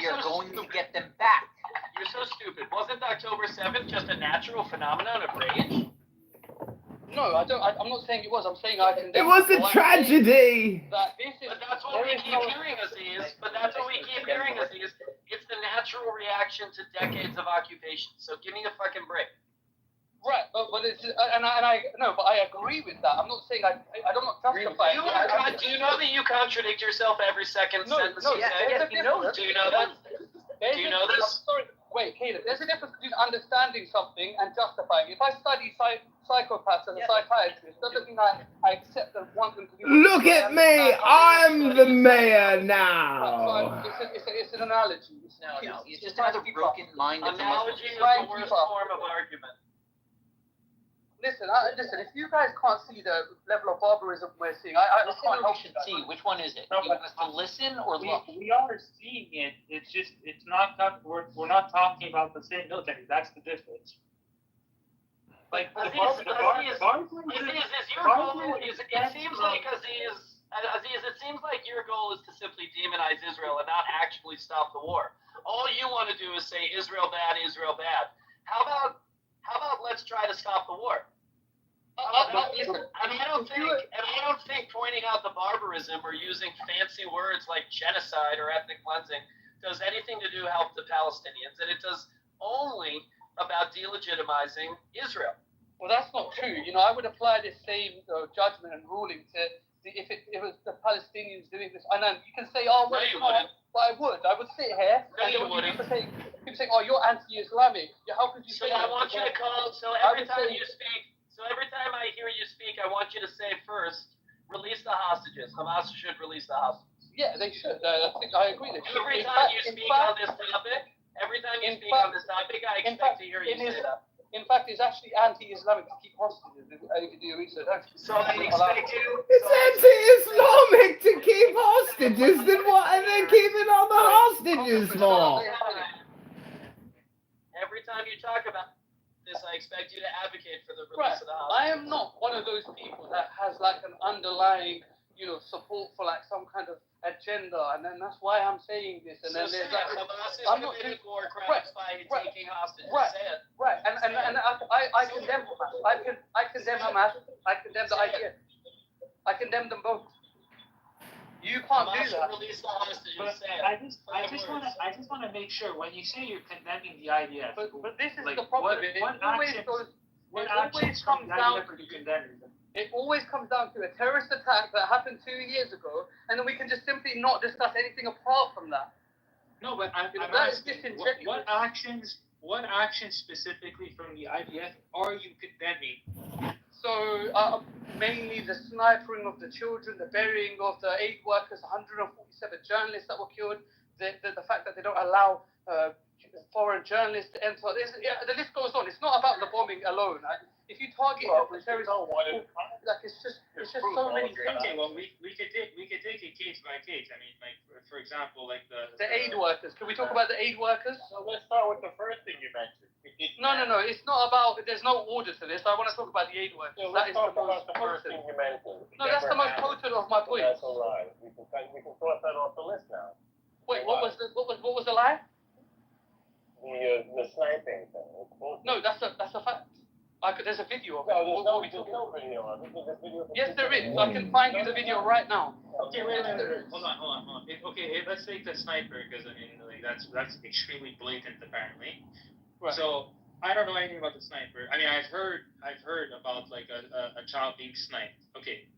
we are going to get them back. You're so stupid. Wasn't October 7th just a natural phenomenon of rage? No, I don't. I'm not saying it was. I'm saying I condemn. It was a tragedy. That this is. But that's what we keep hearing us is. But that's what we keep hearing us is. It's the natural reaction to decades of occupation. So give me a fucking break. Right, but it's and I no, but I agree with that. I'm not saying I'm not justifying. Do you know that you contradict yourself every second sentence you say? Yes, you know. Do you know that? Do you know this? Sorry, wait, Caleb. There's a difference between understanding something and justifying. If I study psychopaths as a psychiatrist, doesn't mean I accept and want them to do. Look at me! I'm the mayor now. It's an analogy. No, it's just another broken mind. Analogy is the worst form of argument. Listen, if you guys can't see the level of barbarism we're seeing, I can't help you. See, which one is it? You want us to listen or look? We are seeing it. It's just, it's not, we're not talking about the same military. That's the difference. Like, Aziz, is your goal, it seems like Aziz, it seems like your goal is to simply demonize Israel and not actually stop the war. All you want to do is say Israel bad, Israel bad. How about let's try to stop the war? I don't think pointing out the barbarism or using fancy words like genocide or ethnic cleansing does anything to help the Palestinians, and it does only about delegitimizing Israel. Well, that's not true. I would apply this same judgment and ruling to if it was the Palestinians doing this. I know you can say, "Oh, well, no, you wouldn't." But I would sit here no, and you wouldn't. People saying, "Oh, you're anti-Islamic." How could you say that? I want you to call. So every time I hear you speak, I want you to say first, release the hostages. Hamas should release the hostages. Yeah, they should. I agree. They should. Every time you speak on this topic, I expect to hear you say that. In fact, it's actually anti-Islamic to keep hostages. If you do your research, so I expect you. It's anti-Islamic to keep hostages. Then what are they keeping all the hostages for? Every time you talk about this, I expect you to advocate for the release of the hostages. I am not one of those people that has like an underlying, support for like some kind of agenda, and then that's why I'm saying this. And then there's like, I'm not committing war crimes by taking hostages. Right, and I condemn Hamas. I condemn Hamas. I condemn the idea. I condemn them both. You can't do that. Release the hostages. I just want to make sure when you say you're condemning the IDF. But this is like, the problem. It always comes down to a terrorist attack that happened 2 years ago, and then we can just simply not discuss anything apart from that. No, but I'm asking, what actions specifically from the IDF are you condemning? So, mainly the snipering of the children, the burying of the aid workers, 147 journalists that were killed, the fact that they don't allow foreign journalists to enter. The list goes on. It's not about the bombing alone. If you target terrorists, it's just so many things. Okay, well, we could take it case by case. I mean, like for example, like the aid workers. Can we talk about the aid workers? So let's start with the first thing you mentioned. No. It's not about. There's no order to this. I want to talk about the aid workers. So let's talk about the first thing you mentioned. No, that's the most potent of my points. That's all right. We can cross that off the list now. Wait, what was the lie? The sniping thing. No, that's a fact. There's a video of it. No, there's no video of it. Yes, there is. I can find you the video right now. Okay, wait. Hold on. Okay, let's take the sniper because I mean, like, that's extremely blatant apparently. Right. So I don't know anything about the sniper. I mean, I've heard about like a child being sniped. Okay.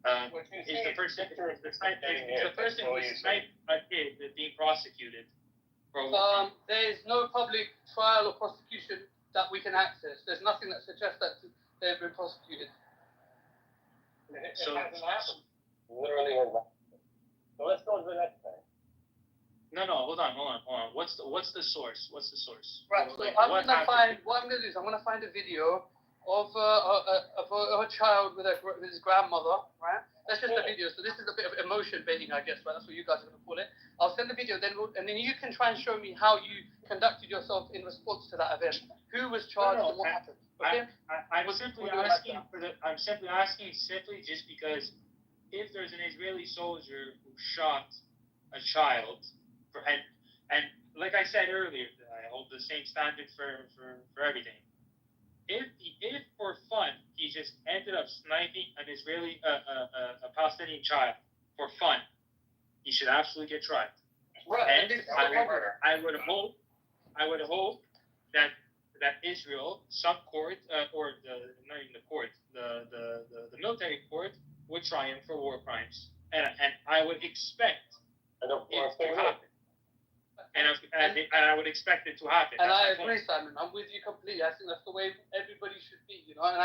Is the person who sniped a kid being prosecuted? There is no public trial or prosecution that we can access. There's nothing that suggests that they've been prosecuted. So literally, so let's go to the next thing. No, hold on. What's the source? Right. So what I'm gonna do is I'm gonna find a video of a child with his grandmother. Right. That's just a video. So this is a bit of emotion baiting, I guess. Right. That's what you guys are gonna call it. I'll send the video, and then you can try and show me how you conducted yourself in response to that event. Who was charged and what happened? Okay? I'm simply asking just because if there's an Israeli soldier who shot a child I said earlier, I hold the same standard for everything. If for fun he just ended up sniping an Israeli a Palestinian child for fun, he should absolutely get tried. Right. And I would hope that Israel, some court or not even the court, the military court would try him for war crimes, and I would expect it to happen. And I would expect it to happen. And I agree, Simon. I'm with you completely. I think that's the way everybody should be, you know. And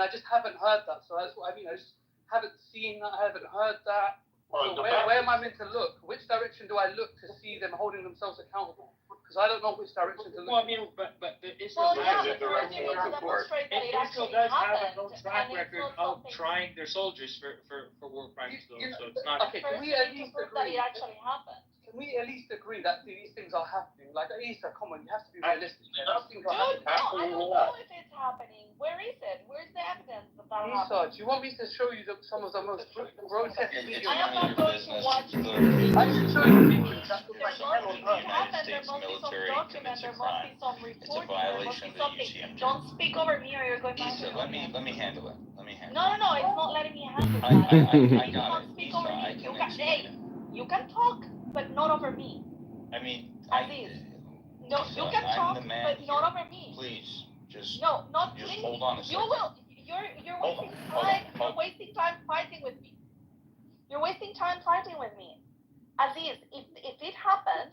I just haven't heard that. So that's what I mean. I just haven't seen that. I haven't heard that. So where am I meant to look? Which direction do I look to see them holding themselves accountable? Because I don't know which direction to look. Well, I mean, but Israel but you're directing it to the court. Israel does have a no track record of trying their soldiers for war crimes, though. So it's not. Okay, can we at least proof that agree? it actually happened. Can we at least agree that these things are happening? Like, Issa, come on, you have to be realistic. These things are Dude, happening. no, I don't know if it's happening. Where is it? Where's the evidence that that happened? Issa, do you want me to show you some of the most grotesque videos? I am not going to watch it. I can show you videos that look There like hell must on be earth. happened, there must be some document, there must be some reporting, there must be something. Don't speak over me or you're going back to Let me handle it. No, it's not letting me handle I that. got You can't it. speak Lisa, over I me. can You can talk, but not over me. I mean, Aziz. No, Lisa, you can I'm talk, the man but not here. over me. Please, just No, not just please. hold on a second. You will. You're wasting time. You're wasting time fighting with me. You're wasting time fighting with me. Aziz, if it happened,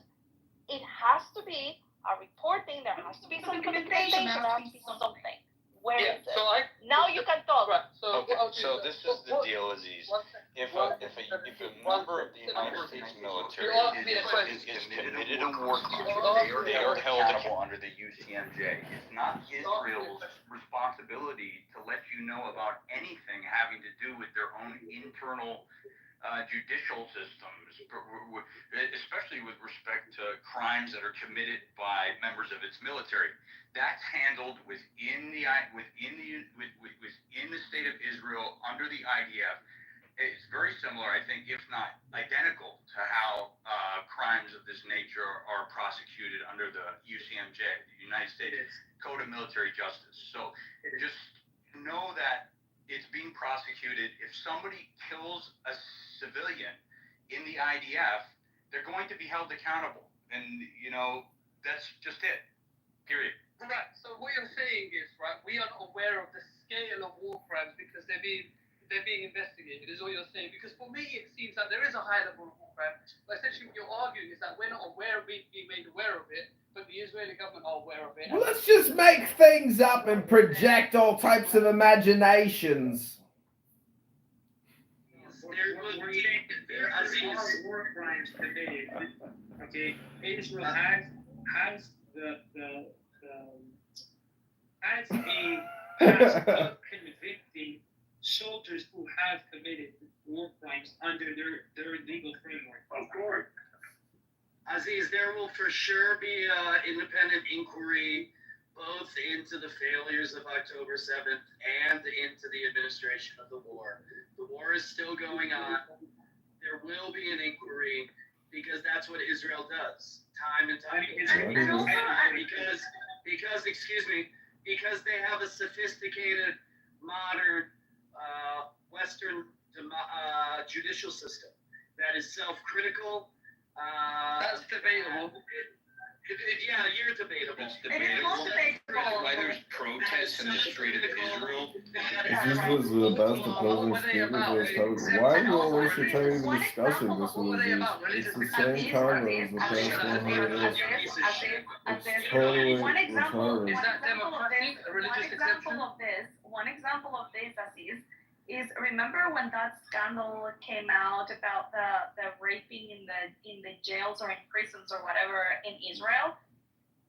it has to be a reporting. There has to be some documentation. There has to be something. Where is it? So Now you can talk. right, so Okay, what I'll do so this is the deal, Aziz. One second. If a member of the United States military You asked me a question. is committed a war crime, You they are held accountable under the UCMJ. It's not Israel's responsibility to let you know about anything having to do with their own internal judicial systems, especially with respect to crimes that are committed by members of its military. That's handled within the state of Israel under the IDF. It's very similar, I think, if not identical, to how crimes of this nature are prosecuted under the UCMJ, the United States Code of Military Justice. So just know that it's being prosecuted. If somebody kills a civilian in the IDF, they're going to be held accountable. And, that's just it. Period. Right, so what you're saying is, right, we are not aware of the scale of war crimes because they're being investigated, is what you're saying. Because for me, it seems that there is a high level of war crime. But essentially what you're arguing is that we're not aware of being made aware of it, but the Israeli government are aware of it. Well, let's just make things up and project all types of imaginations. There are war crimes committed. Okay, Israel has the convicting soldiers who have committed war crimes under their legal framework. Of course. Aziz, there will for sure be an independent inquiry both into the failures of October 7th and into the administration of the war. The war is still going on. There will be an inquiry because that's what Israel does time and time again. Because they have a sophisticated, modern, Western judicial system that is self-critical. That's debatable. You're debatable. It's debatable. Why there's protests in the street of Israel. This was the best opposing speakers was told. Why do you all waste your time even discussing this with these? It's the same convo as the past 100 years. It's totally retarded. Is that democratic, a religious exception? One example of this, Aziz, is remember when that scandal came out about the raping in the jails or in prisons or whatever in Israel?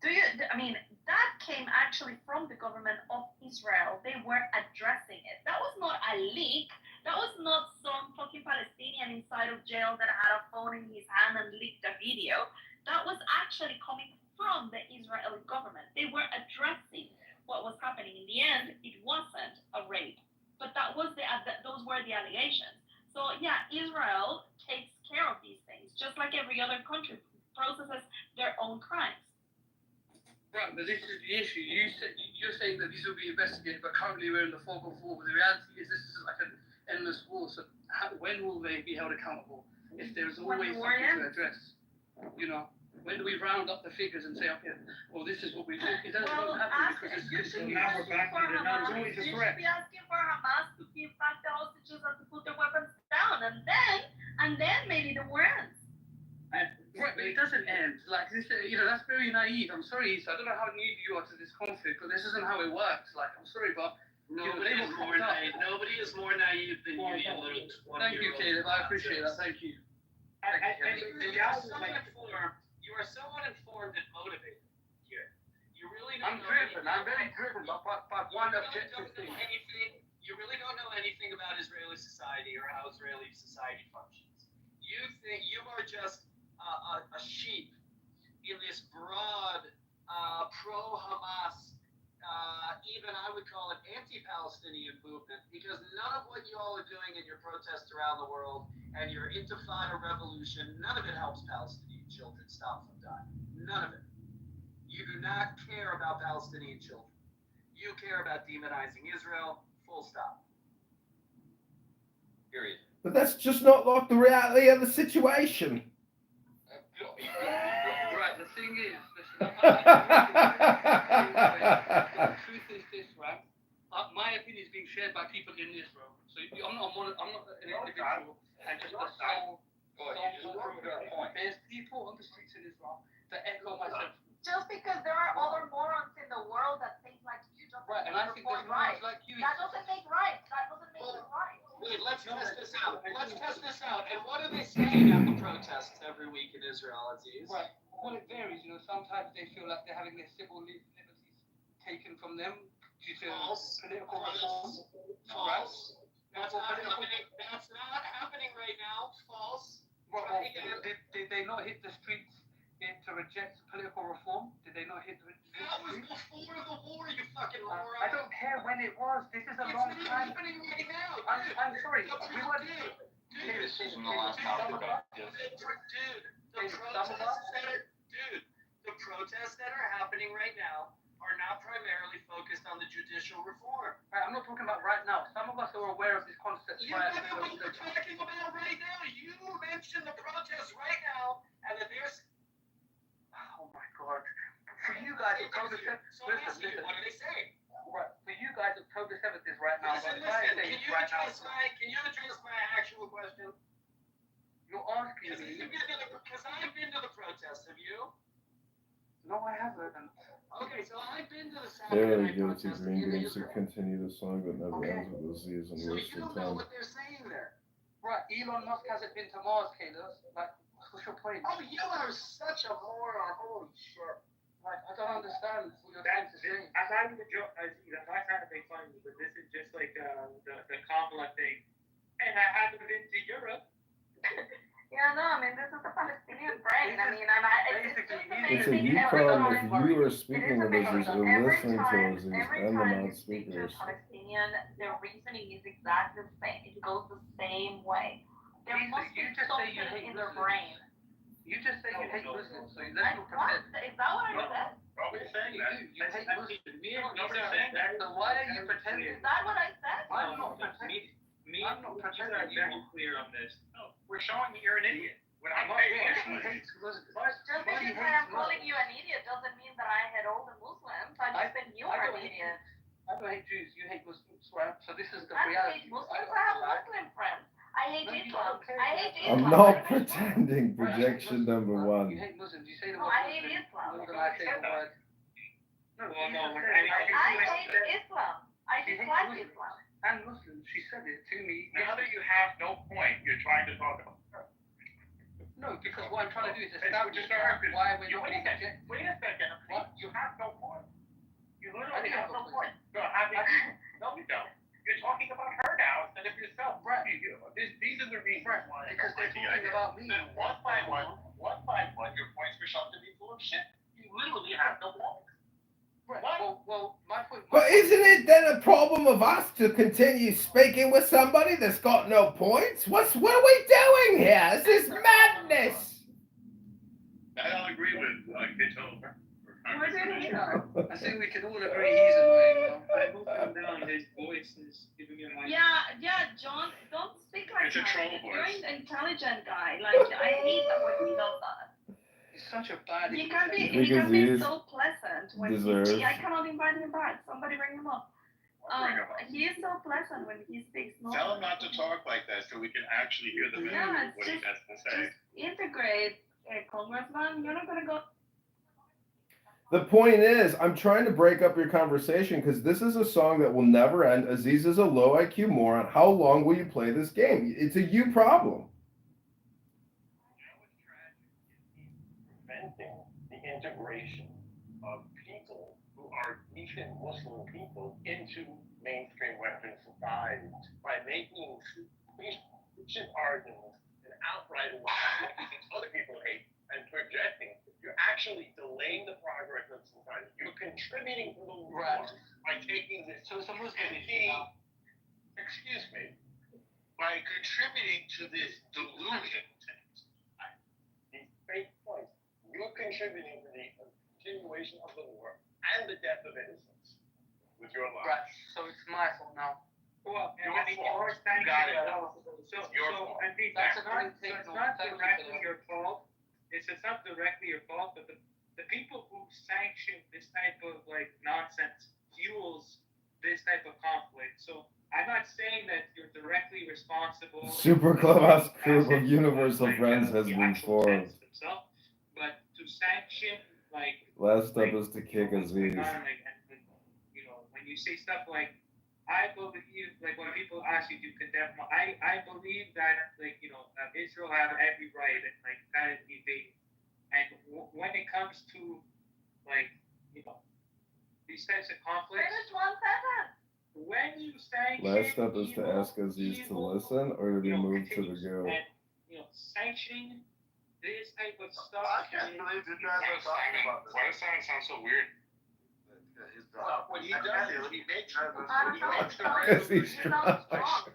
That came actually from the government of Israel. They were addressing it. That was not a leak. That was not some fucking Palestinian inside of jail that had a phone in his hand and leaked a video. That was actually coming from the Israeli government. They were addressing what was happening. In the end, it wasn't a rape. But those were the allegations. So yeah, Israel takes care of these things, just like every other country processes their own crimes. Right, but this is the issue. You're saying that these will be investigated, but currently we're in the fog of war. But the reality is this is like an endless war. So when will they be held accountable? If there's always something to address, you know, when do we round up the figures and say, okay, well, this is what we do? It doesn't happen because it's continuing. Now we're back to the numbers. You should be asking for Hamas to give back the hostages and to put their weapons down, and then maybe the war ends. Right, but it doesn't end. Like this, you know, that's very naive. I'm sorry, Issa. I don't know how new you are to this conflict, but this isn't how it works. Like, I'm sorry, but Nobody is more naive. Nobody is more naive than you, you little 20-year-old. Thank you, Caleb. I appreciate that. Thank you. You are so uninformed and motivated here. You really don't I'm driven. I'm very driven by one objective thing. You really don't know anything about Israeli society or how Israeli society functions. You think you are just a sheep in this broad pro-Hamas, even I would call it anti-Palestinian movement, because none of what you all are doing in your protests around the world and your intifada revolution, none of it helps Palestinian children stop from dying. None of it. You do not care about Palestinian children. You care about demonizing Israel, full stop. Period. But that's just not like the reality of the situation. Right, the thing is, listen, the truth is this, right? My opinion is being shared by people in Israel. So I'm not an individual. And just a soul. There's people on the streets in Israel that echo my sentiment. Just because there are other morons in the world that think like you doesn't Right, and I think there's right. morons like you. That doesn't make right. That doesn't make it right. Wait, let's test this out. Let's test this out. And what are they saying at the protests every week in Israel, Aziz? Right. Well, it varies. You know, sometimes they feel like they're having their civil liberties taken from them due to political reform. False. That's not happening. That's not happening right now. False. Well, did they not hit the streets to reject political reform? Did they not hit the streets? That was before the war, you fucking moron. I don't care when it was. This is a long time. It's happening right now. I'm sorry. We were. This isn't the last time. The protests that are happening right now are not primarily focused on the judicial reform. Right, I'm not talking about right now. Some of us are aware of this concept. You know what you're talking about right now. You mentioned the protests right now, and that there's. Oh my God! For you guys, October 7th. So I'm asking you, what are they saying? Right. For you guys, October 7th is right now. Listen, can you address my actual question? You're asking me. Because I've been to the protests. Have you? No, I haven't. Okay, so I've been to the They're Saturday night guilty protest green in beans to Israel. continue the song that never ends with disease and So wasted you don't know time. what they're saying there. Right, Elon Musk hasn't been to Mars, Caleb. Like, what's your point? Oh, you are such a moron. Holy shit. Like, I don't understand what you're trying to say. I'm not even joking. I'm not trying to make fun of you, but this is just like the Kamala thing. And I haven't been to Europe. Yeah, no, I mean, this is the Palestinian brain. I mean, and It's a you problem if you are speaking with us or listening to us and the non-speakers. Palestinian, their reasoning is exactly the same. It goes the same way. There must be something in their brain. You just say you hate Muslims, so let's not pretend. Is that what I said? Probably saying that. You hate Muslims. So why are you pretending? Is that what I said? I'm not pretending. I'm not pretending. I'm very clear on this. No, we're showing that you're an idiot. When I'm not She hates Muslims. Just because I'm calling you an idiot doesn't mean that I hate all the Muslims. I just think you are an idiot. I don't hate Jews. You hate Muslims, right? So this is the I reality. hate Muslims. I have Muslim friends. I hate Islam. I hate Islam. I'm not pretending. Projection number one. You hate Muslims. You say the No, word I hate Muslim Islam. more than I say the word. No, I hate Islam. I dislike Islam. And Muslims. She said it to me. Now that you have no point, you're trying to talk about her. No, because what I'm trying to do is establish why we're not being rejected. Wait a second. You have no point. You I literally do have have no a point. point. No, you don't. You're talking about her now instead of yourself. Right. These are the reasons why. Because they're talking about me. Then one by one, your points were shown to be full of shit. You literally have no point. Right. What? Well, my point. But isn't it then a problem of us to continue speaking with somebody that's got no points? What are we doing here? This is madness. I don't agree with Kitover. Where did he go? I think we can all agree he's annoying. I moved him down. His voice is giving me a mic. Yeah, John, don't speak like It's a that. troll You're voice. an intelligent guy. Like, I hate that when he does that. He's such a bad. He can be Because he is so pleasant when deserves. I cannot invite him back. Somebody bring him up. He is so pleasant when he speaks. Tell him not to talk like that so we can actually hear the Yeah, value of it's what he has to say. Just integrate, Congressman. You're not gonna go. The point is, I'm trying to break up your conversation because this is a song that will never end. Aziz is a low IQ moron. How long will you play this game? It's a you problem. Preventing the integration of people who are decent Muslim people into mainstream Western society by making Christian arguments and outright lies that other people hate and projecting. You're actually delaying the progress of society. You're contributing to the war by taking this. So it's a Muslim issue empty- now. Excuse me. By contributing to this delusion, these fake points, you're contributing to the continuation of the war and the death of innocents with your Right. lives. So it's my fault now. Well, Your and fault. your sanction. Got it. So Your fault. I think That's it's a not, great take, it's no, not thank you for directly that. your fault. It's not directly your fault, but the people who sanction this type of like nonsense fuels this type of conflict. So I'm not saying that you're directly responsible. Super Clubhouse group of universal friends has been formed. But to sanction like Last step is to kick what's going Aziz. on, like, and, you know, when you say stuff like, I believe, like when people ask you to condemn, I believe that, like, you know, Israel have every right and like that is invading. And when it comes to, like, you know, these types of conflicts, Finish one sentence. when you sanction Last step is to evil, ask Aziz to evil, listen or to be you know, moved to the continues. go. And, you know, sanctioning this type of stuff. I can't believe you guys are talking about this. Why does Simon sound so weird? What he does is he makes the Because he's resolution. drunk.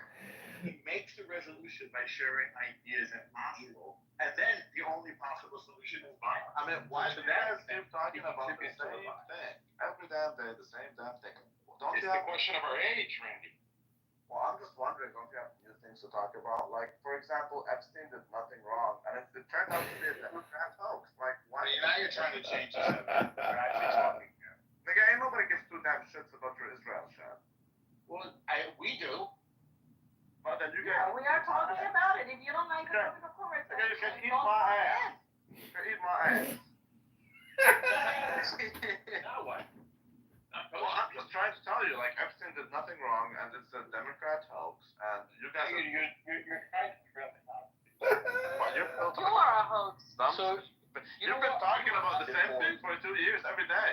He makes the resolution by sharing ideas and possible, and then the only possible solution is violence. I mean, why do you guys keep talking about the same thing? Every damn day, the same damn thing. Don't It's you the have, question of our age, Randy. well, I'm just wondering, don't you have new things to talk about? Like, for example, Epstein did nothing wrong, and it turned out to be a Democrat hoax. Like, why? Now you're trying to change the subject. We're actually talking here. Nigga, ain't nobody gives two damn shits about your Israel shit. Well, we do. But then you Yeah, guys. we are talking about it. If you don't like the topic of Nigga, you conversation, can eat don't my come ass. in. You can eat my ass. Now what? Well, I'm just trying to tell you, like, Epstein did nothing wrong, and it's a Democrat hoax, and you guys are. You're trying to grab it out. Well, you're still You are a hoax. So You've been talking about the same thing for 2 years every day.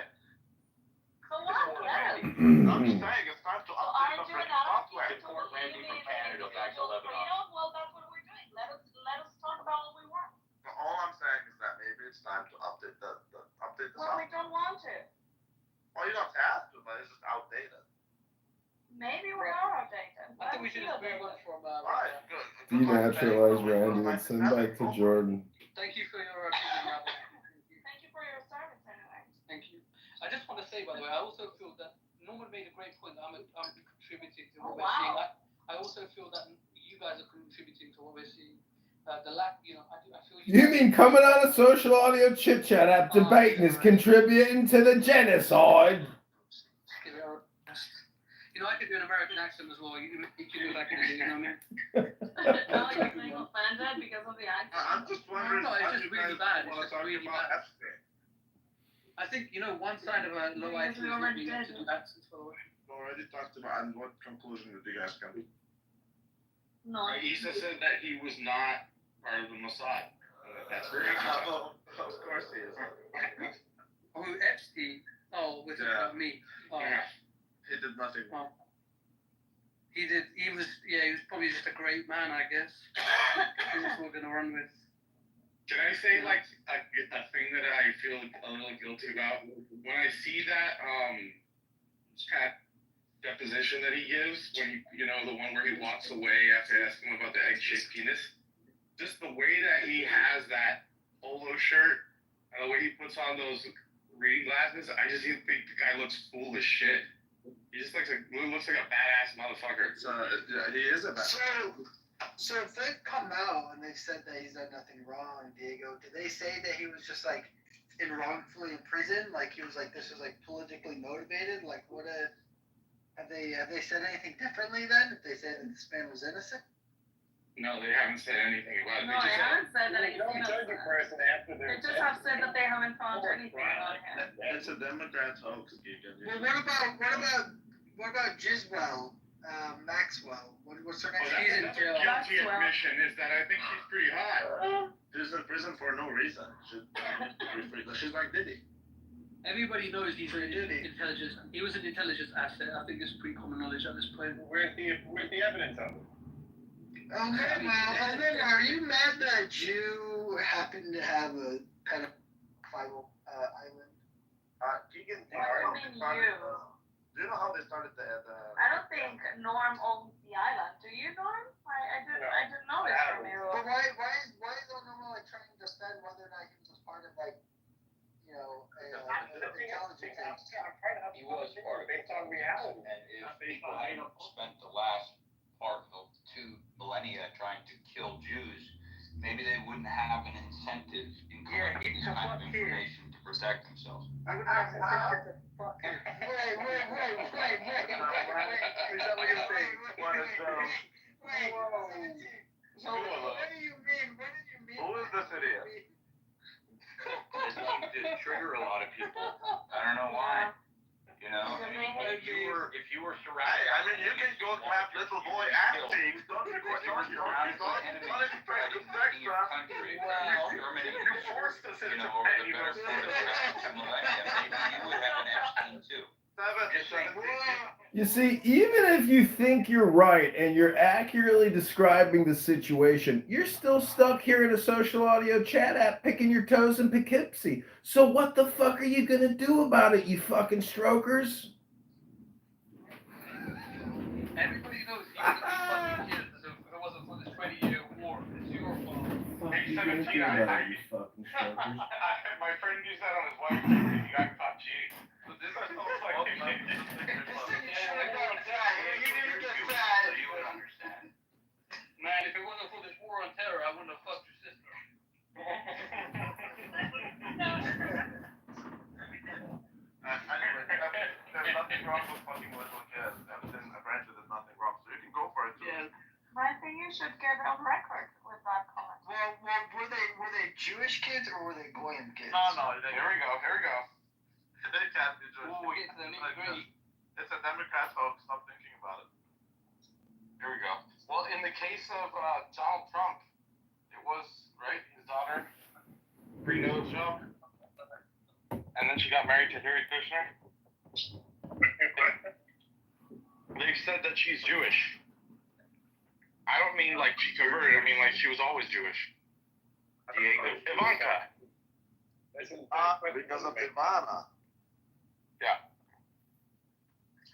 So what? Yes. I'm just saying, it's time to So update aren't the you an freaking adult? software. You believe Randy from in Canada back to individual Lebanon. freedom? Well, that's what we're doing. Let us talk about what we want. But all I'm saying is that maybe it's time to update the Well, we software. don't want to. Well, you don't have to, but it's just outdated. Maybe we are outdated. I think we should just move on from. Alright, good. Denaturalize Randy and send back to Jordan. Thank you for your opinion, Rabbi. Thank you for your service, anyway. Thank you. I just want to say, by the way, I also feel that Norman made a great point. I'm contributing to what we're seeing. I also feel that you guys are contributing to what we're seeing. The lack, you know, I feel You mean coming on a social audio chit chat app debating is contributing to the genocide? You know, I could do an American accent as well. You can do like an Indian, you know what I mean? Now you're being offended because of the accent. I'm just wondering. No, it's how just you really guys bad. It's wanna just talk really about bad. Epstein. I think, you know, one side of a low IQ is not being able to do accents, by the way. We already talked about, and what conclusion did you guys come to? No. Isa said that he was not part of the Mossad. That's very Of course he is. Oh, Epstein? Oh, was it about me? Oh. Yeah. He did nothing wrong. He was probably just a great man, I guess. That's what we're gonna run with. Can I say like a thing that I feel a little guilty about? When I see that cat deposition that he gives, when you know the one where he walks away after asking him about the egg-shaped penis, just the way that he has that polo shirt And the way he puts on those reading glasses, I just think the guy looks cool as shit. He just looks like a badass motherfucker. Yeah, he is a badass. So if they've come out and they've said that he's done nothing wrong, Diego, did they say that he was just like wrongfully in prison? Like he was like this was like politically motivated? Like have they said anything differently then? If they say that this man was innocent? No, they haven't said anything about it. No, they haven't said that he's don't judge a innocent. person after They just have said that they haven't found anything about him. It's a Democrat's hoax, Keegan. Well, what about Giswell, Maxwell? What's her name? She's in jail. Guilty admission is that I think she's pretty hot. She's in prison for no reason. She's like Diddy. Everybody knows he's an intelligence. He was an intelligence asset. I think it's pretty common knowledge at this point. Where's the evidence of it? Okay, well, are you mad that a Jew happened to have a pedophile island? Keegan, What do you mean you? do you know how they started the I don't think Norm owns the island. Do you, Norm? I didn't know this from you. But why is Norman like trying to defend whether or not he was part of like, you know, the intelligence agency? He was part of it. Based on reality. And if people hadn't spent the last part of 2 millennia trying to kill Jews, maybe they wouldn't have an incentive in collecting this kind of information to protect themselves. Wait. Is that what you're saying? Wait. So, what do you mean? Who is this idiot? It seemed to trigger a lot of people. I don't know why. You know, I mean, if you were surrounded. I mean, you can go clap little boy acting. Don't you go surrounded by enemies in your country, Germany, you know, over the better part of the last 2 millennia, maybe you would have an Epstein too. Just saying. You see, even if you think you're right and you're accurately describing the situation, you're still stuck here in a social audio chat app picking your toes in Poughkeepsie. So what the fuck are you gonna do about it, you fucking strokers? Everybody knows he was a fucking kid. So if it wasn't for this 20-year war, it's your fault. Hey, 17, You fucking strokers. my friend used that on his wife because he got caught cheating. So this is Man, if it wasn't for this war on terror, I wouldn't have fucked your sister. Anyway, there's nothing wrong with fucking little kids. Apparently there's nothing wrong, so you can go for it too. Yeah. I think you should get on record with that comment. Well, were they Jewish kids or were they Goyim kids? No. Here we go. They can't be Jewish. Ooh, it's the nitty-gritty. It's a Democrat hoax. Stop thinking about it. Here we go. Well, in the case of Donald Trump, it was, right, his daughter, Reno Trump, and then she got married to Harry Kushner. They've said that she's Jewish. I don't mean like she converted, I mean like she was always Jewish. Ivanka. Because of Ivana. Yeah.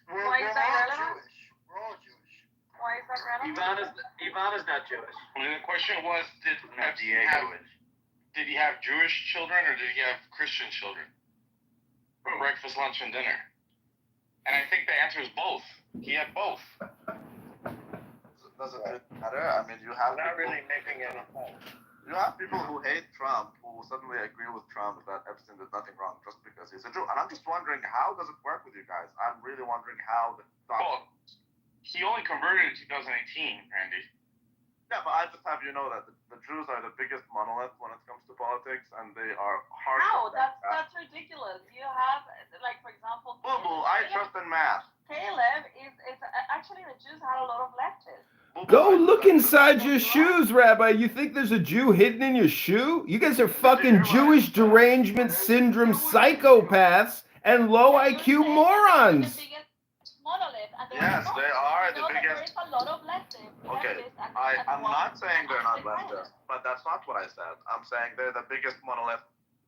Why is that relevant? We're all Jewish. Why is that relevant? Ivana's not Jewish. And the question was, did Diego is. did he have Jewish children or did he have Christian children? For breakfast, lunch, and dinner. And I think the answer is both. He had both. Does it matter? I mean, you have Not people, really making any sense. you have people who hate Trump who suddenly agree with Trump that Epstein did nothing wrong just because he's a Jew. And I'm just wondering, how does it work with you guys? I'm really wondering how the Well, he only converted in 2018, Randy. Yeah, but I just have you know that the Jews are the biggest monolith when it comes to politics, and they are hard. No, that's ridiculous. You have, like, for example, Boo, I trust in math. Caleb is actually the Jews had a lot of leftists. Go look inside your shoes, Rabbi. You think there's a Jew hidden in your shoe? You guys are fucking Jewish derangement syndrome psychopaths and low IQ morons. Yes, they are the biggest. There is a lot of leftists. Okay, I'm not saying they're not leftist, but that's not what I said. I'm saying they're the biggest monolith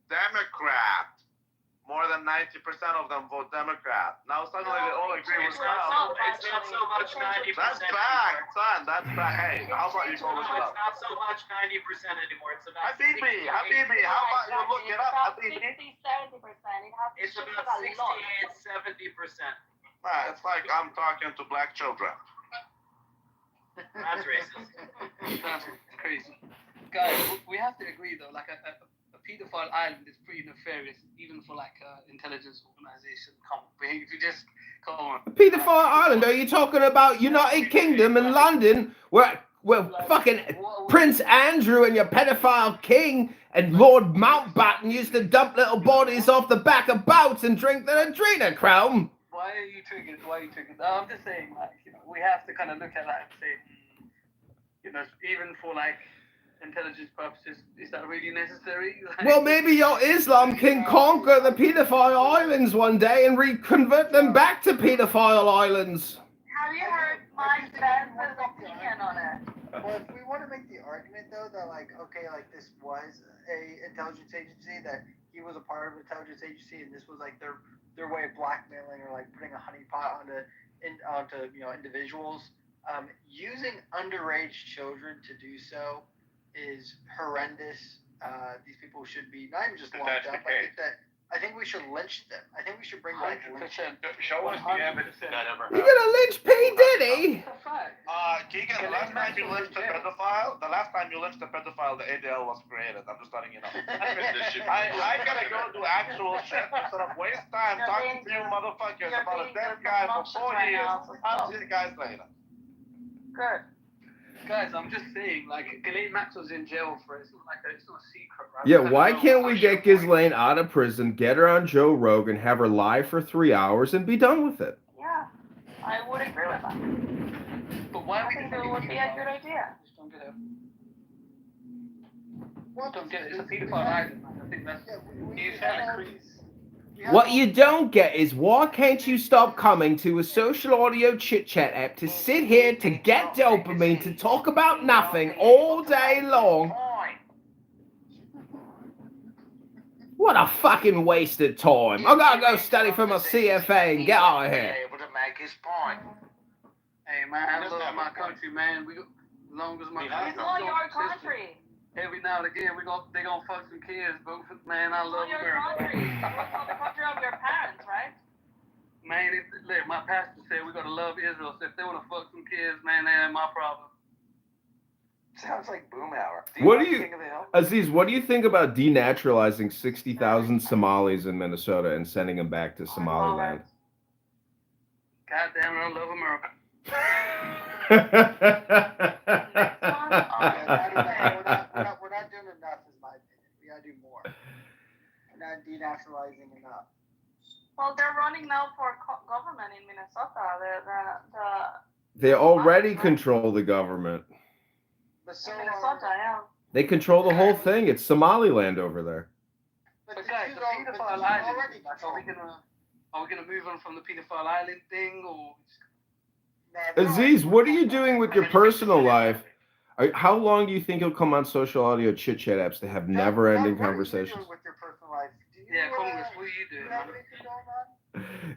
Democrat, more than than 90% of them vote Democrat. Now suddenly they all agree with It's not Trump. so much 90%. That's fact, son. That's fact. Hey, how about you go look it It's up? not so much 90% anymore. It's about Habibi, how about you look it up, Habibi? 60-70%. It has It's shifted about a lot. 68-70%. It's like I'm talking to black children. That's racist. That's crazy. Guys, we have to agree though, like a pedophile island is pretty nefarious, even for like intelligence organization. If you just come on. Pedophile Island? Are you talking about United Kingdom and London, where fucking Prince Andrew and your pedophile king and Lord Mountbatten used to dump little bodies off the back of boats and drink their adrenochrome? Why are you triggered? No, I'm just saying, like, we have to kind of look at that and say, even for like intelligence purposes, is that really necessary? Well, maybe your Islam can conquer the pedophile islands one day and reconvert them back to pedophile islands. Have you heard my friend's opinion on it? Well, if we want to make the argument though that like, okay, like this was a intelligence agency, that he was a part of an intelligence agency, and this was like their way of blackmailing or like putting a honeypot onto individuals. Using underage children to do so is horrendous. These people should be not even just locked up. I think we should lynch them. I think we should bring back lynching. Show us the evidence that ever You're gonna lynch P. Diddy? Keegan, the last time you lynched a pedophile, the ADL was created. I'm just letting you know. I gotta go do actual shit instead of waste time talking to you motherfuckers about a dead guy for 4 years. I'll see you guys later. Good. Guys, I'm just saying, like, Ghislaine Maxwell's in jail for it. It's not a secret, right? Yeah, why can't we get Ghislaine out of prison, get her on Joe Rogan, have her live for 3 hours, and be done with it? Yeah, I would agree with that. But why I think it would be a good idea. Just don't get it. Don't get it. It's a pedophile island, man. I think that's What you don't get is why can't you stop coming to a social audio chit-chat app to sit here to get dopamine to talk about nothing all day long? What a fucking waste of time. I gotta go study for my CFA and get out of here. Able to make his point. Hey, man, I love my country, man. As long as my country. It's not your country. Every now and again, they gonna fuck some kids, but man, I love It's not your America. country. It's not the country of your parents, right? Man, look, my pastor said we gotta love Israel. So if they wanna fuck some kids, man, that ain't my problem. Sounds like Boom Hour. Aziz, what do you think about denaturalizing 60,000 Somalis in Minnesota and sending them back to Somaliland? God damn it, I love America. We're not doing enough, is my opinion. We gotta do more. We're not denaturalizing enough. Well, they're running now for government in Minnesota. They already control the government. Minnesota, yeah. They control the whole thing. It's Somaliland over there. But guys, the pedophile island, like, are we gonna move on from the pedophile island thing, or? Aziz, what are you doing with your personal life? How long do you think you'll come on social audio chit-chat apps to have never-ending conversations? With your personal life? Yeah, Congress, what are you doing?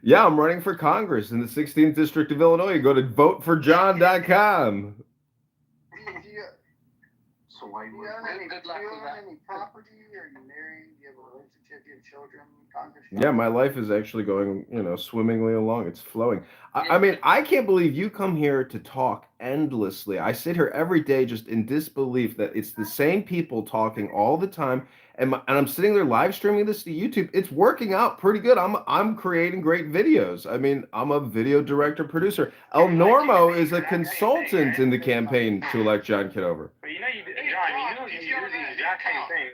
Yeah, I'm running for Congress in the 16th District of Illinois. Go to voteforjohn.com. So why do you own any property? Are you married? Do you have a relationship? Do you have children? Yeah, my life is actually going, swimmingly along. It's flowing. I mean, I can't believe you come here to talk endlessly. I sit here every day just in disbelief that it's the same people talking all the time. And I'm sitting there live streaming this to YouTube. It's working out pretty good. I'm creating great videos. I mean, I'm a video director, producer. El Normo is a consultant in the campaign to elect John Kitover. But you do the exact same thing.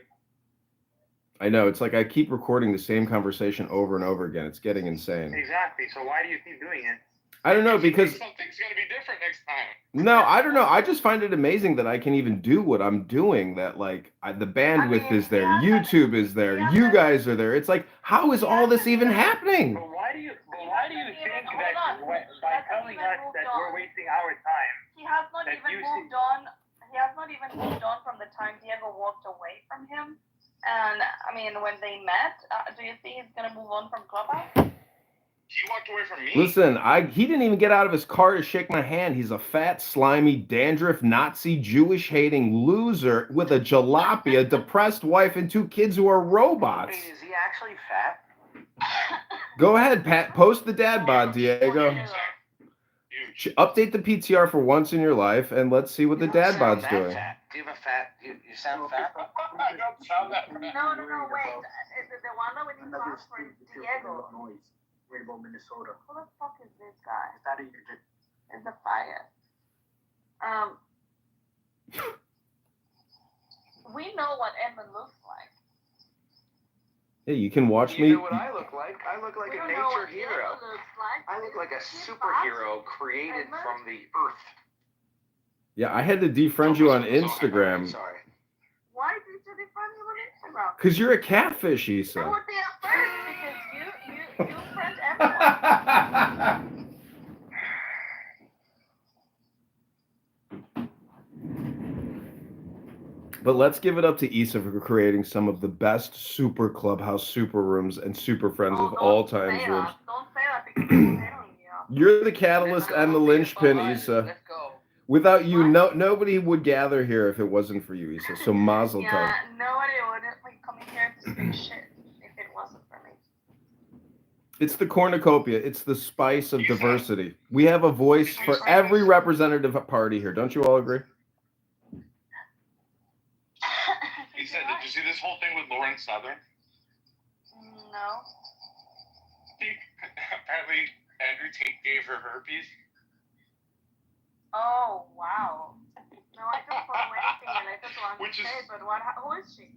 I know. It's like I keep recording the same conversation over and over again. It's getting insane. Exactly. So why do you keep doing it? I don't know, because something's gonna be different next time. No, I don't know. I just find it amazing that I can even do what I'm doing. That the bandwidth is there, YouTube is there, you guys are there. It's like, how is all this even happening? But why do you think that by telling us that we're wasting our time? He has not even moved on. He has not even moved on from the time Diego walked away from him. And I mean, when they met, do you think he's gonna move gone from Clubhouse? He walked away from me. Listen, he didn't even get out of his car to shake my hand. He's a fat, slimy, dandruff, Nazi, Jewish-hating loser with a jalopy, a depressed wife, and 2 kids who are robots. Is he actually fat? Go ahead, Pat. Post the dad bod, Diego. Update the PTR for once in your life, and let's see what the dad bod's doing. Fat. Do you have a fat? You sound fat? I don't sound that fat. No, wait. The one that we need to ask for is Diego. Minnesota. Who the fuck is this guy? That is your It's the fire. We know what Edmund looks like. Hey, you can watch You me. know what I look like? I look like We a don't know nature what hero. Edmund looks like. I look like a Is he superhero created Edmund? from the earth. Yeah, I had to defriend you on Instagram. Sorry. Why did you defriend me on Instagram? Because you're a catfish, I Issa. would be afraid because you friend everyone. But let's give it up to Issa for creating some of the best super clubhouse, super rooms, and super friends of all times rooms. Don't say that because I'm telling you. You're the catalyst and the linchpin, Issa. Let's go. Without you, nobody would gather here if it wasn't for you, Issa. So mazel tov. Yeah, nobody wouldn't like come in here to speak shit if it wasn't for me. It's the cornucopia. It's the spice of diversity. We have a voice for every representative party here. Don't you all agree? He said, did you see this whole thing with Lauren Southern? No. Apparently, Andrew Tate gave her herpes. Oh wow. No, I don't follow anything related to Andrew Tate, but who is she?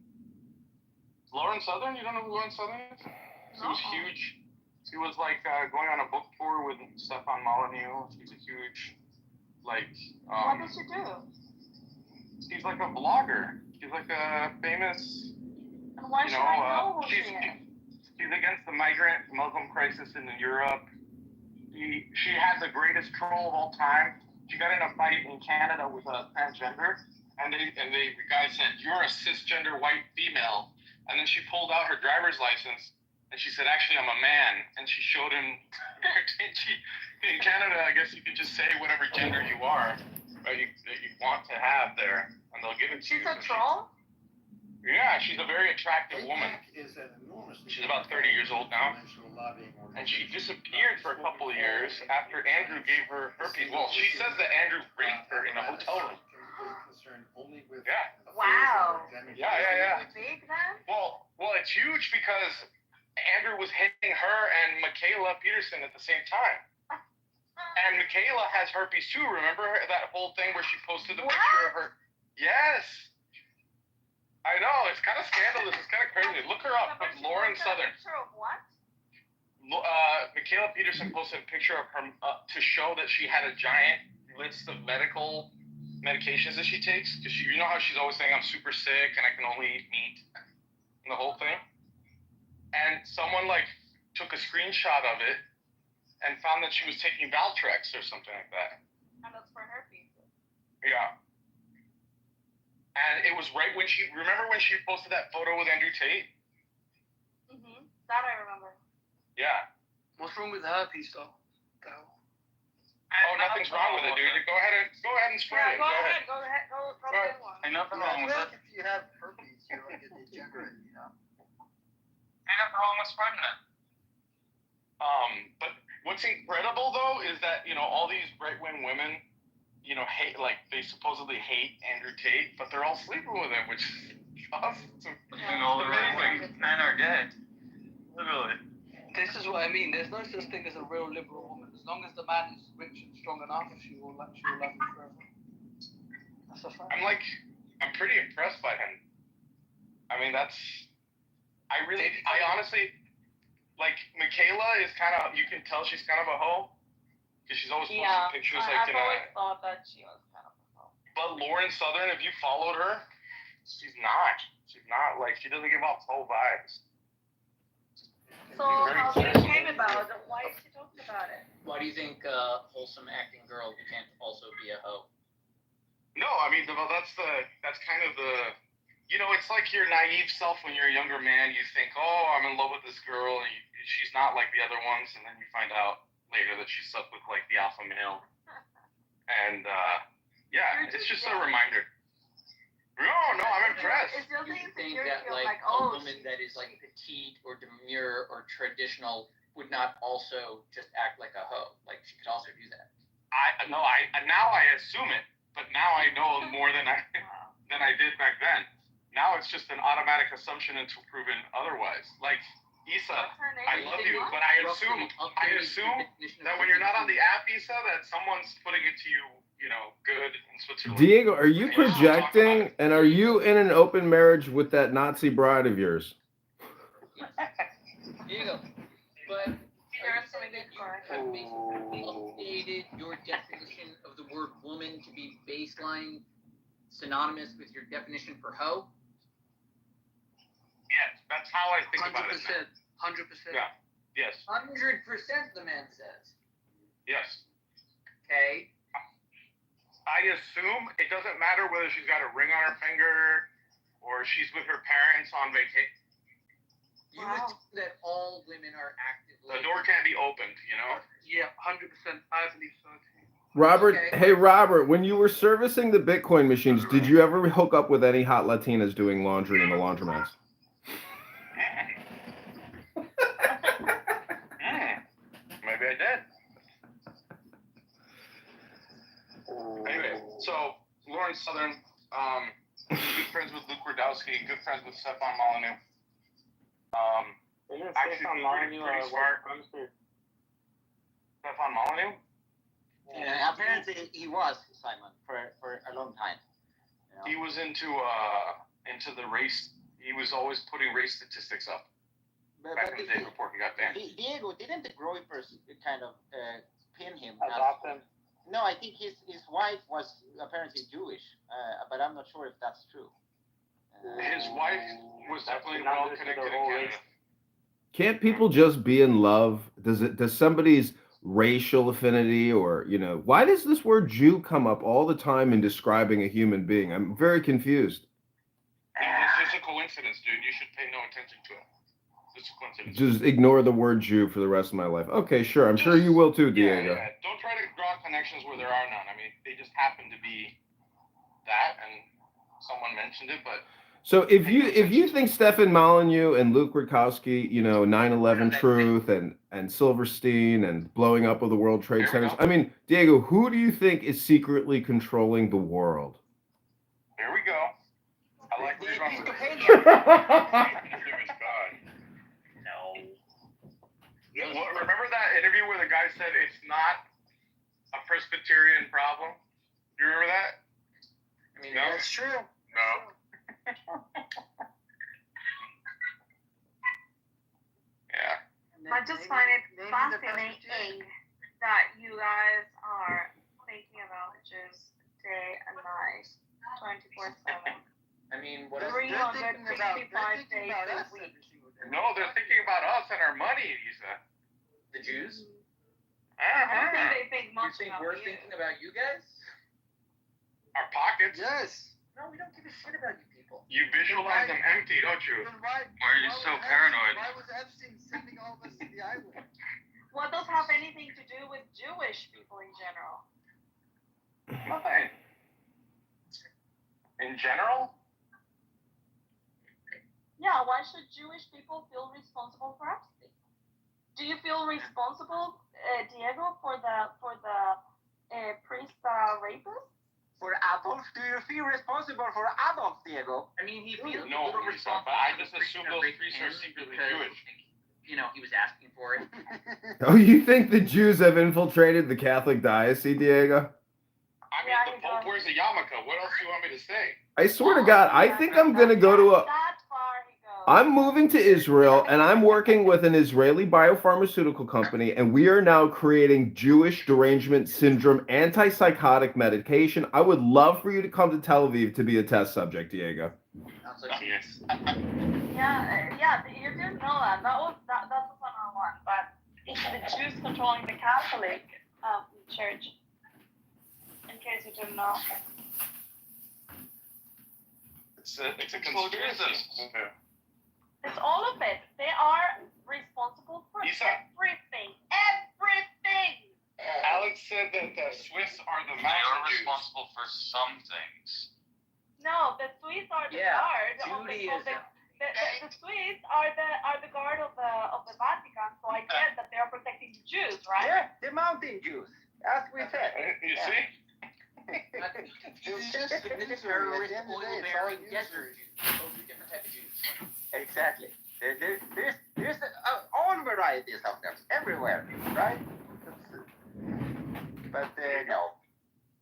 Lauren Southern? You don't know who Lauren Southern is? She was No. huge. She was like going on a book tour with Stefan Molyneux. She's a huge, like. What did she do? She's like a blogger. She's like a famous. And why should I know who she is? She's against the migrant Muslim crisis in Europe. She had the greatest troll of all time. She got in a fight in Canada with a transgender, and the guy said, "You're a cisgender white female," and then she pulled out her driver's license, and she said, "Actually, I'm a man," and she showed him. In Canada, I guess you can just say whatever gender you are, that you want to have there, and they'll give it to you. She's a troll? Yeah, she's a very attractive woman. She's about 30 years old now. And she disappeared for a couple of years after Andrew gave her herpes. Well, she says that Andrew raped her in a hotel room. Yeah. Wow. Yeah. Is it big then? Well, it's huge because Andrew was hitting her and Michaela Peterson at the same time. And Michaela has herpes too. Remember that whole thing where she posted the picture of her? Yes. I know. It's kind of scandalous. It's kind of crazy. Look her up. Lauren Southern. Picture of what? Michaela Peterson posted a picture of her to show that she had a giant list of medical medications that she takes. Because you know how she's always saying, I'm super sick and I can only eat meat. And the whole thing. And someone took a screenshot of it and found that she was taking Valtrex or something like that. And that's for herpes. Yeah. And it was right when remember when she posted that photo with Andrew Tate? Mm-hmm. That I remember. Yeah. What's wrong with herpes though? Oh, nothing's wrong with it, dude. Go ahead and spread it. Go ahead. Go get one. Ain't nothing wrong with it. If you have herpes, you're like a degenerate, you know? Ain't nothing wrong with spreading it. But what's incredible though is that, all these right-wing women, hate, they supposedly hate Andrew Tate, but they're all sleeping with him, which is awesome. And all the right-wing men are dead. Literally. This is what I mean. There's no such thing as a real liberal woman. As long as the man is rich and strong enough, she will love him forever. That's a fact. I'm pretty impressed by him. I mean, I honestly, Michaela is you can tell she's kind of a hoe. Because she's always posting pictures I've always thought that she was kind of a hoe. But Lauren Southern, if you followed her, she's not. She doesn't give off hoe vibes. So how do you came about it? Why is she talking about it? Why do you think wholesome acting girl can't also be a hoe? No, I mean, that's kind of the, it's like your naive self when you're a younger man. You think, oh, I'm in love with this girl, and she's not like the other ones, and then you find out later that she slept with like the alpha male. And yeah, it's just a reminder. No, I'm impressed. Do you think that like a woman that is like petite or demure or traditional would not also just act like a hoe? Like she could also do that. Now I assume it, but now I know more than I did back then. Now it's just an automatic assumption until proven otherwise. Like Issa, I love you, but I assume that when you're not on the app, Issa, that someone's putting it to you, good in Switzerland. Diego, are you projecting? And are you in an open marriage with that Nazi bride of yours? Diego, but have basically updated your definition of the word woman to be baseline synonymous with your definition for hoe? Yes, that's how I think about it. 100%. Yeah. Yes. 100%, the man says. Yes. Okay. I assume it doesn't matter whether she's got a ring on her finger or she's with her parents on vacation. You assume that all women are actively... The door can't be opened, Yeah, 100%. I believe so. Robert, Okay. Hey Robert, when you were servicing the Bitcoin machines, did you ever hook up with any hot Latinas doing laundry in the laundromats? Maybe I did. Anyway, so Lawrence Southern, good friends with Luke Rudowski, good friends with Stefan Molyneux. Actually, pretty smart. Stefan Molyneux? Yeah, apparently he was, Simon, for a long time. He was into the race. He was always putting race statistics up. Back in the day before he got banned. Diego, didn't the Groypers kind of pin him? Adopt him? No, I think his wife was apparently Jewish, but I'm not sure if that's true. His wife was definitely well connected in Canada. Can't people just be in love? Does somebody's racial affinity or, why does this word Jew come up all the time in describing a human being? I'm very confused. It's just a coincidence, dude. You should pay no attention to it. It's a coincidence. Just ignore the word Jew for the rest of my life. Okay, sure. I'm sure you will too, Diego. Yeah. Don't try to draw connections where there are none. I mean, they just happen to be that, and someone mentioned it, but... So if you think Stefan Molyneux and Luke Rudkowski, 9/11 Truth and Silverstein and blowing up of the World Trade Centers, I mean, Diego, who do you think is secretly controlling the world? Here we go. I like where you're going with this. No. Remember that interview where the guy said it's not a Presbyterian problem? You remember that? I mean, no? that's true. No. Yeah. I just find it fascinating that you guys are thinking about Jews day and night, 24/7. I mean, what else? 365 days a week. No, they're thinking about us and our money, Lisa. The Jews? I don't think they think You much think about we're you. thinking about you guys? Our pockets. Yes. No, we don't give a shit about you people. You visualize them empty, don't you? Then why are you so paranoid? Why was Epstein sending all of us to the island? What does have anything to do with Jewish people in general? Nothing. In general? Yeah, why should Jewish people feel responsible for Epstein? Do you feel responsible, Diego, for the priest rapist? For Adolf, do you feel responsible for Adolf, Diego? I mean, he feels No, a little Lisa, responsible. but I just assume those priests are secretly Jewish. He was asking for it. Oh, you think the Jews have infiltrated the Catholic diocese, Diego? I mean, the Pope wears a yarmulke. What else do you want me to say? I swear to God, I think I'm going to go to I'm moving to Israel, and I'm working with an Israeli biopharmaceutical company, and we are now creating Jewish derangement syndrome antipsychotic medication. I would love for you to come to Tel Aviv to be a test subject, Diego. Yes. Yeah, you didn't know that. That was another one. But it's the Jews controlling the Catholic church. In case you didn't know. It's a conspiracy. It's all of it. They are responsible for said that the Swiss are the They mountain are Jews. responsible for some things. No, the Swiss are the Yeah, guard Judaism. the Swiss are the guard of the Vatican, so I get that they are protecting the Jews, right? Yeah, the mountain Jews, as we said. You Yeah. see? Not to be confused It's just with the imagery. terrorist, At the end of the day, it's all oil-bearing desert imagery. Jews. Totally different type of Jews. Exactly. There's all varieties of them everywhere, right? But no.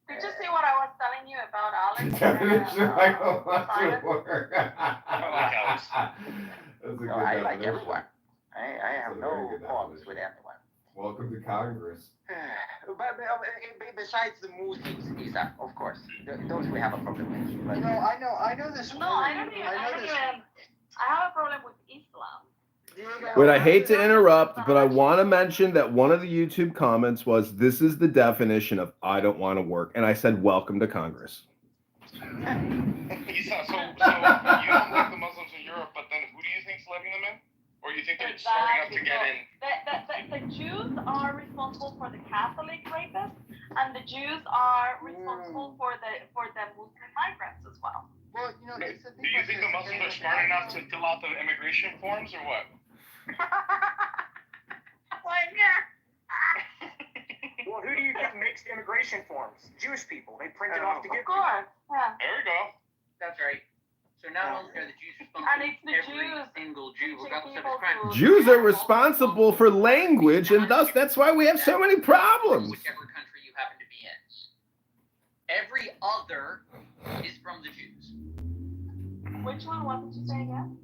Did you see what I was telling you about Alex? Definition like a lot Simon? of work. That's a good No, I like definition. everyone. I have That's a very no good problems definition. with anyone. Welcome to Congress. But besides the Muslims, Isa, of course, those we have a problem with. You But know, I know this. No, I don't even. I have a problem with Islam. Wait, I hate to interrupt, but I want to mention that one of the YouTube comments was, "This is the definition of I don't want to work," and I said, "Welcome to Congress." Isa, so you don't like the Muslims in Europe, but then who do you think's letting them in? Or you think they're smart enough to get in? The Jews are responsible for the Catholic rapists, and the Jews are responsible for the Muslim migrants as well. Well, you know, Do you think the Muslims are smart enough to fill out the immigration forms or what? Well, yeah. Well, who do you think makes the immigration forms? Jewish people. They print it off to Of give course, yeah. There we go. That's right. So not only are the Jews responsible And it's for the every Jews single Jew, teaching regardless of people his crime. to- Jews are responsible for language, and thus that's why we have so many problems. Whichever country you happen to be in. Every other is from the Jews. Which one? What did you say again?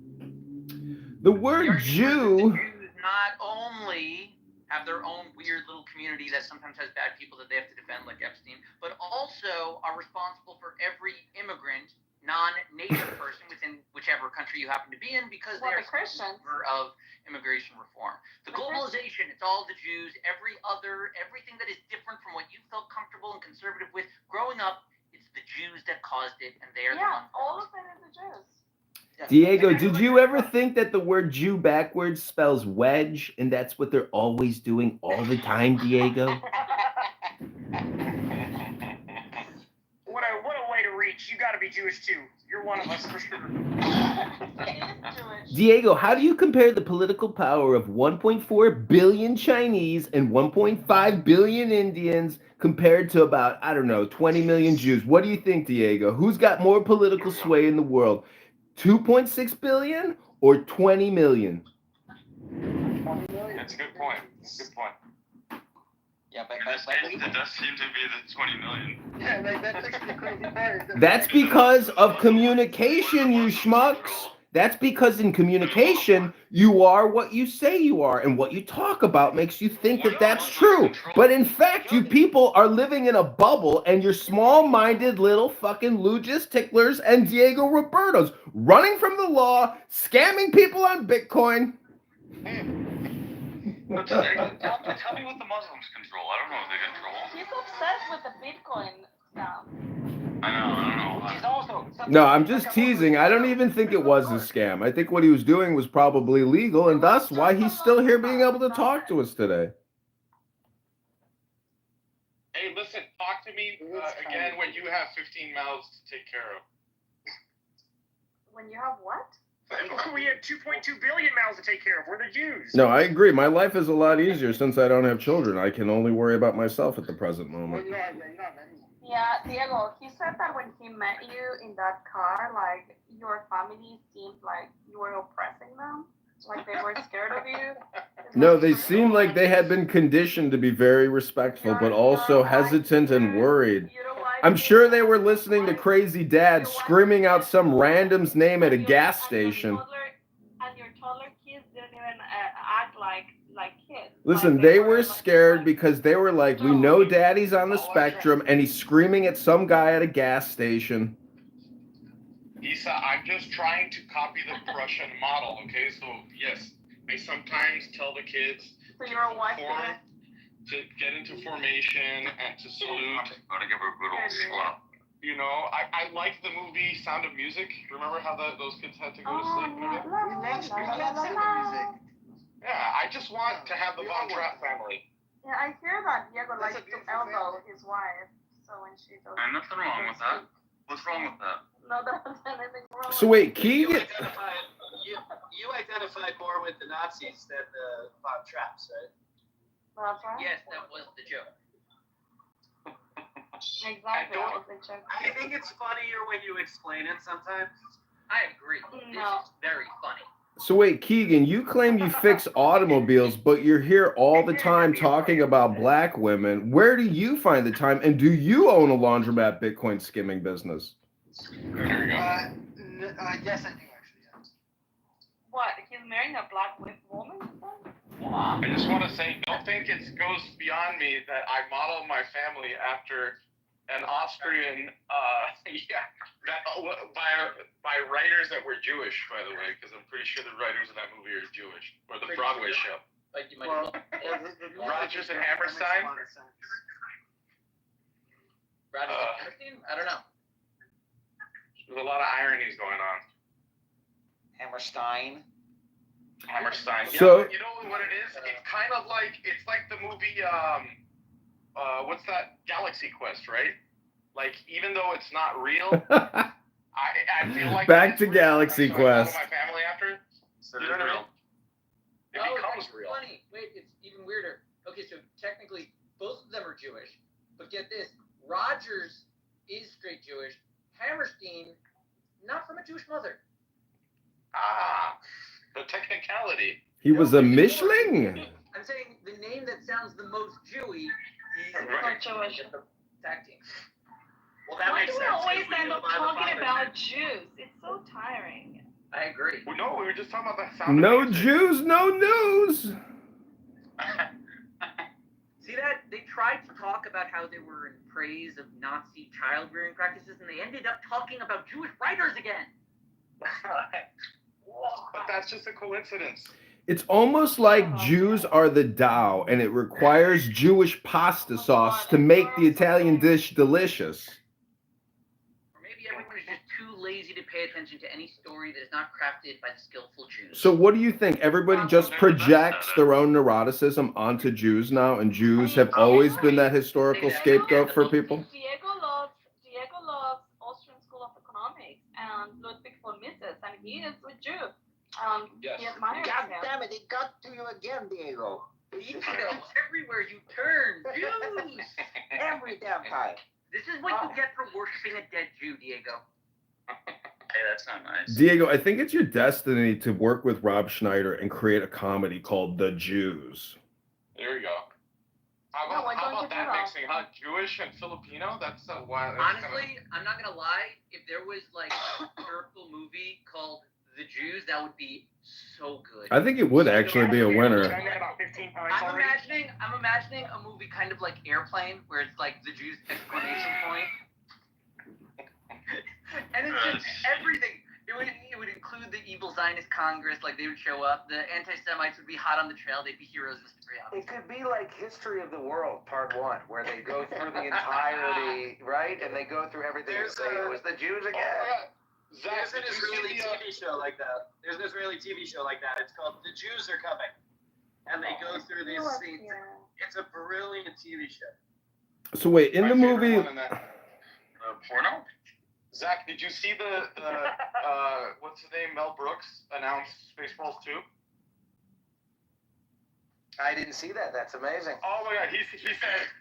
The word Jew. The Jews not only have their own weird little community that sometimes has bad people that they have to defend, like Epstein, but also are responsible for every immigrant, non-native person within whichever country you happen to be in, because Well, they are the Christians. supporter of immigration reform. The globalization, it's all the Jews. Everything that is different from what you felt comfortable and conservative with growing up, it's the Jews that caused it, and they are the Yeah, ones. all of it is the Jews. Diego, did you ever think that the word Jew backwards spells wedge, and that's what they're always doing all the time, Diego? What a way to reach. You got to be Jewish too. You're one of us for sure. Diego, how do you compare the political power of 1.4 billion Chinese and 1.5 billion Indians compared to about, I don't know, 20 million Jews? What do you think, Diego? Who's got more political sway in the world? 2.6 billion or 20 million? That's a good point. That's a good point. Yeah, In this case, it does seem to be the 20 million. Yeah, like that's actually the crazy part. That's because of communication, you schmucks. That's because in communication, you are what you say you are, and what you talk about makes you think that that's true. But in fact, you people are living in a bubble, and you're small-minded little fucking Lujas, Ticklers, and Diego Robertos running from the law, scamming people on Bitcoin. But tell me what the Muslims control. I don't know what they control. He's obsessed with the Bitcoin stuff. I don't know. He's also No, I'm just teasing. I don't even think it was a scam. I think what he was doing was probably legal, and thus why he's still here being able to talk to us today. Hey, listen, talk to me again when you have 15 mouths to take care of. When you have what? We have 2.2 billion mouths to take care of. We're the Jews. No, I agree. My life is a lot easier since I don't have children. I can only worry about myself at the present moment. Yeah, Diego, he said that when he met you in that car, like, your family seemed like you were oppressing them. Like they were scared of you. No, they seemed like they had been conditioned to be very respectful, but also hesitant and worried. I'm sure they were listening to Crazy Dad screaming out some random's name at a gas station. And your toddler kids didn't even act like kids. Listen, they were scared because they were like, we know Daddy's on the spectrum and he's screaming at some guy at a gas station. Isa, I'm just trying to copy the Russian model, okay? So, yes, I sometimes tell the kids So you're a wife to get into formation and to salute. Gotta give her a good old slap. You know, I like the movie Sound of Music. Remember how those kids had to go to sleep? We love Sound of Music. Yeah, I just want to have the Von Trapp family. Yeah, I hear that Diego likes to elbow his wife, so when she does. Nothing wrong with that. What's wrong with that? No, there's anything wrong. So wait, You Keegan. identified more with the Nazis than the Bob Traps, right? That's right. Yes, that was the joke. Exactly. That was the joke. I think it's funnier when you explain it sometimes. I agree. This No. is very funny. So wait, Keegan, you claim you fix automobiles, but you're here all the time talking about black women. Where do you find the time, and do you own a laundromat Bitcoin skimming business? Yes, I do actually. Yeah. What? He's marrying a black woman? I just want to say, don't think it goes beyond me that I model my family after an Austrian, by writers that were Jewish, by the way, because I'm pretty sure the writers of that movie are Jewish, or the Broadway show. Like you might Rodgers and Hammerstein. Rodgers and Hammerstein? I don't know. There's a lot of ironies going on. Hammerstein. So you know what it is? It's kind of like the movie what's that? Galaxy Quest, right? Like even though it's not real, I feel like back to Galaxy Quest. My family after So it's real. it Oh, becomes that's real. funny. Wait, it's even weirder. Okay, so technically both of them are Jewish, but get this: Rodgers is straight Jewish. Hammerstein, not from a Jewish mother. The technicality. He was a Mishling. I'm saying the name that sounds the most Jewy is Right. Jewish. tag team. Well, that Why makes do we sense. always We end knew up about the talking father. about Jews? It's so tiring. I agree. Well, no, we were just talking about that sound. No of music. Jews, no news. See that? They tried to talk about how they were in praise of Nazi child rearing practices, and they ended up talking about Jewish writers again. But that's just a coincidence. It's almost like Jews are the Tao, and it requires Jewish pasta sauce to make the Italian dish delicious. Or maybe everyone is just too lazy to pay attention to any story that is not crafted by the skillful Jews. So what do you think? Everybody just projects their own neuroticism onto Jews now, and Jews have always been that historical scapegoat for people? Diego loves Austrian School of Economics and Ludwig von Mises, and he is a Jew. Yes. He admires God him. damn it, it got to you again, Diego. Everywhere you turn, Jews! Every damn time. This is what you get for worshiping a dead Jew, Diego. Hey, that's not nice. Diego, I think it's your destiny to work with Rob Schneider and create a comedy called The Jews. There you go. How about that mixing, huh? Jewish and Filipino? That's a wild. Honestly, I'm not gonna lie. If there was like a historical movie called The Jews, that would be so good. I think it would actually be a winner. About 15 times I'm already. imagining a movie kind of like Airplane, where it's like the Jews exclamation point, and it's just everything. It would include the evil Zionist Congress, like they would show up. The anti-Semites would be hot on the trail. They'd be heroes in story. It could be like History of the World, Part 1, where they go through the entirety, right? And they go through everything and say, it was the Jews again. There's an Israeli TV show like that. It's called The Jews Are Coming. And they go through these scenes. It's a brilliant TV show. So wait, in the movie, Porno? Zach, did you see the what's his name, Mel Brooks announced Spaceballs 2? I didn't see that. That's amazing. Oh my God, he said,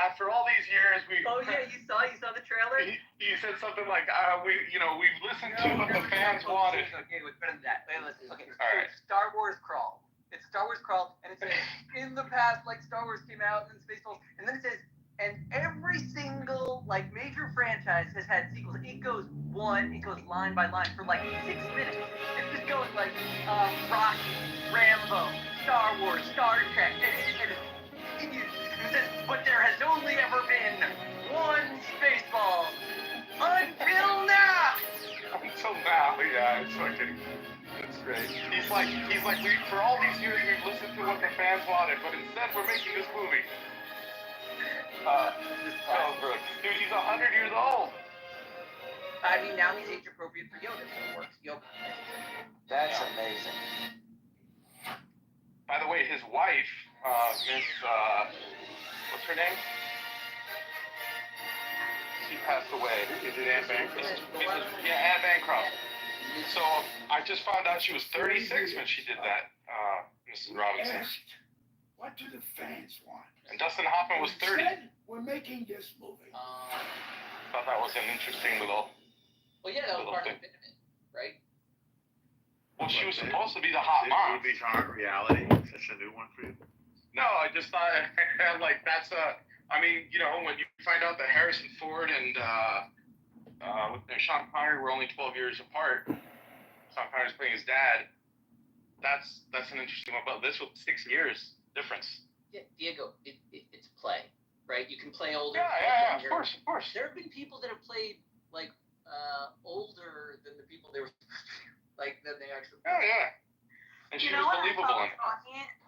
after all these years, Oh yeah, you saw the trailer. He said something like, we've listened to what the fans wanted. Okay, wait, better than that. Wait, listen. Okay, All right. Star Wars Crawl. It's Star Wars Crawl, and it says in the past, like Star Wars came out and Spaceballs, and then it says, and every single like major franchise has had sequels. It goes line by line for like 6 minutes. It's just going like Rocky, Rambo, Star Wars, Star Trek, and it continues. It says, but there has only ever been one Spaceballs until now. Until now, yeah, it's great. He's like, for all these years we've listened to what the fans wanted, but instead we're making this movie. Mel Brooks. Dude, he's 100 years old. I mean, now he's age appropriate for Yoda, so it works. Yoda. That's amazing. By the way, his wife, Miss, what's her name? She passed away. Is it Anne Bancroft? Yeah, Anne Bancroft. So I just found out she was 36 when she did that, Mrs. Robinson. What do the fans want? And Dustin Hoffman was 30. We're making this movie. Thought that was an interesting little. Well, yeah, that was part of the Benjamin, right? Well, she was supposed to be the hot mom. Movie genre reality. Such a new one for you. No, I just thought like that's a. I mean, you know, when you find out that Harrison Ford and Sean Connery were only 12 years apart. Sean Connery's playing his dad. That's an interesting one. But this was 6 years difference. Yeah, Diego, it's a play, right? You can play older. Yeah, of course. There have been people that have played like older than the people they were like than they actually. Oh yeah. And she was believable in it.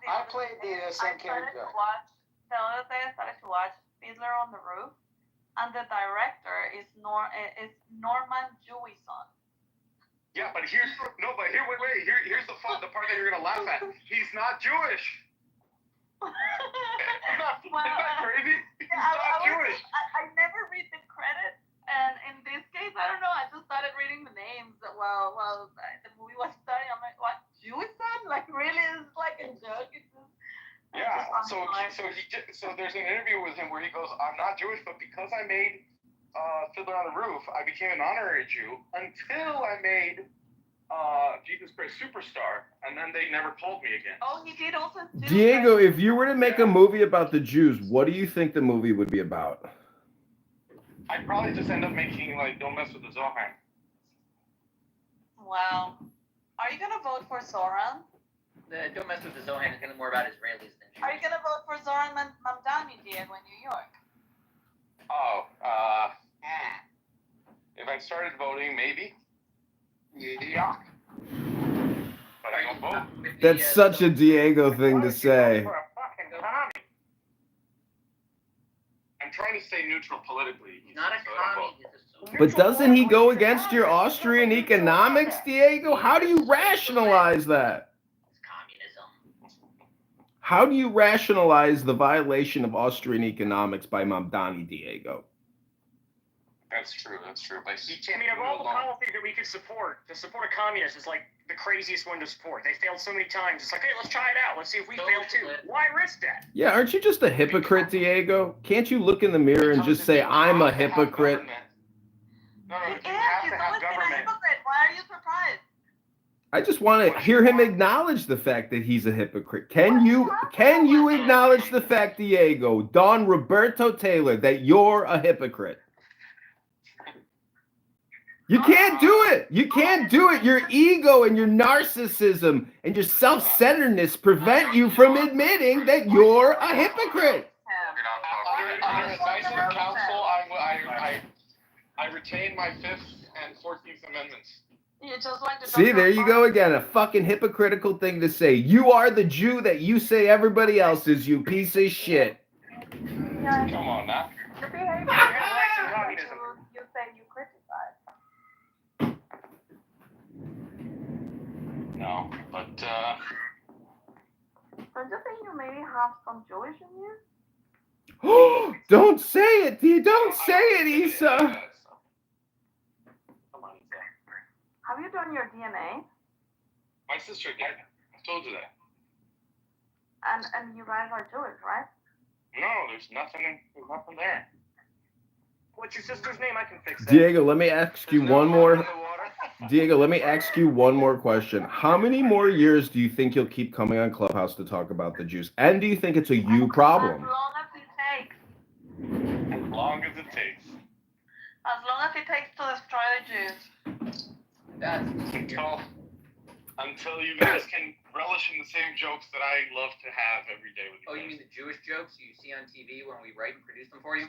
I played the same character. The other day I started to watch Fiddler on the Roof, and the director is Norman Jewison. Yeah, but here's the part that you're gonna laugh at. He's not Jewish. Isn't that crazy? He's not Jewish. I never read the credits, and in this case, I don't know. I just started reading the names while the movie was starting. I'm like, what, Jewison? Like, really? It's like a joke. It's just, yeah. So there's an interview with him where he goes, "I'm not Jewish, but because I made Fiddler on the Roof, I became an honorary Jew until I made Jesus Christ Superstar, and then they never called me again." Oh, he did also. Diego, if you were to make a movie about the Jews, what do you think the movie would be about? I'd probably just end up making like Don't Mess with the Zohan. Wow. Are you gonna vote for Zoran? Don't Mess with the Zohan is gonna be more about Israelis than Jews. Are you gonna vote for Zoran Mamdani, Diego, in New York? Oh, if I started voting, maybe. Yeah. But I don't vote. That's such a Diego thing to say. I'm trying to stay neutral politically. He's not a commie. But doesn't he go against your Austrian economics, Diego? How do you rationalize that? It's communism. How do you rationalize the violation of Austrian economics by Mamdani, Diego? That's true. But he I mean, of all the policies that we could support, to support a communist is like the craziest one to support. They failed so many times. It's like, hey, let's try it out. Let's see if we fail too. Why risk that? Yeah, aren't you just a hypocrite, Diego? Can't you look in the mirror and just say, I'm a hypocrite? No, you Yeah, have he's to always have been a government. hypocrite. Why are you surprised? I just want to hear him acknowledge the fact that he's a hypocrite. Can you acknowledge the fact, Diego, Don Roberto Taylor, that you're a hypocrite? You can't do it. You can't do it. Your ego and your narcissism and your self-centeredness prevent you from admitting that you're a hypocrite. Under advice of counsel, I retain my 5th and 14th Amendments. You just like to See, there you go again. A fucking hypocritical thing to say. You are the Jew that you say everybody else is, you piece of shit. Come on now. Your behavior is you say you criticize. No, but Don't you think you maybe have some Jewish in you? Don't say it, D. Don't say it, Issa. Have you done your DNA? my sister did. I told you that. And you guys are Jewish, right? No, there's nothing there. What's your sister's name? I can fix that. Diego, let me ask you one more. Diego, let me ask you one more question. How many more years do you think you'll keep coming on Clubhouse to talk about the Jews? And do you think it's a you problem? As long as it takes. As long as it takes. As long as it takes to destroy the Jews. Until you guys can relish in the same jokes that I love to have every day with you. Oh, you mean the Jewish jokes you see on TV when we write and produce them for you?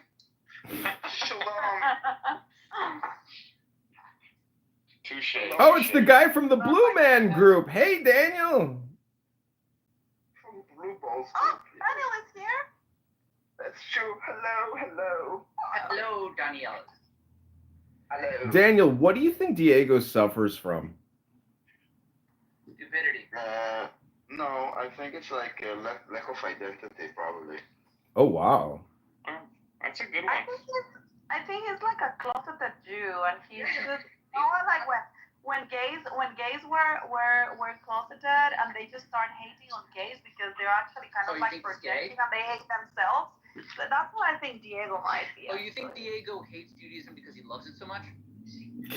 Shalom. Touche. Oh, it's the guy from the Blue Man Group. Hey, Daniel. Oh, Daniel is here? That's true. Hello. Hello, Daniel. Hello. Daniel, what do you think Diego suffers from? Stupidity. No, I think it's like a lack of identity, probably. Oh wow. That's a good I one. think he's like a closeted Jew, and he's just like when gays were closeted, and they just start hating on gays because they're actually kind of like projecting and they hate themselves. So that's what I think Diego might be. Oh, you think Diego hates Judaism because he loves it so much?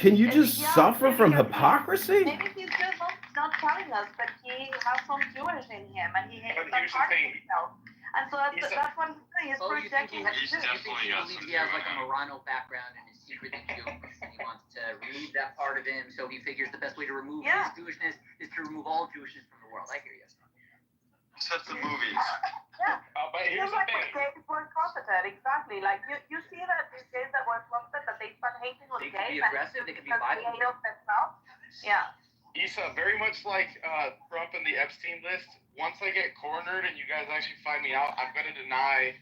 Can you just suffer from hypocrisy? Maybe he's just not telling us that he has some Jewish in him, and he hates that part of himself. And so that's what he's doing. He's projecting his Jew. You think he believes he has like a Marrano background and is secretly Jewish, and he wants to remove that part of him, so he figures the best way to remove his Jewishness is to remove all Jewishness from the world. I hear you. Except the movies. Yeah. But here's the thing. Gays were closeted, exactly. Like you see that these gays that were closeted, that they start hating on gays. They can be aggressive. They can be violent. They hate themselves. Yeah. Issa, very much like Trump and the Epstein list. Once I get cornered and you guys actually find me out, I'm going to deny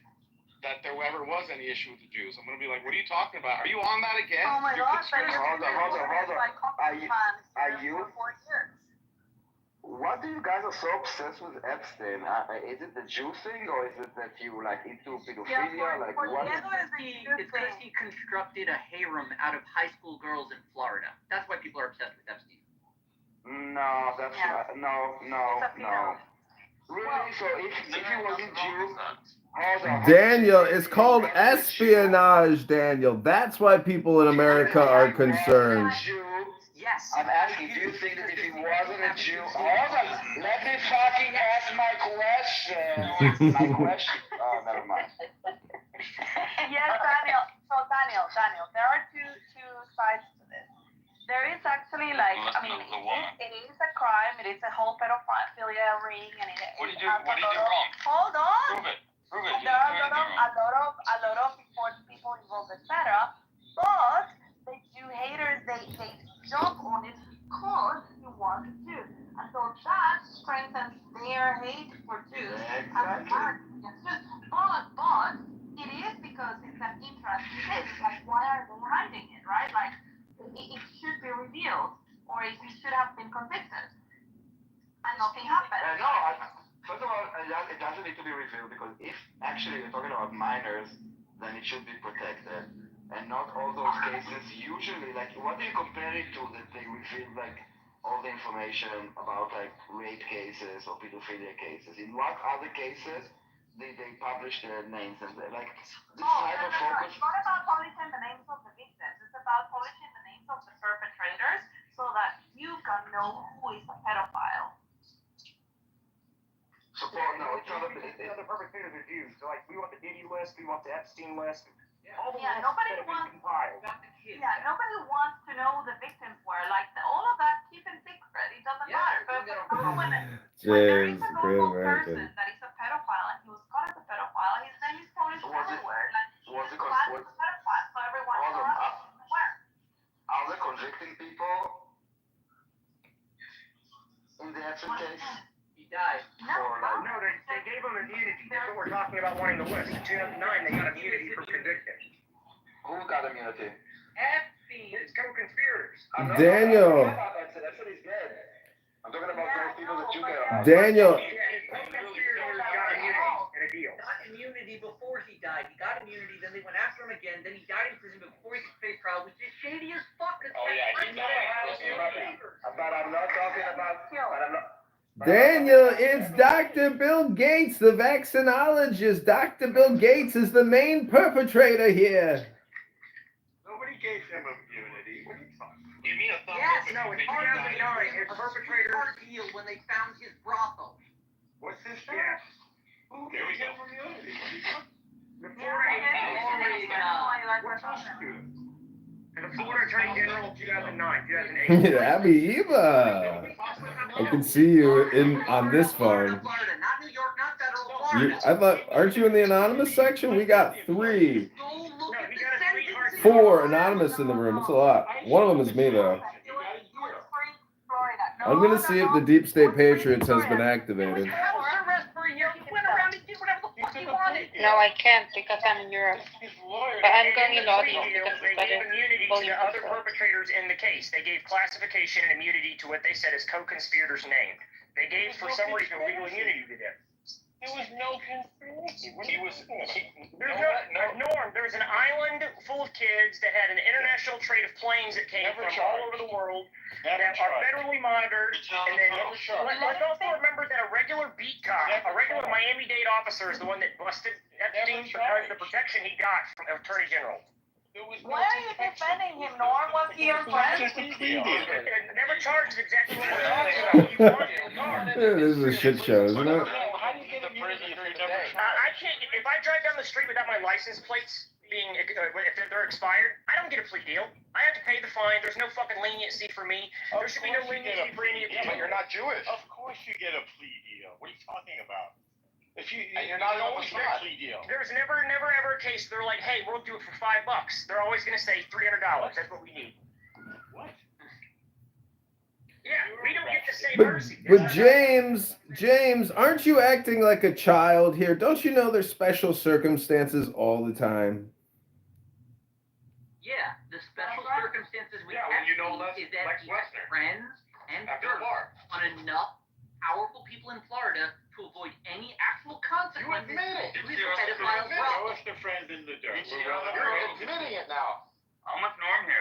that there ever was any issue with the Jews. I'm going to be like, what are you talking about? Are you on that again? Oh my God! Hold on. Are you? For 4 years. What do you guys are so obsessed with Epstein? Is it the Jew thing, or is it that you like into pedophilia? Like what? It's because he constructed a harem out of high school girls in Florida. That's why people are obsessed with Epstein. No, that's no. Really? So if he wasn't Jew, hold on. Daniel, it's called espionage, Daniel. That's why people in America are concerned. Yes. I'm asking, do you think that if he wasn't a Jew... Hold on, let me fucking ask my question. Oh, never mind. Yes, Daniel. So Daniel, there are two sides to this. There is actually like, I mean, it is a crime. It is a whole pedophilia ring, and What did you do wrong? Hold on. Prove it. There are a lot of important people involved, etc. But the Jew haters, they jump on it because he was a Jew, and so that strengthens their hate for Jews. Exactly. But it is because it's an interesting case. Like, why are they hiding it, right? Like, it should be revealed, or he should have been convicted, and nothing happened. First of all, it doesn't need to be revealed, because if actually you're talking about minors, then it should be protected. And not all those cases, usually, like, what do you compare it to that they reveal, like, all the information about, like, rape cases or pedophilia cases? In what other cases they publish their names and, like, this type of focus? It's not about publishing the names of the victims. It's about publishing the names of the perpetrators so that you can know who is a pedophile. The perpetrators are Jews. So, like, we want the Diddy list, we want the Epstein list. Nobody wants to know the victims were. Like, all of that, keep it secret. It doesn't matter. But when there is a normal person that is a pedophile and he was caught as a pedophile, his name is published everywhere. Like, he's a pedophile, so everyone knows where. Are they convicting people in the Epstein case? He died. No, they gave him immunity. That's what we're talking about wanting the list. In 2009, they got immunity for convicted. Who got immunity? Epstein. It's co-conspirators. Daniel. That's what he's dead. I'm talking about those people that you get. Daniel. Got immunity before he died. He got immunity, then they went after him again, then he died in prison before he could face trial, which is shady as fuck. Oh yeah, he died. But I'm not talking about... Daniel, it's Dr. Bill Gates, the vaccinologist. Dr. Bill Gates is the main perpetrator here. Nobody gave him immunity. What are you talking about? You mean a thumb? Yes, no, it's part of the yarn. His perpetrator appeal when they found his brothel. What's this shit? Who gave him immunity? The Florida Attorney General in 2009, 2008. Abby Eva. I can see you on this phone. I thought, aren't you in the anonymous section? We got 4 anonymous in the room. It's a lot. One of them is me, though. I'm going to see if the Deep State Patriots has been activated. No, I can't because I'm in Europe. But I'm going in the audience because it's better. Immunity to the other perpetrators in the case. They gave classification and immunity to what they said is co-conspirators named. They gave for some reason legal immunity to them. There was no conspiracy. There's an island full of kids that had an international trade of planes that came from all over the world that are federally monitored. And then let's also remember that a regular beat cop, a regular Miami-Dade officer, is the one that busted Epstein because of the protection he got from Attorney General. Why are you defending him, Norm? Was he your friend? Never charged exactly what we're talking about. This is a shit show, isn't it? How do you get immunity if you're never I can't. If I drive down the street without my license plates being, if they're expired, I don't get a plea deal. I have to pay the fine. There's no fucking leniency for me. There should be no leniency for any of you. But you're not Jewish. Of course you get a plea deal. What are you talking about? If you're not always get a plea deal. There's never ever a case they're like, hey, we'll do it for $5. They're always gonna say $300. That's what we need. What? Yeah, we don't get to say mercy. But James, aren't you acting like a child here? Don't you know there's special circumstances all the time? Yeah, the special circumstances we have when you know less, is that Lex he has Wessner. friends and After a bar. on enough powerful people in Florida to avoid any actual consequences. You admit it. To his pedophile problem. Show us the friends in the dirt. You're admitting it now. I'm with Norm here.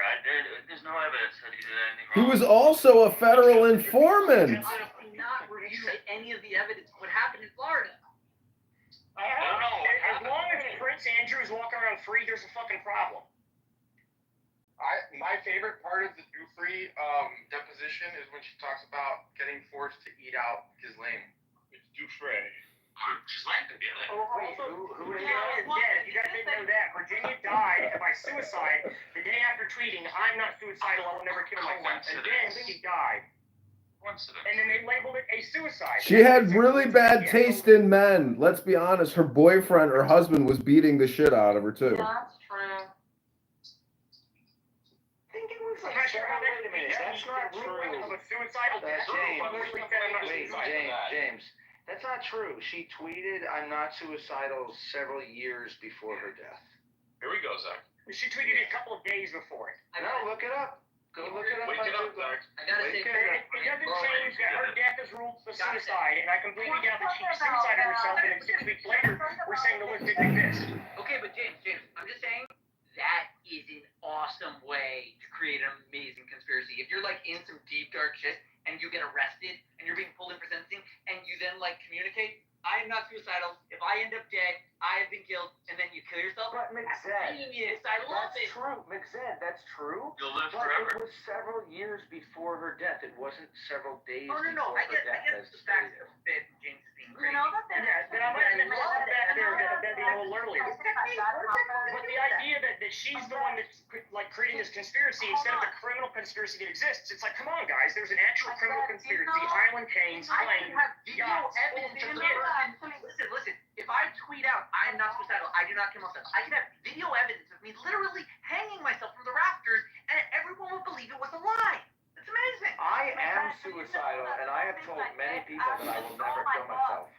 There's no evidence that he did anything He wrong. was also a federal informant. I do not review any of the evidence of what happened in Florida. I don't know. As long as Prince Andrew's walking around free, there's a fucking problem. My favorite part of the Dufresne deposition is when she talks about getting forced to eat out Ghislaine. It's Dufresne. She's like to be like. Also, Virginia is dead. You guys didn't know that. Virginia died by suicide the day after tweeting, I'm not suicidal, I will never kill myself. And then she died. And then they labeled it a suicide. She had really bad taste in men. Let's be honest. Her boyfriend or husband was beating the shit out of her too. That's true. I'm not sure how that That's not true. of a suicidal death. James, that's not true. She tweeted, I'm not suicidal several years before her death. Here we go, Zach. She tweeted it a couple of days before it. No, look it up. Go look it up. Wake it up, Zach. I gotta say, It doesn't change that her death is ruled for suicide, and I completely doubt that she suicided herself, and then 6 weeks later, we're saying the list didn't exist. okay, but James, I'm just saying that is an awesome way to create an amazing conspiracy. If you're like in some deep dark shit and you get arrested and you're being pulled in for sentencing and you then like communicate, I am not suicidal. If I end up dead, I have been killed, and then you kill yourself. But McZed, genius. I love that's it. true. McZed, that's true. You'll live But forever. it was several years before her death. It wasn't several days No. before I her guess death. the fact that James is being You crazy. know that Yeah, then I might have never heard that there a little earlier. But the idea that she's the one that's like creating this conspiracy instead of the criminal conspiracy that exists, it's like, come on, guys, there's an actual criminal conspiracy. Island Canes I playing can have video yachts. evidence of listen. If I tweet out, I am not suicidal, I do not kill myself, I can have video evidence of me literally hanging myself from the rafters, and everyone will believe it was a lie. It's amazing. I am suicidal, and I have told many people that I will never kill myself.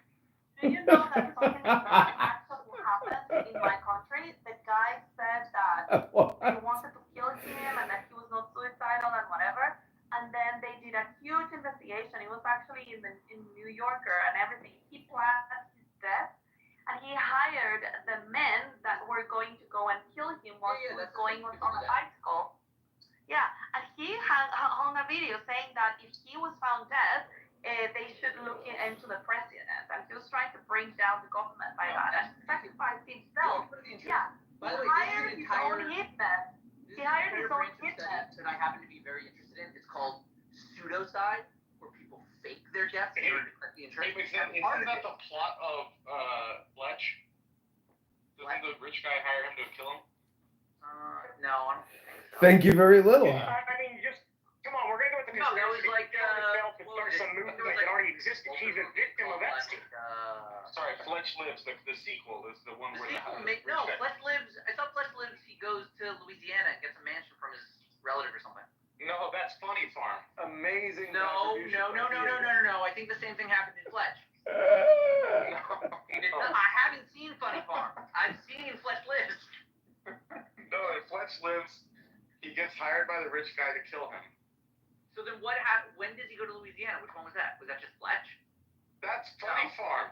Do you know that something actually happened in my country? The guy said that they wanted to kill him and that he was not suicidal and whatever. And then they did a huge investigation. It was actually in New Yorker and everything. He planned his death, and he hired the men that were going to go and kill him while he was going on a bicycle. Yeah, and he hung a video saying that if he was found dead, they should look into the president, and he was trying to bring down the government by that and sacrifice himself. Yeah, he hired his own hitman. He hired his own hitman. That I happen to be very interested in. It's called pseudocide, where people fake their death in order to collect the insurance. Isn't that the plot of Fletch? Doesn't the rich guy hire him to kill him? No, I don't think so. Thank you very little. I mean, just come on, we're gonna go with the No, there was conspiracy. like to start some movement that already existed. She's a victim of Epstein. Sorry, Fletch Lives. The sequel is the one where Fletch Lives. I thought Fletch Lives. He goes to Louisiana and gets a mansion from his relative or something. No, that's Funny Farm. Amazing. No. I think the same thing happened in Fletch. I haven't seen Funny Farm. I've seen Fletch Lives. No, in Fletch Lives, he gets hired by the rich guy to kill him. So then what happened? When did he go to Louisiana? Which one was that? Was that just Fletch? That's Funny Farm.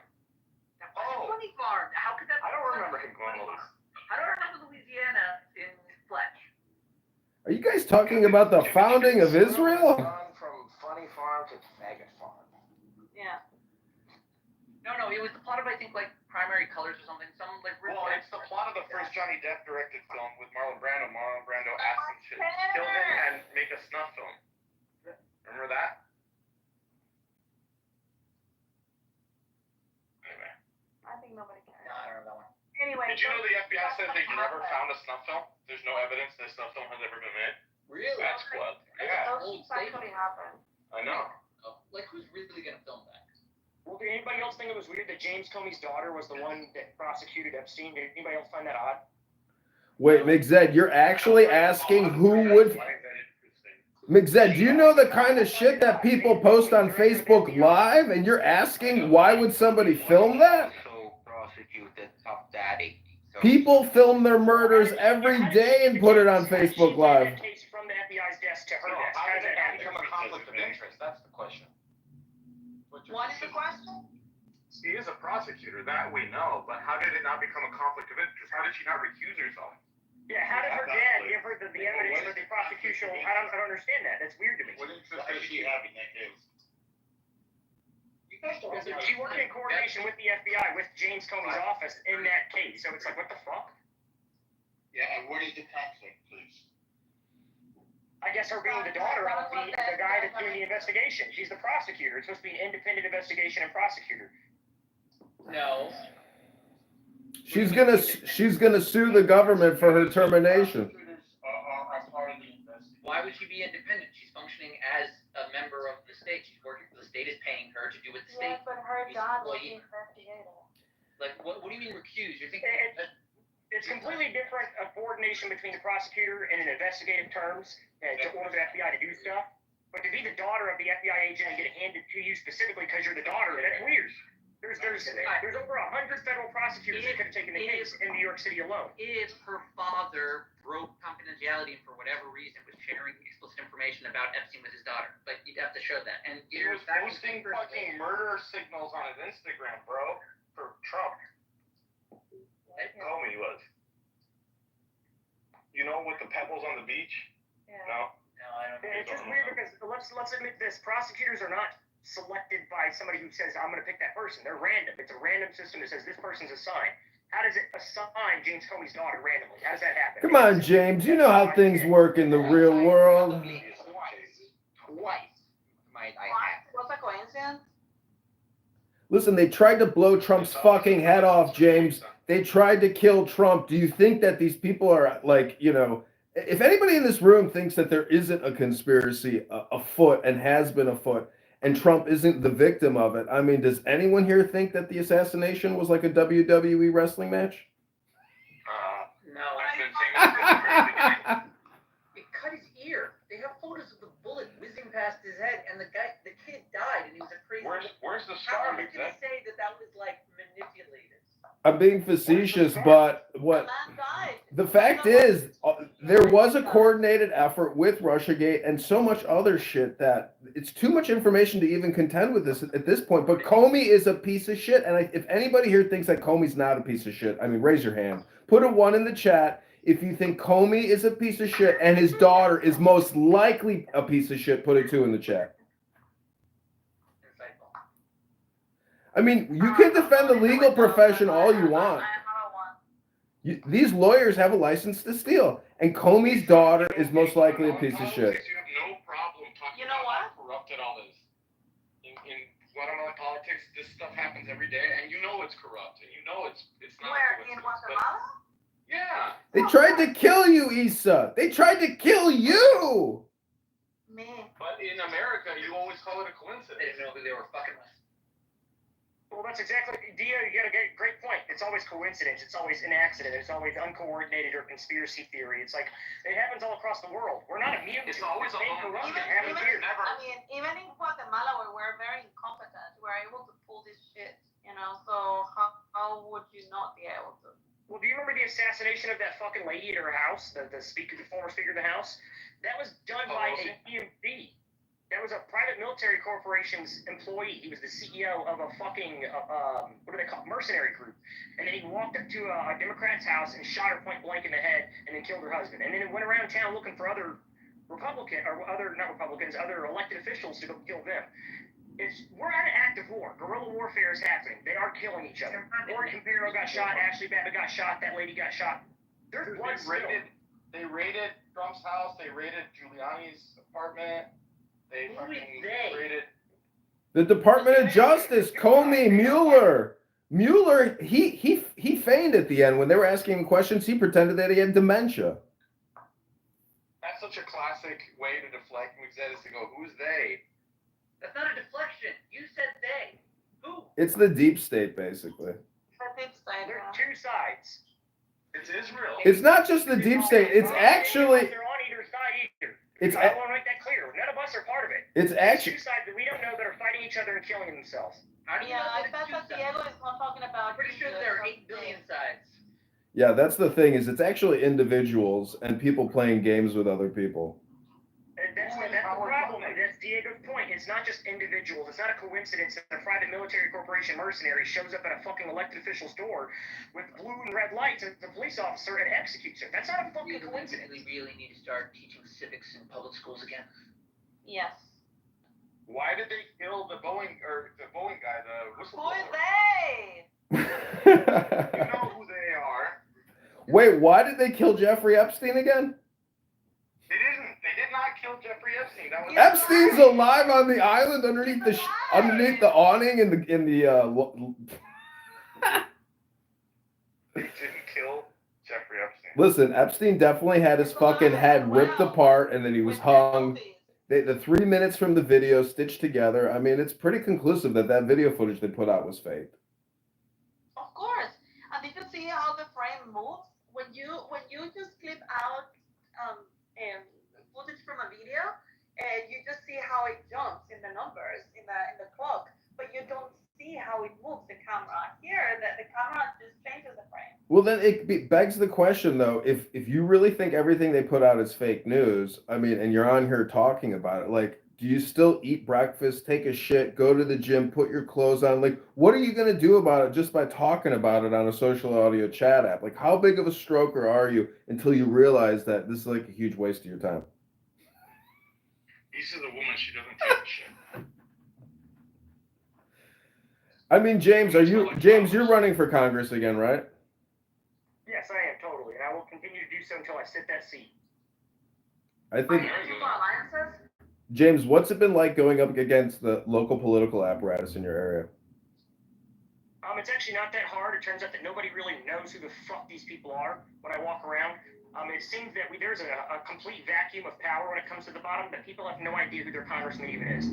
Oh. Funny Farm. How could that? I don't remember him going to this. I don't remember Louisiana in Fletch. Are you guys talking about the founding of Israel? From Funny Farm to Faggot Farm. Yeah. No, it was the plot of, I think, like, Primary Colors or something. Some, like, Well, it's the plot of the first Johnny Depp directed film with Marlon Brando. Marlon Brando asked him to kill him and make a snuff film. Remember that? Anyway. I think nobody cares. No, I don't know that one. Anyway. Did you know the FBI said they never found a snuff film? There's no evidence that a snuff film has ever been made. Really? That's what. Yeah. Those things actually happen. I know. Like, who's really gonna film that? Well, did anybody else think it was weird that James Comey's daughter was the one that prosecuted Epstein? Did anybody else find that odd? Wait, McZed, you're actually asking who would... McZed, do you know the kind of shit that people post on Facebook Live? And you're asking why would somebody film that? Prosecuted Puff Daddy. People film their murders every day and put it on Facebook Live. Case from the FBI's desk to her desk. How did that become a conflict of interest? That's the question. What is the question? She is a prosecutor, that we know, but how did it not become a conflict of interest? How did she not recuse herself? Yeah, how did her dad give her the evidence for the prosecution? I don't understand that. That's weird to me. What interest does she have in that case? She worked in coordination with the FBI, with James Comey's office in that case. So it's like, what the fuck? Yeah, and what is the conflict, please? I guess her being the daughter of the guy that's doing the investigation. She's the prosecutor. It's supposed to be an independent investigation and prosecutor. No. She's gonna sue the government for her termination. Why would she be independent? She's functioning as a member of the state. She's working for the state is paying her to do what the state. Yeah, but her dad was the investigator. Like, what do you mean recuse? You're thinking. It's completely different a coordination between the prosecutor and in investigative terms to order the FBI to do stuff. But to be the daughter of the FBI agent and get it handed to you specifically because you're the daughter, that's weird. There's over 100 federal prosecutors that could have taken the case in New York City alone. If her father broke confidentiality and for whatever reason was sharing explicit information about Epstein with his daughter, but you'd have to show that. And he was posting fucking murder signals on his Instagram, bro, for Trump. Comey was. You know, with the pebbles on the beach? Yeah. No? No, I don't. It's just weird because let's admit this: prosecutors are not selected by somebody who says I'm going to pick that person. They're random. It's a random system that says this person's assigned. How does it assign James Comey's daughter randomly? How does that happen? Come on, James. You know how things work in the real world. Twice. Might I have. What's a coincidence? Listen, they tried to blow Trump's fucking head off, James. They tried to kill Trump. Do you think that these people are like, you know, if anybody in this room thinks that there isn't a conspiracy afoot and has been afoot, and Trump isn't the victim of it, I mean, does anyone here think that the assassination was like a WWE wrestling match? No. It cut his ear. They have photos of the bullet whizzing past his head, and the kid died, and he was a crazy. Where's the How scar? are you gonna say that was like manipulated? I'm being facetious, but what the fact is, there was a coordinated effort with Russiagate and so much other shit that it's too much information to even contend with this at this point. But Comey is a piece of shit, and if anybody here thinks that Comey's not a piece of shit, I mean, raise your hand. Put a 1 in the chat if you think Comey is a piece of shit and his daughter is most likely a piece of shit. Put a 2 in the chat. I mean, you can defend the legal profession all you want. These lawyers have a license to steal, and Comey's daughter is most likely a piece of shit. You have no problem talking You know about how corrupt it all is. In Guatemalan politics, this stuff happens every day, and you know it's corrupt, and you know it's not. Where, in Guatemala? Yeah. They tried to kill you, Issa. They tried to kill you. Me. But in America, you always call it a coincidence. They didn't know who they were fucking with. Well, that's exactly, Dio, you got a great point. It's always coincidence. It's always an accident. It's always uncoordinated or conspiracy theory. It's like, it happens all across the world. We're not immune to it. It's always corruption. Happens here. Even in Guatemala, where we're very incompetent, we're able to pull this shit, you know, so how would you not be able to? Well, do you remember the assassination of that fucking lady at her house, the former speaker of the House? That was done by a DMV. that was a private military corporation's employee. He was the CEO of a fucking, what do they call it, mercenary group. And then he walked up to a Democrat's house and shot her point blank in the head and then killed her husband. And then went around town looking for other other elected officials to go kill them. We're at an active war. Guerrilla warfare is happening. They are killing each other. Lauren Campero got shot. Ashley Babbitt got shot. That lady got shot. There's blood spilled. They raided Trump's house. They raided Giuliani's apartment. They raided The Department of Justice, Comey, Mueller. Mueller, he feigned at the end when they were asking him questions. He pretended that he had dementia. That's such a classic way to deflect. We said is to go, who's they? That's not a deflection. You said they. Who? It's the deep state, basically. There's two sides. It's Israel. It's not just the deep state. It's actually. They're on either side either. It's. I want to make that clear. None of us are part of it. It's actually. Two sides that we don't know that are fighting each other and killing themselves. I bet that Diego is not talking about. Pretty sure there are 8 billion sides. Yeah, that's the thing. Is it's actually individuals and people playing games with other people. And that's the problem. And that's Diego's point. It's not just individuals. It's not a coincidence that a private military corporation mercenary shows up at a fucking elected official's door with blue and red lights and the police officer and executes him. That's not a fucking coincidence. We really need to start teaching civics in public schools again. Yes. Why did they kill the Boeing guy? The whistleblower. Who is they? You know who they are. Wait, why did they kill Jeffrey Epstein again? They didn't. They did not kill Jeffrey Epstein. That was Epstein's alive on the island underneath the awning in the. They didn't kill Jeffrey Epstein. Listen, Epstein definitely had his fucking head ripped apart and then he was hung. The 3 minutes from the video stitched together. I mean, it's pretty conclusive that video footage they put out was fake. Of course, and you can see how the frame moves when you just clip out footage from a video, and you just see how it jumps in the numbers in the clock, but you don't see how it moves the camera. Here, the camera just changes the frame. Well, then it begs the question, though, if you really think everything they put out is fake news, I mean, and you're on here talking about it, like, do you still eat breakfast, take a shit, go to the gym, put your clothes on? Like, what are you going to do about it just by talking about it on a social audio chat app? Like, how big of a stroker are you until you realize that this is like a huge waste of your time? This is a woman, she doesn't take a shit. I mean, James, you're running for Congress again, right? Yes, I am, totally. And I will continue to do so until I sit that seat. I think, James, what's it been like going up against the local political apparatus in your area? It's actually not that hard. It turns out that nobody really knows who the fuck these people are when I walk around. It seems that there's a complete vacuum of power when it comes to the bottom, that people have no idea who their congressman even is.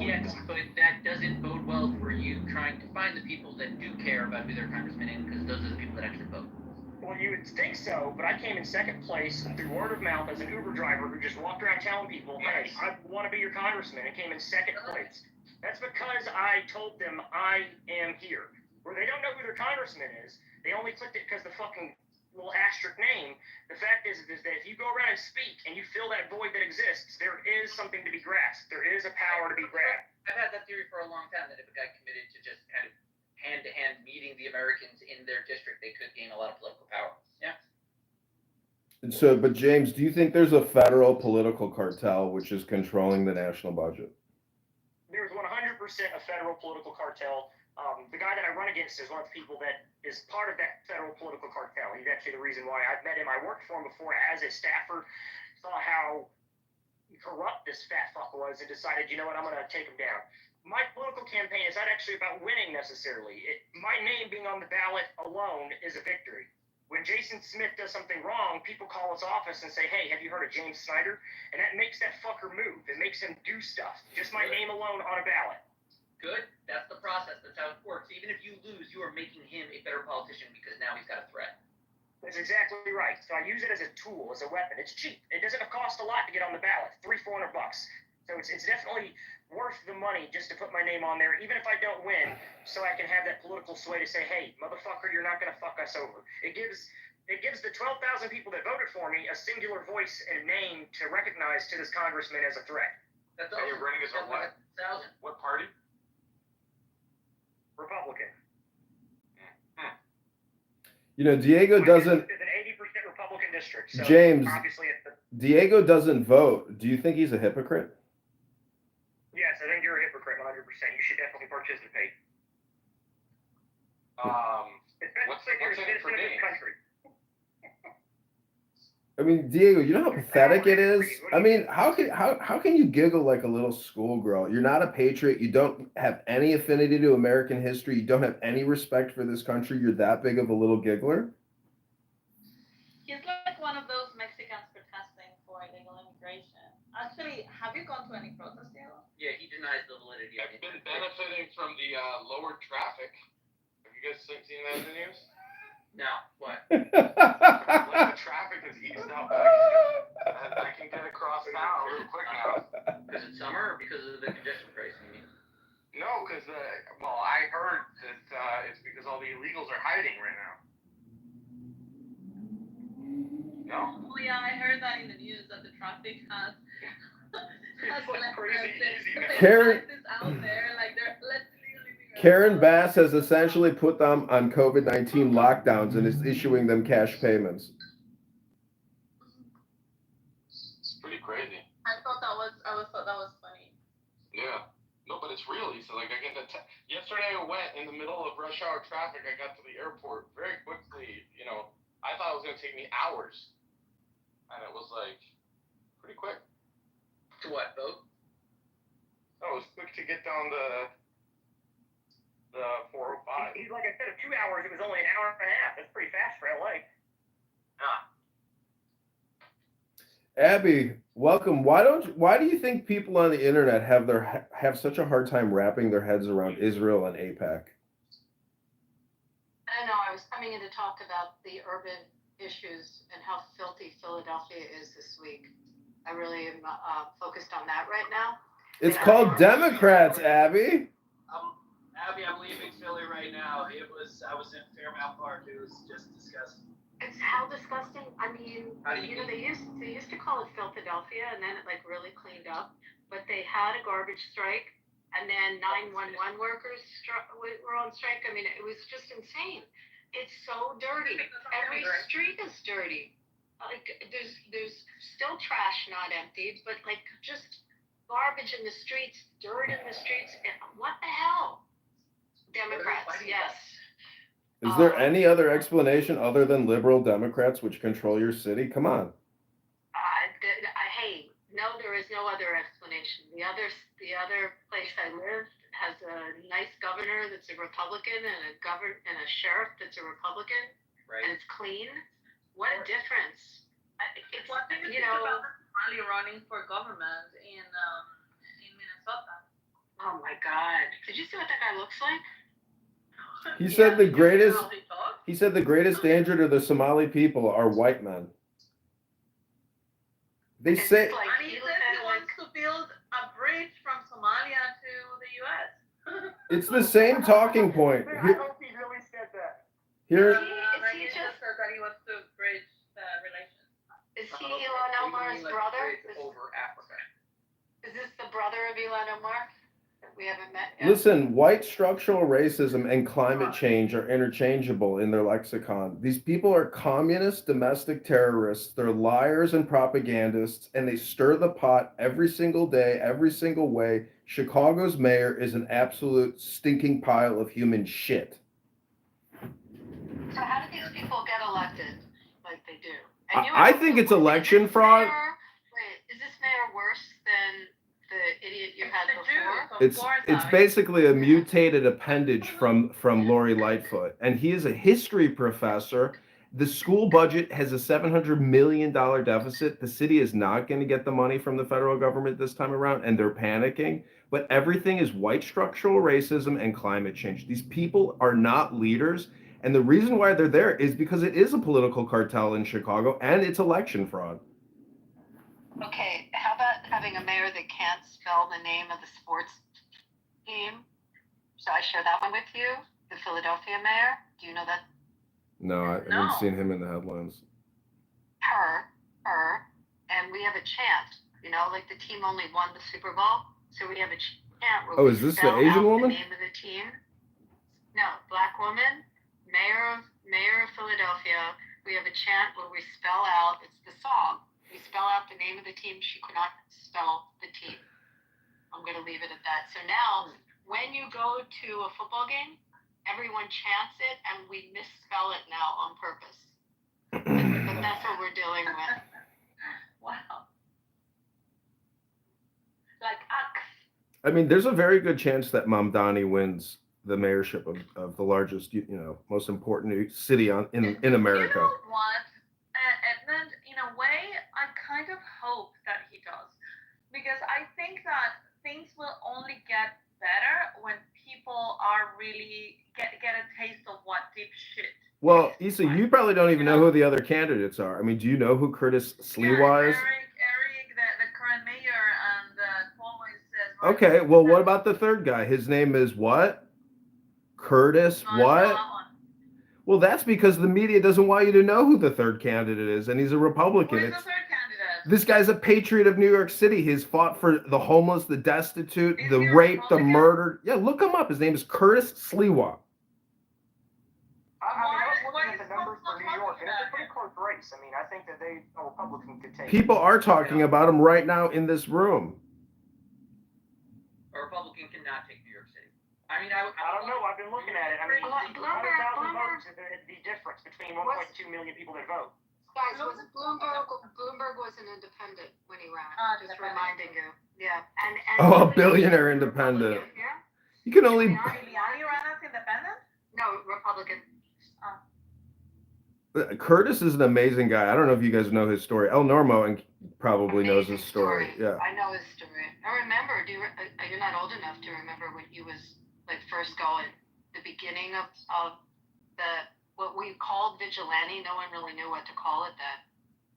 Yes, but that doesn't bode well for you trying to find the people that do care about who their congressman is, because those are the people that actually vote. Well, you would think so, but I came in second place through word of mouth as an Uber driver who just walked around telling people, hey, I want to be your congressman, and came in second place. That's because I told them I am here. Where they don't know who their congressman is, they only clicked it because the fucking little asterisk name. The fact is that if you go around and speak and you fill that void that exists, there is something to be grasped. There is a power to be grabbed. I've had that theory for a long time, that if a guy committed to just kind of hand-to-hand meeting the Americans in their district, they could gain a lot of political power. Yeah. And so, but James, do you think there's a federal political cartel which is controlling the national budget? There's 100% a federal political cartel. The guy that I run against is one of the people that is part of that federal political cartel. He's actually the reason why I've met him. I worked for him before as a staffer, saw how corrupt this fat fuck was, and decided, you know what, I'm going to take him down. My political campaign is not actually about winning necessarily. My name being on the ballot alone is a victory. When Jason Smith does something wrong, people call his office and say, hey, have you heard of James Snyder? And that makes that fucker move. It makes him do stuff. Just my name alone on a ballot. Good. That's the process. That's how it works. Even if you lose, you are making him a better politician because now he's got a threat. That's exactly right. So I use it as a tool, as a weapon. It's cheap. It doesn't cost a lot to get on the ballot. $300-400. So it's definitely worth the money just to put my name on there, even if I don't win, so I can have that political sway to say, hey, motherfucker, you're not going to fuck us over. It gives it gives the 12,000 people that voted for me a singular voice and name to recognize to this congressman as a threat. And you're running as a what? What party? Republican. You know, Diego doesn't. It's an 80% Republican district. So James, obviously, Diego doesn't vote. Do you think he's a hypocrite? yes, I think you're a hypocrite 100%. You should definitely participate. What's in it for me? I mean, Diego, you know how pathetic it is? I mean, how can you giggle like a little schoolgirl? You're not a patriot. You don't have any affinity to American history. You don't have any respect for this country. You're that big of a little giggler? He's like one of those Mexicans protesting for illegal immigration. Actually, have you gone to any protests, Diego? Yeah, he denies the validity of I've been benefiting from the lowered traffic. Have you guys seen that in the news? No, what? Like the traffic is eased up. I can get across town real quick now. Because it's summer or because of the congestion pricing? No, because I heard that it's because all the illegals are hiding right now. No? Oh yeah, I heard that in the news that the traffic has like crazy easy now. Karen, out there, like they're Karen Bass has essentially put them on COVID-19 lockdowns and is issuing them cash payments. It's pretty crazy. I thought that was funny. Yeah. No, but it's real. So like I get that. Yesterday I went in the middle of rush hour traffic. I got to the airport very quickly. You know, I thought it was gonna take me hours, and it was like pretty quick. To what, vote? No, it was quick to get down the 405. He's like, instead of 2 hours, it was only an hour and a half. That's pretty fast for LA. Abby, welcome. Why do you think people on the internet have such a hard time wrapping their heads around Israel and AIPAC? I don't know. I was coming in to talk about the urban issues and how filthy Philadelphia is this week. I really am focused on that right now. It's called Democrats, Abby. Abby, I'm leaving Philly right now. I was in Fairmount Park. It was just disgusting. It's how disgusting. I mean, they used to call it Philadelphia, and then it like really cleaned up. But they had a garbage strike, and then 911 workers were on strike. I mean, it was just insane. It's so dirty. Every street is dirty. Like there's still trash not emptied, but like just garbage in the streets, dirt in the streets. What the hell? Democrats, yes. Is there any other explanation other than liberal Democrats which control your city? Come on. Hey, no, there is no other explanation. The other place I live has a nice governor that's a Republican and a sheriff that's a Republican, right. And it's clean. What a difference! It's what do you think about Somali running for government in Minnesota? Oh my God! Did you see what that guy looks like? He said the greatest danger to the Somali people are white men. They say. And he said he wants to build a bridge from Somalia to the U.S. It's the same talking point. I hope he really said that. Here. He just said that he wants to bridge the relations. Is he Ilhan Omar's brother? Over Africa. Is this the brother of Ilhan Omar? We haven't met yet. Listen, white structural racism and climate change are interchangeable in their lexicon. These people are communist domestic terrorists. They're liars and propagandists, and they stir the pot every single day, every single way. Chicago's mayor is an absolute stinking pile of human shit. So how do these people get elected like they do? I think it's election fraud. Wait, is this mayor worse than the idiot you had before? It's basically a mutated appendage from Lori Lightfoot, and he is a history professor. The school budget has a $700 million deficit. The city is not going to get the money from the federal government this time around, and they're panicking. But everything is white structural racism and climate change. These people are not leaders, and the reason why they're there is because it is a political cartel in Chicago, and it's election fraud. Okay, how about having a mayor that can't spell the name of the sports team? Shall I share that one with you? The Philadelphia mayor? Do you know that? No, I haven't seen him in the headlines. Her, and we have a chant. You know, like the team only won the Super Bowl, so we have a chant where Oh, we is this the spell Asian out woman? the name of the team. No, black woman, mayor of Philadelphia. We have a chant where we spell out. It's the song. We spell out the name of the team. She could not spell the team. I'm going to leave it at that. So now, when you go to a football game, everyone chants it, and we misspell it now on purpose. But that's what we're dealing with. Wow. Like, I mean, there's a very good chance that Mamdani wins the mayorship of the largest, most important city in America. You know what, Edmund? In a way, I kind of hope that he does, because I think that things will only get better when people are really get a taste of what deep shit. Well, Issa, you probably don't even know who the other candidates are. I mean, do you know who Curtis Sliwa is? Eric, the current mayor, and Cuomo says. Okay, well, what about the third guy? His name is what? Curtis what? Well, that's because the media doesn't want you to know who the third candidate is, and he's a Republican. Who is the third candidate? This guy's a patriot of New York City. He's fought for the homeless, the destitute, the raped, the murdered. Yeah, look him up. His name is Curtis Sliwa. I was looking at the numbers for New York, and it's a pretty close race. I mean, I think that a Republican could take. People are talking about him right now in this room. A Republican cannot take New York City. I mean, I don't know. I've been looking at it. I mean, 100,000 votes is the difference between 1.2 million people that vote. Guys, was Bloomberg was an independent when he ran. Just reminding you. Yeah. And Oh, a billionaire independent. Yeah. You can only. Giuliani ran as independent? No, Republican. Curtis is an amazing guy. I don't know if you guys know his story. El Normo and probably knows his story. Yeah. I know his story. I remember. You're not old enough to remember when he was like first going, the beginning of the what we called vigilante. No one really knew what to call it then,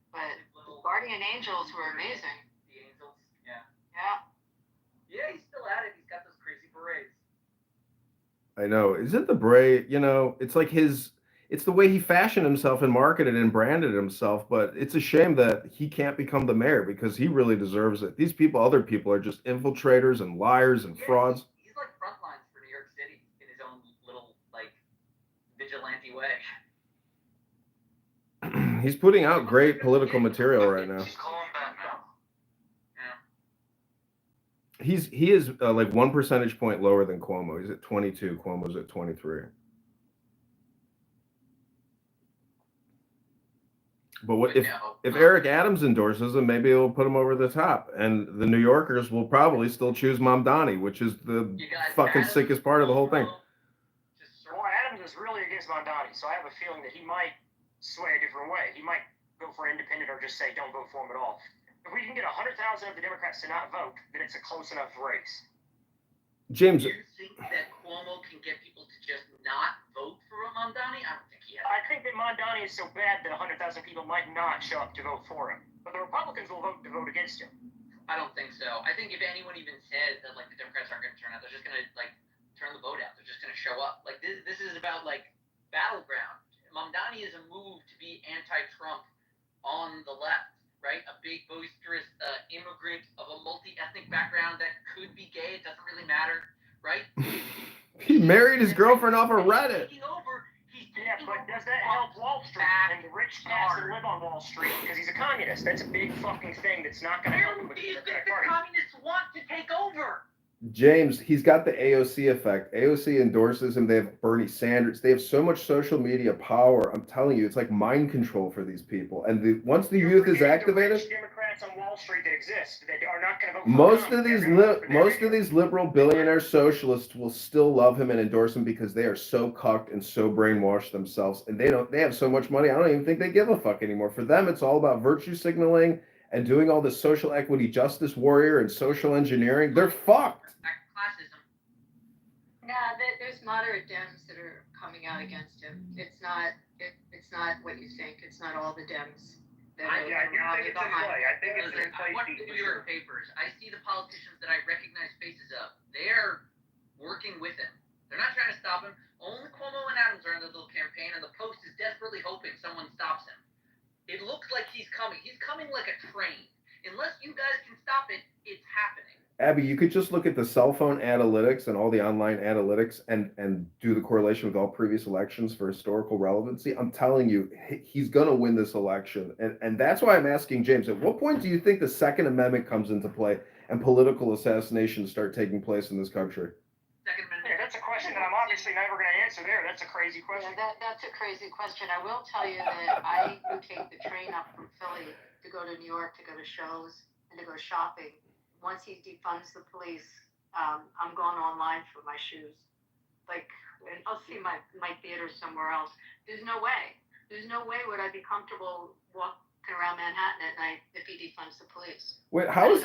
but the Guardian Angels were amazing. The Angels, yeah. Yeah. Yeah, he's still at it. He's got those crazy berets. I know. Isn't the beret? It's like it's the way he fashioned himself and marketed and branded himself. But it's a shame that he can't become the mayor because he really deserves it. These other people are just infiltrators and liars and frauds. He's like front lines for New York City in his own little like vigilante way. He's putting out great political material right now. He's calling back now. Yeah. He is like 1 percentage point lower than Cuomo. He's at 22. Cuomo's at 23. But what if Eric Adams endorses him? Maybe it'll put him over the top, and the New Yorkers will probably still choose Mamdani, which is the fucking sickest part of the whole thing. Well, Adams is really against Mamdani, so I have a feeling that he might sway a different way. He might go for independent or just say don't vote for him at all. If we can get 100,000 of the Democrats to not vote, then it's a close enough race. James, do you think that Cuomo can get people to just not vote for Mamdani? I don't think he has. I think that Mamdani is so bad that 100,000 people might not show up to vote for him. But the Republicans will vote to vote against him. I don't think so. I think if anyone even says that like the Democrats aren't going to turn out, they're just going to like turn the vote out. They're just going to show up. Like this is about like battleground. Mamdani is a move to be anti-Trump on the left, right? A big boisterous immigrant of a multi-ethnic background that could be gay. It doesn't really matter, right? He married his girlfriend off of Reddit. Yeah, but does that help Wall Street and the rich cats that live on Wall Street? Because he's a communist. That's a big fucking thing that's not going to help him with the Democratic Party. Communists want to take over. James, he's got the AOC effect. AOC endorses him. They have Bernie Sanders. They have so much social media power. I'm telling you, it's like mind control for these people. And once the youth is activated, the Democrats on Wall Street that exist, they are not going to vote for most of these liberal billionaire socialists will still love him and endorse him because they are so cucked and so brainwashed themselves, and they have so much money. I don't even think they give a fuck anymore. For them, it's all about virtue signaling and doing all this social equity, justice warrior, and social engineering. They're fucked. Yeah, there's moderate Dems that are coming out against him. It's not what you think. It's not all the Dems. I think it's in play. I think it's in play. I watch the New York papers. I see the politicians that I recognize faces of. They're working with him. They're not trying to stop him. Only Cuomo and Adams are in the little campaign, and the Post is desperate really hoping someone stops him. It looks like he's coming. He's coming like a train. Unless you guys can stop it, it's happening. Abby, you could just look at the cell phone analytics and all the online analytics and do the correlation with all previous elections for historical relevancy. I'm telling you, he's going to win this election. And that's why I'm asking James, at what point do you think the Second Amendment comes into play and political assassinations start taking place in this country? Second Amendment. Yeah, that's a question that I'm obviously never going to answer there. That's a crazy question. Yeah, that's a crazy question. I will tell you that I do take the train up from Philly to go to New York, to go to shows, and to go shopping. Once he defunds the police, I'm going online for my shoes. Like, and I'll see my theater somewhere else. There's no way would I be comfortable walking around Manhattan at night if he defunds the police. Wait, how is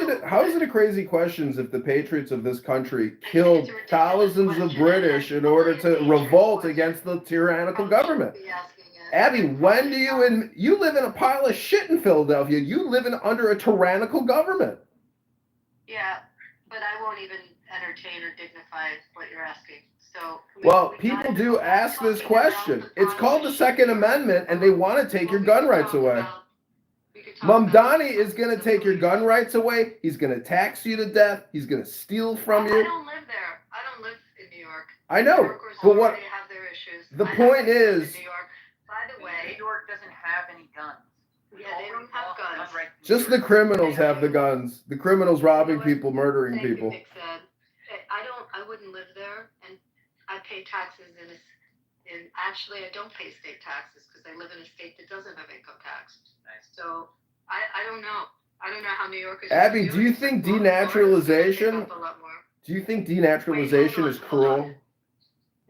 it a crazy question if the patriots of this country killed thousands of British in order to revolt against the tyrannical government? Abby, when do you live in a pile of shit in Philadelphia? You live under a tyrannical government. Yeah, but I won't even entertain or dignify what you're asking. So well, people do ask this question. It's called the Second Amendment, and they want to take your gun rights away. Mamdani is going to take your gun rights away. He's going to tax you to death. He's going to steal from you. I don't live there. I don't live in New York. I know, but what? Have their issues. The point is. New York. By the way, New York doesn't have any guns. Yeah, they don't have guns. Just the criminals have the guns. The criminals robbing people, murdering people. I wouldn't live there, and I pay taxes in actually I don't pay state taxes because I live in a state that doesn't have income tax. So I don't know. I don't know how New Yorkers. Abby, do you think denaturalization? Do you think denaturalization is cruel?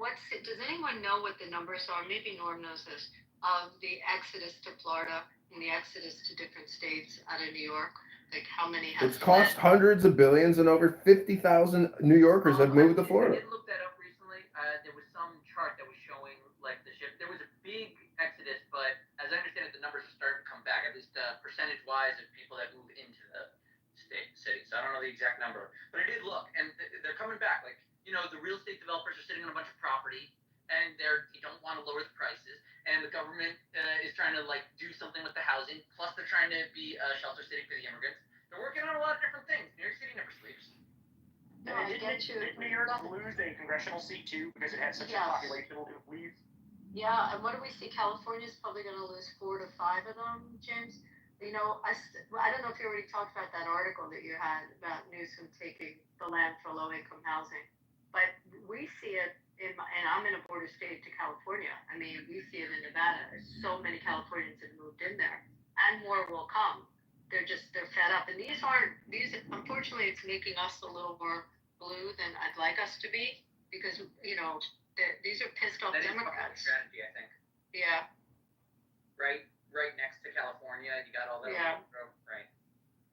Does anyone know what the numbers are? Maybe Norm knows this. Of the exodus to Florida and the exodus to different states out of New York, like how many have it's cost hundreds of billions, and over 50,000 New Yorkers have moved to Florida. I did look that up recently. There was some chart that was showing like the shift. There was a big exodus, but as I understand it, the numbers are starting to come back, at least percentage-wise of people that move into the city. So I don't know the exact number, but I did look, and they're coming back. Like, the real estate developers are sitting on a bunch of property, and they don't want to lower the prices. And the government is trying to do something with the housing. Plus, they're trying to be a shelter city for the immigrants. They're working on a lot of different things. New York City never sleeps. No, did New York lose a congressional seat too because it had such a population leave? Yeah, and what do we see? California's probably going to lose 4 to 5 of them, James. I don't know if you already talked about that article that you had about Newsom taking the land for low-income housing, but we see it. And I'm in a border state to California. I mean, we see it in Nevada. There's so many Californians that moved in there, and more will come. They're fed up. And these unfortunately, it's making us a little more blue than I'd like us to be because, these are pissed off Democrats. Strategy, I think. Yeah. Right next to California, you got all that. Yeah. Right.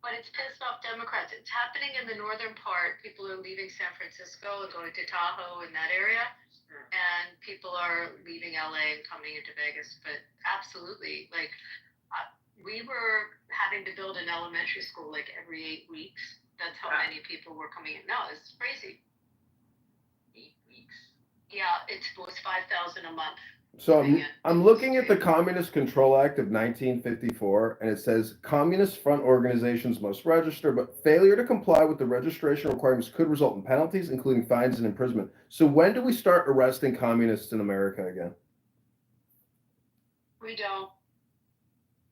But it's pissed off Democrats. It's happening in the northern part. People are leaving San Francisco and going to Tahoe in that area. And people are leaving LA and coming into Vegas. But absolutely, we were having to build an elementary school every 8 weeks. That's how many people were coming in. No, it's crazy. 8 weeks? Yeah, it was $5,000 a month. So I'm looking at the Communist Control Act of 1954, and it says communist front organizations must register, but failure to comply with the registration requirements could result in penalties, including fines and imprisonment. So when do we start arresting communists in America again? We don't.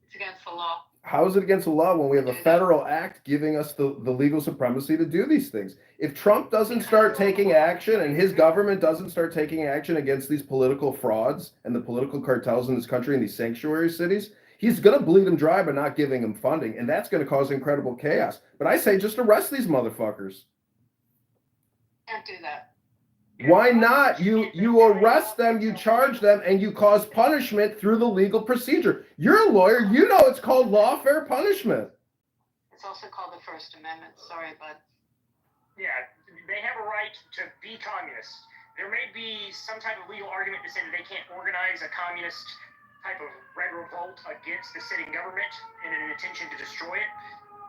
It's against the law. How is it against the law when we have a federal act giving us the legal supremacy to do these things? If Trump doesn't start taking action and his government doesn't start taking action against these political frauds and the political cartels in this country in these sanctuary cities, he's going to bleed them dry by not giving them funding, and that's going to cause incredible chaos. But I say just arrest these motherfuckers. Can't do that. Why not? You arrest them, you charge them, and you cause punishment through the legal procedure. You're a lawyer. You know it's called lawfare punishment. It's also called the First Amendment. Sorry, bud. Yeah, they have a right to be communists. There may be some type of legal argument to say that they can't organize a communist type of red revolt against the sitting government in an intention to destroy it.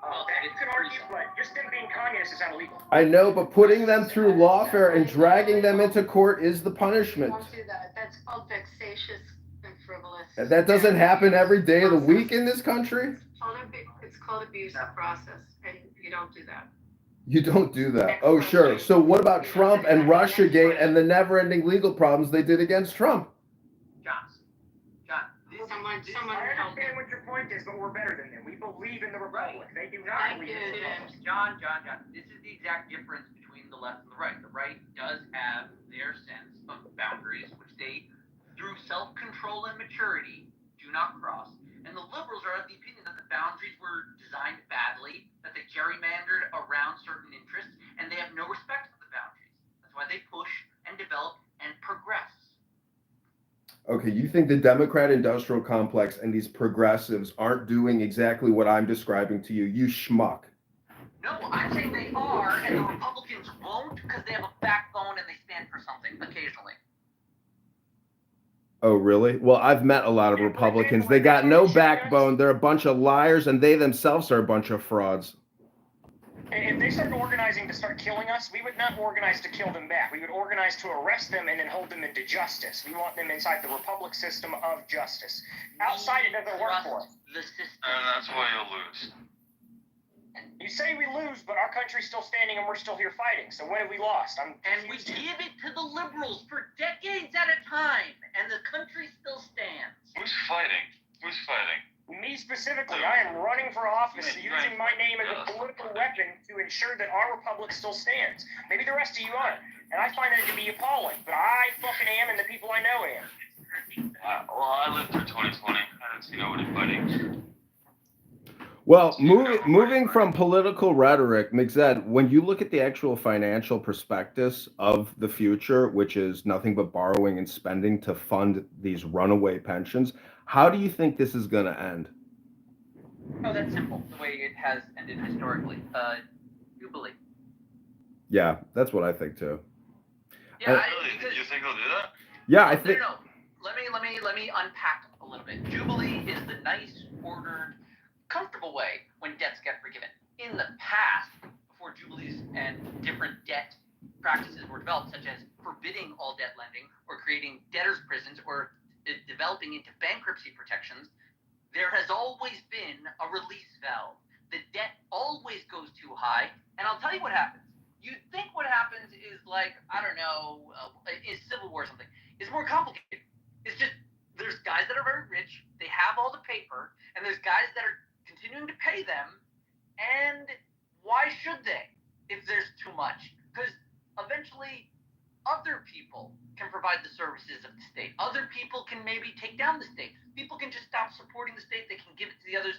That you could argue, but just them being communists is not illegal. I know, but putting them through lawfare and dragging them into court is the punishment. Don't do that. That's called vexatious frivolous. And that doesn't happen every day of the week in this country? It's called abuse of process, and you don't do that. You don't do that. Oh, sure. So what about Trump and Russiagate and the never-ending legal problems they did against Trump? John, I understand what your point is, but we're better than them. We believe in the Republic. They do not believe in the Republic. John. This is the exact difference between the left and the right. The right does have their sense of boundaries, which they, through self-control and maturity, do not cross. And the liberals are of the opinion that the boundaries were designed badly, that they gerrymandered around certain interests, and they have no respect for the boundaries. That's why they push and develop and progress. Okay, you think the Democrat industrial complex and these progressives aren't doing exactly what I'm describing to you, you schmuck. No, I'm saying they are, and the Republicans won't because they have a backbone and they stand for something occasionally. Oh, really? Well, I've met a lot of Republicans. They got no backbone. They're a bunch of liars, and they themselves are a bunch of frauds. If they started organizing to start killing us, we would not organize to kill them back. We would organize to arrest them and then hold them into justice. We want them inside the Republic system of justice. Outside, it doesn't work for us. And that's why you'll lose. You say we lose, but our country's still standing and we're still here fighting. So when have we lost? And we give it to the liberals for decades at a time, and the country still stands. Who's fighting? Who's fighting? Me specifically, I am running for office using my name as a political weapon to ensure that our republic still stands. Maybe the rest of you aren't. And I find that to be appalling, but I fucking am, and the people I know am. Well, I lived through 2020. I didn't see nobody fighting. Well, moving from political rhetoric, Mixed, when you look at the actual financial prospectus of the future, which is nothing but borrowing and spending to fund these runaway pensions, how do you think this is going to end? Oh, that's simple. The way it has ended historically. Jubilee. Yeah, that's what I think too. Yeah, really? You think they'll do that? Yeah, I think. No. Let me unpack a little bit. Jubilee is the nice, ordered, comfortable way when debts get forgiven. In the past, before Jubilees and different debt practices were developed, such as forbidding all debt lending or creating debtors' prisons or developing into bankruptcy protections, there has always been a release valve. The debt always goes too high, and I'll tell you what happens. You'd think what happens is like, I don't know, is Civil War or something. It's more complicated. It's just, there's guys that are very rich, they have all the paper, and there's guys that are continuing to pay them, and why should they if there's too much? Because eventually other people can provide the services of the state. Other people can maybe take down the state. People can just stop supporting the state. They can give it to the others.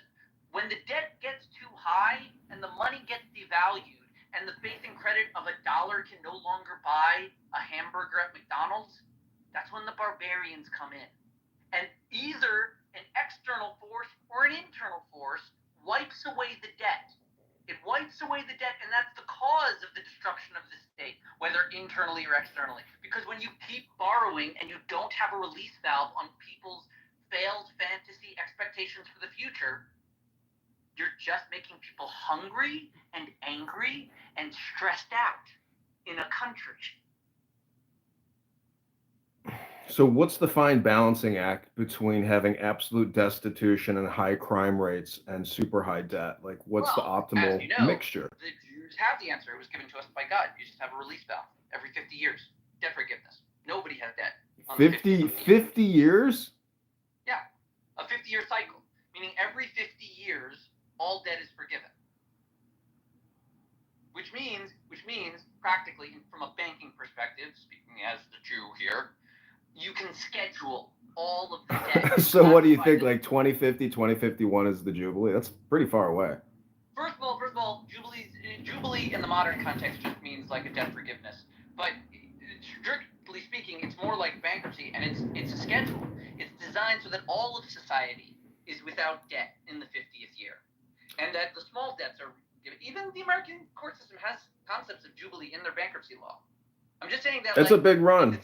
When the debt gets too high and the money gets devalued and the faith and credit of $1 can no longer buy a hamburger at McDonald's, that's when the barbarians come in. And either an external force or an internal force wipes away the debt. It wipes away the debt, and that's the cause of the destruction of the state, whether internally or externally. Because when you keep borrowing and you don't have a release valve on people's failed fantasy expectations for the future, you're just making people hungry and angry and stressed out in a country. So what's the fine balancing act between having absolute destitution and high crime rates and super high debt? Like, what's the optimal mixture? The Jews have the answer. It was given to us by God. You just have a release valve every 50 years. Debt forgiveness. Nobody has debt. 50 years? Yeah. A 50-year cycle. Meaning every 50 years, all debt is forgiven. Which means, practically, from a banking perspective, speaking as the Jew here, you can schedule all of the debt. So what do you think, like 2050, 2051 is the Jubilee? That's pretty far away. First of all, Jubilee in the modern context just means like a debt forgiveness. But strictly speaking, it's more like bankruptcy, and it's a schedule. It's designed so that all of society is without debt in the 50th year. And that the small debts are given. Even the American court system has concepts of Jubilee in their bankruptcy law. I'm just saying that that's a big run.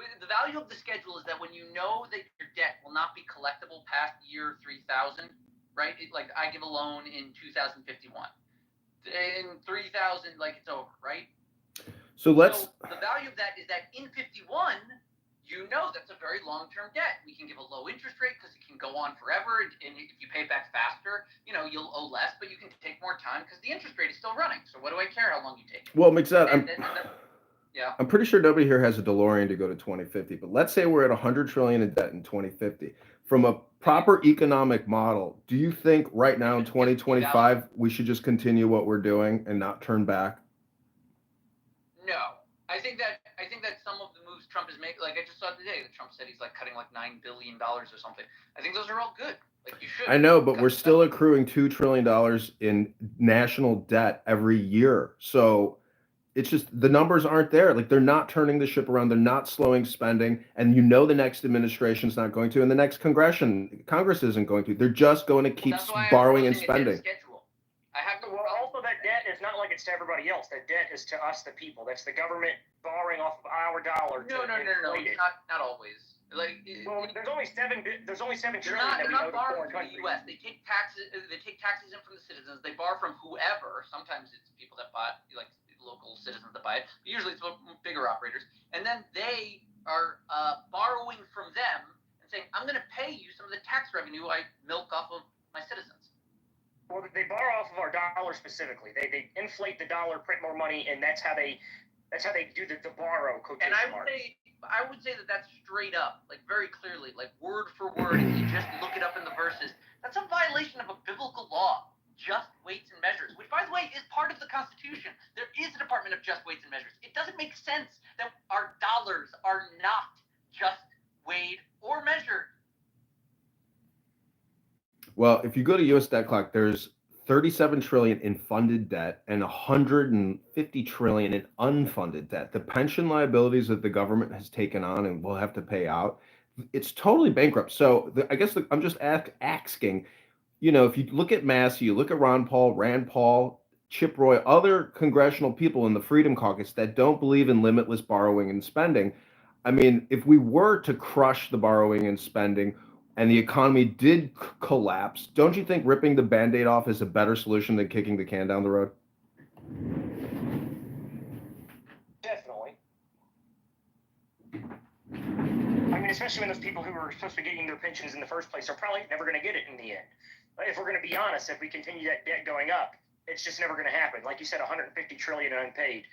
The value of the schedule is that when you know that your debt will not be collectible past year 3000, right? Like I give a loan in 2051. In 3000, like it's over, right? So the value of that is that in 51, you know that's a very long-term debt. We can give a low interest rate because it can go on forever, and if you pay it back faster, you'll owe less, but you can take more time because the interest rate is still running. So what do I care how long you take it? Well, McZed, yeah. I'm pretty sure nobody here has a DeLorean to go to 2050, but let's say we're at 100 trillion in debt in 2050. From a proper economic model, do you think right now in 2025 we should just continue what we're doing and not turn back? No, I think that some of the moves Trump is making, like I just saw today that Trump said he's like cutting like $9 billion or something. I think those are all good. Like you should. I know, but we're still accruing $2 trillion in national debt every year. So it's just the numbers aren't there. Like they're not turning the ship around. They're not slowing spending. And the next administration's not going to, and the next Congress isn't going to. They're just going to keep borrowing and spending. Well, also that debt is not like it's to everybody else. That debt is to us, the people. That's the government borrowing off of our dollar. No. Not always. Like, there's only 7 trillion. They're not borrowing from the U.S. They take taxes. They take taxes in from the citizens. They borrow from whoever. Sometimes it's people that buy, like local citizens that buy it. Usually it's bigger operators, and then they are borrowing from them and saying, "I'm going to pay you some of the tax revenue I milk off of my citizens." Well, they borrow off of our dollar specifically. They inflate the dollar, print more money, and that's how they do the borrow quotation marks. I would say that that's straight up, like very clearly, like word for word. If you just look it up in the verses, that's a violation of a biblical law, just weights and measures, which, by the way, is part of the Constitution. There is a Department of Just Weights and Measures. It doesn't make sense that our dollars are not just weighed or measured. Well, if you go to U.S. Debt Clock, there's 37 trillion in funded debt and 150 trillion in unfunded debt. The pension liabilities that the government has taken on and will have to pay out, it's totally bankrupt. So I guess I'm just asking, if you look at Massey, you look at Ron Paul, Rand Paul, Chip Roy, other congressional people in the Freedom Caucus that don't believe in limitless borrowing and spending. I mean, if we were to crush the borrowing and spending, and the economy did collapse, don't you think ripping the Band-Aid off is a better solution than kicking the can down the road? Definitely. I mean, especially when those people who were supposed to be getting their pensions in the first place are probably never going to get it in the end. If we're going to be honest, if we continue that debt going up, it's just never going to happen. Like you said, 150 trillion unpaid.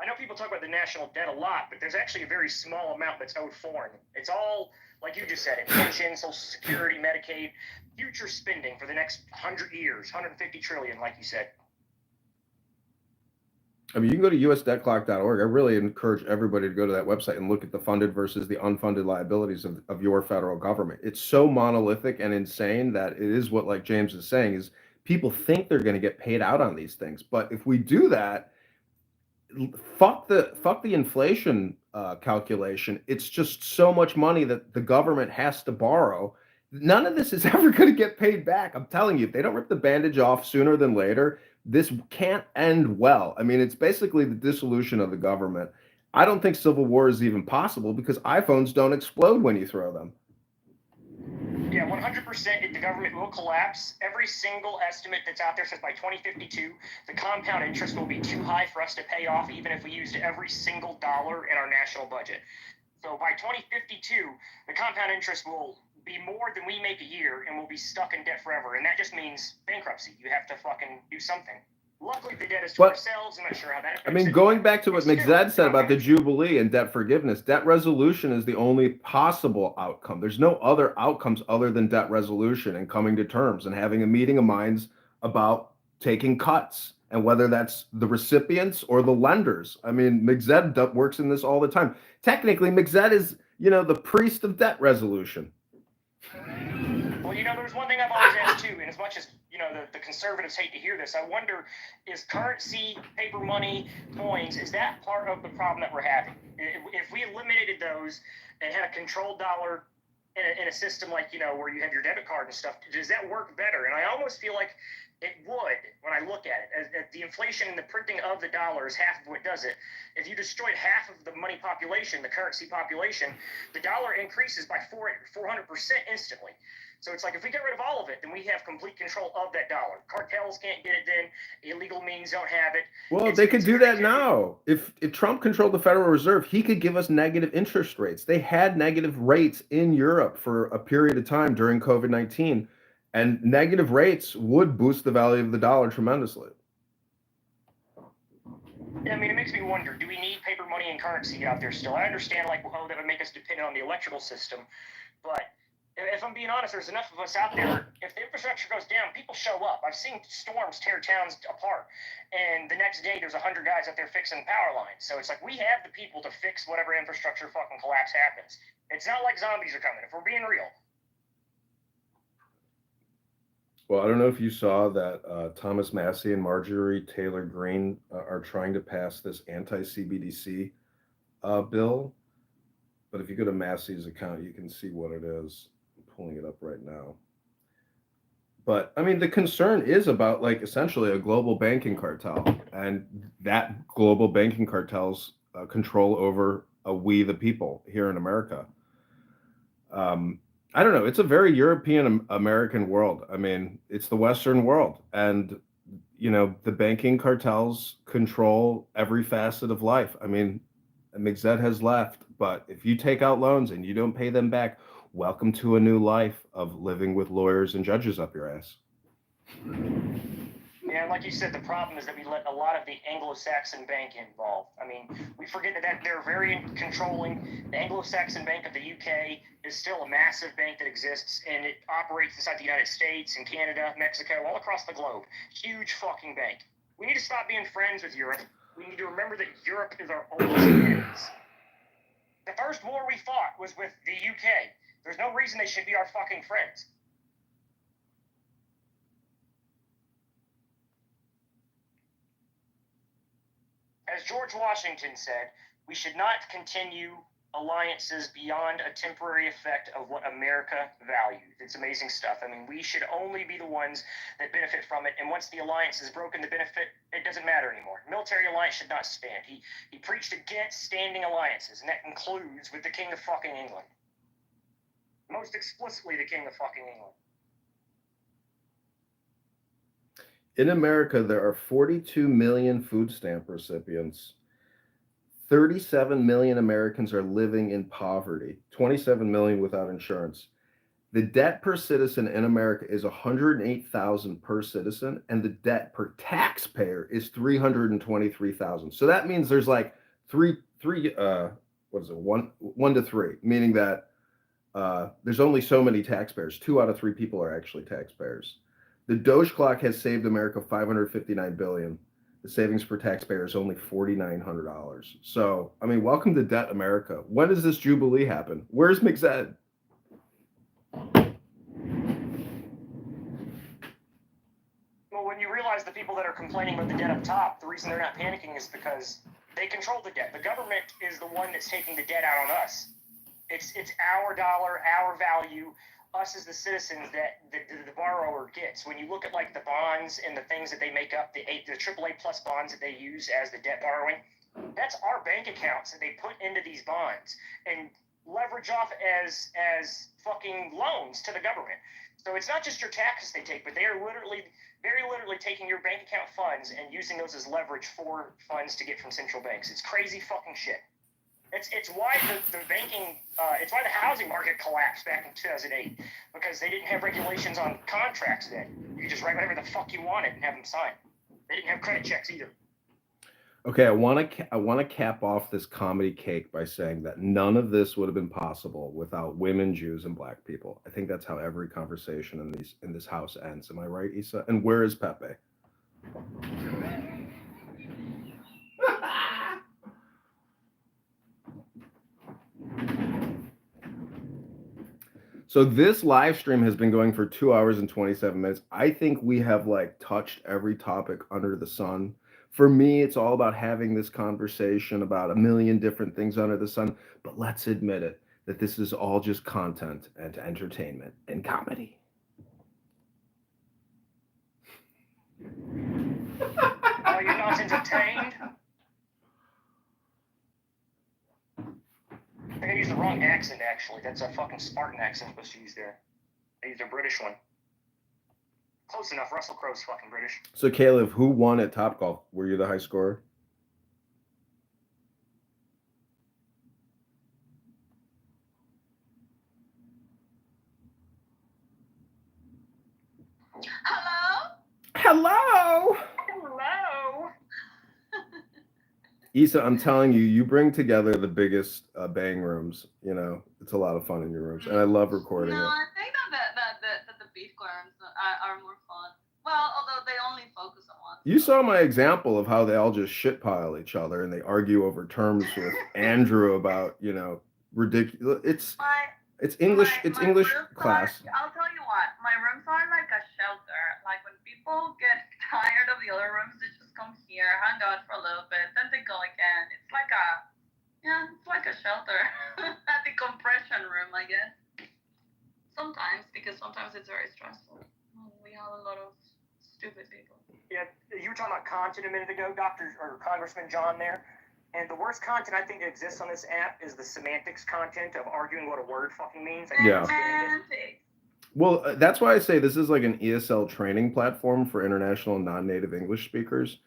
I know people talk about the national debt a lot, but there's actually a very small amount that's owed foreign. It's all, like you just said, pension, Social Security, Medicaid, future spending for the next 100 years, 150 trillion, like you said. I mean, you can go to usdebtclock.org. I really encourage everybody to go to that website and look at the funded versus the unfunded liabilities of your federal government. It's so monolithic and insane that it is what, like James is saying, is people think they're going to get paid out on these things. But if we do that, fuck the inflation calculation. It's just so much money that the government has to borrow. None of this is ever going to get paid back. I'm telling you, if they don't rip the bandage off sooner than later, this can't end well. I mean, it's basically the dissolution of the government. I don't think civil war is even possible because iPhones don't explode when you throw them. Yeah, 100% the government will collapse. Every single estimate that's out there says by 2052, the compound interest will be too high for us to pay off even if we used every single dollar in our national budget. So by 2052, the compound interest will be more than we make a year and we'll be stuck in debt forever. And that just means bankruptcy. You have to fucking do something. Luckily, the debt is to ourselves. I'm not sure how that affects I mean, going back to what McZed said about the Jubilee and debt forgiveness, debt resolution is the only possible outcome. There's no other outcomes other than debt resolution and coming to terms and having a meeting of minds about taking cuts and whether that's the recipients or the lenders. I mean, McZed works in this all the time. Technically, McZed is, the priest of debt resolution. Well, there's one thing I've always asked too, and as much as the conservatives hate to hear this, I wonder, is currency, paper money, coins, is that part of the problem that we're having? If we eliminated those and had a controlled dollar in a system like, where you have your debit card and stuff, does that work better? And I almost feel like It would, when I look at it, as the inflation and the printing of the dollar is half of what does it. If you destroyed half of the money population, the currency population, the dollar increases by 400% instantly. So it's like if we get rid of all of it, then we have complete control of that dollar. Cartels can't get it then. Illegal means don't have it. Well, they could do that now. If Trump controlled the Federal Reserve, he could give us negative interest rates. They had negative rates in Europe for a period of time during COVID-19, and negative rates would boost the value of the dollar tremendously. I mean, it makes me wonder, do we need paper money and currency out there still? I understand, like, oh, that would make us dependent on the electrical system, but if I'm being honest, there's enough of us out there. If the infrastructure goes down, people show up. I've seen storms tear towns apart, and the next day there's 100 guys out there fixing power lines. So it's like we have the people to fix whatever infrastructure fucking collapse happens. It's not like zombies are coming, if we're being real. Well, I don't know if you saw that Thomas Massie and Marjorie Taylor Greene are trying to pass this anti-CBDC bill. But if you go to Massie's account, you can see what it is. I'm pulling it up right now. But I mean, the concern is about like essentially a global banking cartel, and that global banking cartel's control over we the people here in America. I don't know. It's a very European American world. I mean, it's the Western world, and you know, the banking cartels control every facet of life. I mean, Mixed has left, but if you take out loans and you don't pay them back, welcome to a new life of living with lawyers and judges up your ass. Yeah, like you said, the problem is that we let a lot of the Anglo-Saxon bank involved. I mean, we forget that they're very controlling. The Anglo-Saxon Bank of the UK is still a massive bank that exists, and it operates inside the United States and Canada, Mexico, all across the globe. Huge fucking bank. We need to stop being friends with Europe. We need to remember that Europe is our oldest enemies. The first war we fought was with the UK. There's no reason they should be our fucking friends. As George Washington said, we should not continue alliances beyond a temporary effect of what America values. It's amazing stuff. I mean, we should only be the ones that benefit from it, and once the alliance is broken, the benefit, it doesn't matter anymore. Military alliance should not stand. He preached against standing alliances, and that includes with the King of fucking England. Most explicitly, the King of fucking England. In America, there are 42 million food stamp recipients. 37 million Americans are living in poverty, 27 million without insurance. The debt per citizen in America is $108,000 per citizen, and the debt per taxpayer is $323,000. So that means there's like one to three, meaning that there's only so many taxpayers. 2 out of 3 people are actually taxpayers. The Doge clock has saved America $559 billion. The savings per taxpayer is only $4,900. So, I mean, welcome to Debt America. When does this jubilee happen? Where's Mixed? Well, when you realize the people that are complaining about the debt up top, the reason they're not panicking is because they control the debt. The government is the one that's taking the debt out on us. It's our dollar, our value, us as the citizens that the borrower gets. When you look at like the bonds and the things that they make up, the AAA plus bonds that they use as the debt borrowing, that's our bank accounts that they put into these bonds and leverage off as fucking loans to the government. So it's not just your taxes they take, but they are very literally taking your bank account funds and using those as leverage for funds to get from central banks. It's crazy fucking shit. It's why the banking, it's why the housing market collapsed back in 2008, because they didn't have regulations on contracts then. You could just write whatever the fuck you wanted and have them sign. They didn't have credit checks either. Okay, I want to cap off this comedy cake by saying that none of this would have been possible without women, Jews, and Black people. I think that's how every conversation in this house ends. Am I right, Issa? And where is Pepe? So this live stream has been going for 2 hours and 27 minutes. I think we have like touched every topic under the sun. For me, it's all about having this conversation about a million different things under the sun. But let's admit it, that this is all just content and entertainment and comedy. Are you not entertained? I think I used the wrong accent, actually. That's a fucking Spartan accent supposed to use there. I used a British one. Close enough. Russell Crowe's fucking British. So Caleb, who won at Topgolf? Were you the high scorer? Hello. Hello. Issa, I'm telling you, you bring together the biggest bang rooms. You know, it's a lot of fun in your rooms, and I love recording it. I think that the beef clearance are more fun. Well, although they only focus on one. You saw my example of how they all just shitpile each other and they argue over terms with Andrew about, you know, ridiculous. It's English. It's English class. I'll tell you what, my rooms are like a shelter. Like when people get tired of the other rooms, they just come here, hang out for a little bit, then they go again. It's like a shelter. A decompression room, I guess. Sometimes, because sometimes it's very stressful. We have a lot of stupid people. Yeah, you were talking about content a minute ago, Congressman John there. And the worst content I think that exists on this app is the semantics content of arguing what a word fucking means. Yeah. Well, that's why I say this is like an ESL training platform for international non-native English speakers.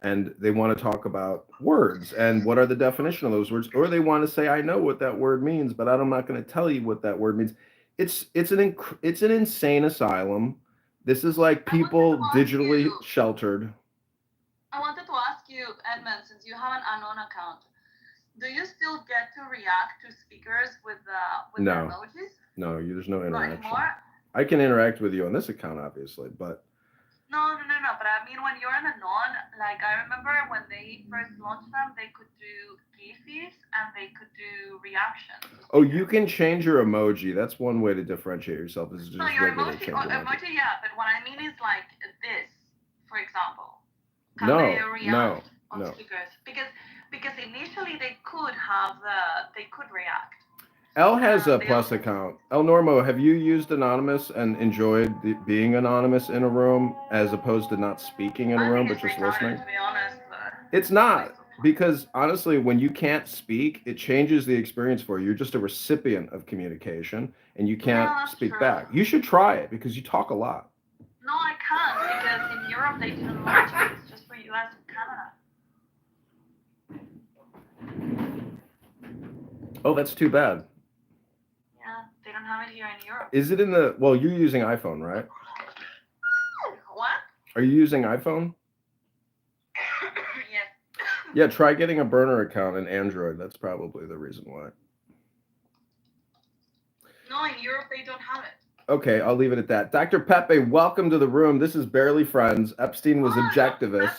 And they want to talk about words and what are the definition of those words, or they want to say, I know what that word means, but I'm not going to tell you what that word means. It's an insane asylum. This is like people digitally sheltered. I wanted to ask you, Edmund, since you have an unknown account, do you still get to react to speakers with the emojis? No, there's no interaction. Not anymore? I can interact with you on this account, obviously, but No. But I mean, when you're an anon, like I remember when they first launched them, they could do GIFs and they could do reactions. oh, you can change your emoji. That's one way to differentiate yourself. Is just No, your regular change emoji. emoji, yeah. But what I mean is like this, for example. Can No, they react on no. speakers? Because initially they could react. Elle has a plus account. El Normo, have you used Anonymous and enjoyed being anonymous in a room as opposed to not speaking in a room but just listening? To be honest, It's not, because honestly, when you can't speak, it changes the experience for you. You're just a recipient of communication and you can't speak back. You should try it because you talk a lot. No, I can't because in Europe they didn't launch it. It's just for US and Canada. Oh, that's too bad. Yeah, they don't have it here in Europe. Is it in the, well, you're using iPhone, right? What? Are you using iPhone? Yes. Yeah, try getting a burner account in Android. That's probably the reason why. No, in Europe they don't have it. Okay, I'll leave it at that. Dr. Pepe, welcome to the room. This is Barely Friends. Epstein was objectivist.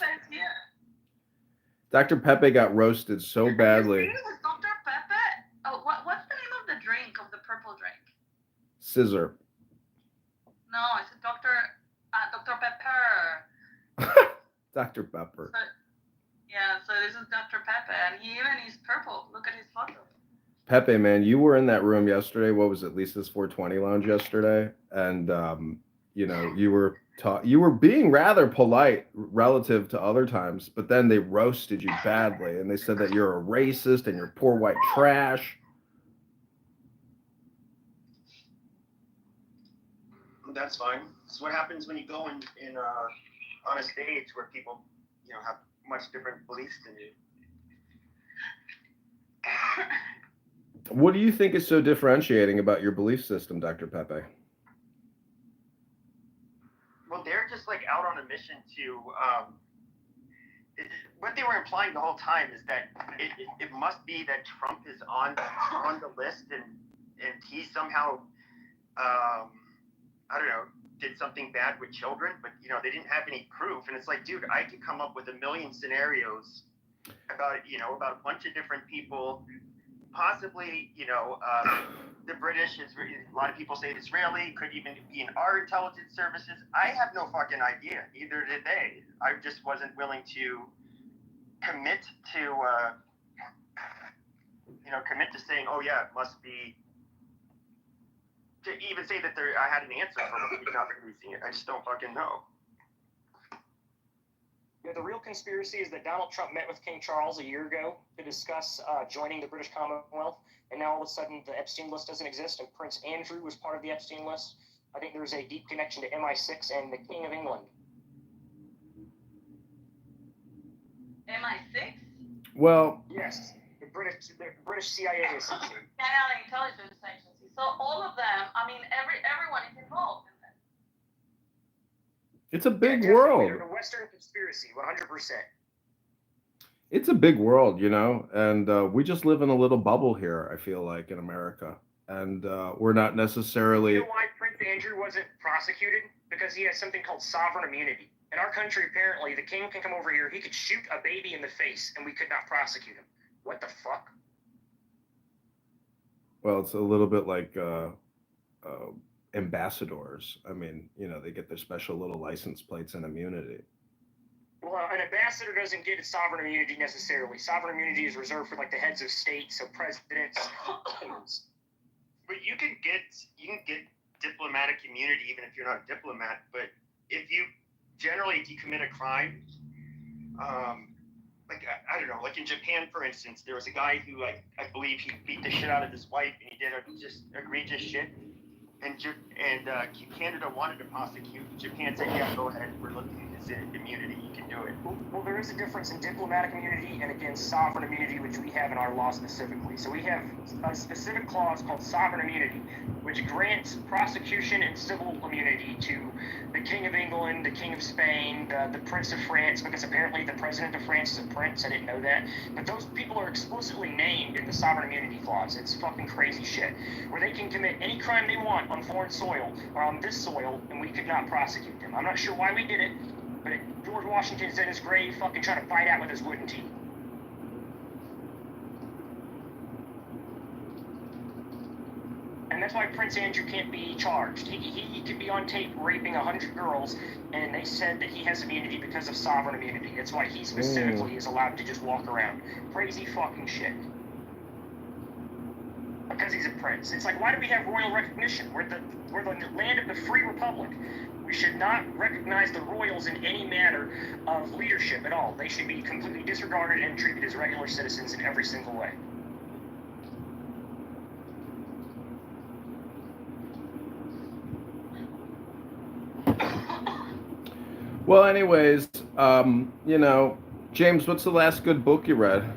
Dr. Pepe got roasted so badly. Dr. Pepe? Oh, what's the name of the drink, of the purple drink? Scissor. No, it's Dr. Pepper. Dr. Pepper. So this is Dr. Pepe, and he even is purple. Look at his photo. Pepe, man, you were in that room yesterday. What was it, Lisa's 420 lounge yesterday? And, you know, you were being rather polite relative to other times, but then they roasted you badly. And they said that you're a racist and you're poor white trash. That's fine. It's what happens when you go on a stage where people, you know, have much different beliefs than you. What do you think is so differentiating about your belief system, Dr. Pepe? Well, they're just like out on a mission to. What they were implying the whole time is that it must be that Trump is on the list and he somehow, I don't know, did something bad with children, but you know they didn't have any proof. And it's like, dude, I could come up with a million scenarios about a bunch of different people. Possibly, the British, a lot of people say Israeli, could even be in our intelligence services. I have no fucking idea. Neither did they. I just wasn't willing to commit to saying, oh yeah, it must be, to even say that I had an answer for them not releasing it. I just don't fucking know. The real conspiracy is that Donald Trump met with King Charles a year ago to discuss joining the British Commonwealth, and now all of a sudden the Epstein list doesn't exist, and Prince Andrew was part of the Epstein list. I think there's a deep connection to MI6 and the King of England. MI6? Well, yes, the British CIA is. Canada Intelligence Agency. So all of them, I mean, everyone is involved in this. it's a big They're world. the Western conspiracy, 100%. It's a big world, you know, and we just live in a little bubble here, I feel like, in America. And we're not necessarily... You know why Prince Andrew wasn't prosecuted? Because he has something called sovereign immunity. In our country, apparently, the king can come over here, he could shoot a baby in the face, and we could not prosecute him. What the fuck? Well, it's a little bit like ambassadors. I mean, you know, they get their special little license plates and immunity. Well, an ambassador doesn't get sovereign immunity necessarily. Sovereign immunity is reserved for like the heads of state, so presidents. But you can get diplomatic immunity even if you're not a diplomat. But if you commit a crime, like I don't know, like in Japan, for instance, there was a guy who I believe he beat the shit out of his wife, and he did just egregious shit. And Canada wanted to prosecute. Japan said, "Yeah, go ahead. We're looking at this immunity. You can do it." Well, there is a difference in diplomatic immunity and against sovereign immunity, which we have in our law specifically. So we have a specific clause called sovereign immunity, which grants prosecution and civil immunity to the King of England, the King of Spain, the Prince of France, because apparently the President of France is a prince. I didn't know that. But those people are explicitly named in the sovereign immunity clause. It's fucking crazy shit. Where they can commit any crime they want on foreign soil or on this soil, and we could not prosecute them. I'm not sure why we did it, but George Washington's in his grave fucking trying to fight out with his wooden teeth. And that's why Prince Andrew can't be charged. He could be on tape raping 100 girls, and they said that he has immunity because of sovereign immunity. That's why he specifically is allowed to just walk around. Crazy fucking shit. Because he's a prince. It's like, why do we have royal recognition? We're the land of the free republic. We should not recognize the royals in any manner of leadership at all. They should be completely disregarded and treated as regular citizens in every single way. Well, anyways, you know, James, what's the last good book you read?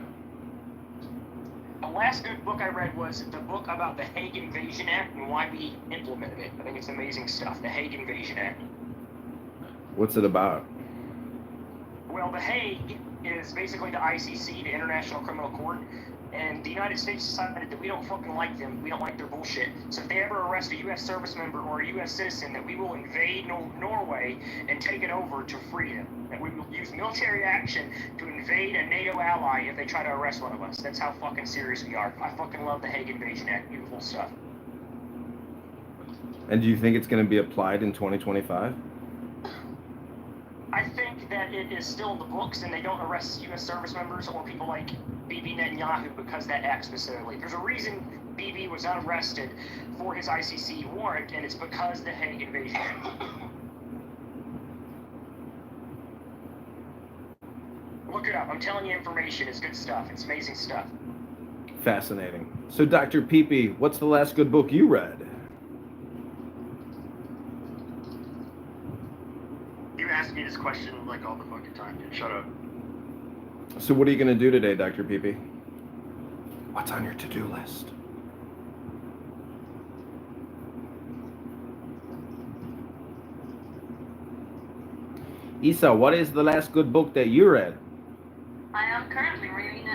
The last good book I read was the book about the Hague Invasion Act and why we implemented it. I think it's amazing stuff, the Hague Invasion Act. What's it about? Well, the Hague is basically the ICC, the International Criminal Court, and the United States decided that we don't fucking like them, we don't like their bullshit. So if they ever arrest a U.S. service member or a U.S. citizen, that we will invade Norway and take it over to free them. That we will use military action to invade a NATO ally if they try to arrest one of us. That's how fucking serious we are. I fucking love the Hague Invasion Act. Beautiful stuff. And do you think it's going to be applied in 2025? I think that it is still in the books and they don't arrest U.S. service members or people like Bibi Netanyahu because that act specifically. There's a reason Bibi was not arrested for his ICC warrant, and it's because the Hague Invasion Act. Look it up. I'm telling you information. It's good stuff. It's amazing stuff. Fascinating. So, Dr. Peepee, what's the last good book you read? You ask me this question like all the fucking time, dude. Shut up. So what are you going to do today, Dr. Peepee? What's on your to-do list? Isa, what is the last good book that you read? I am currently reading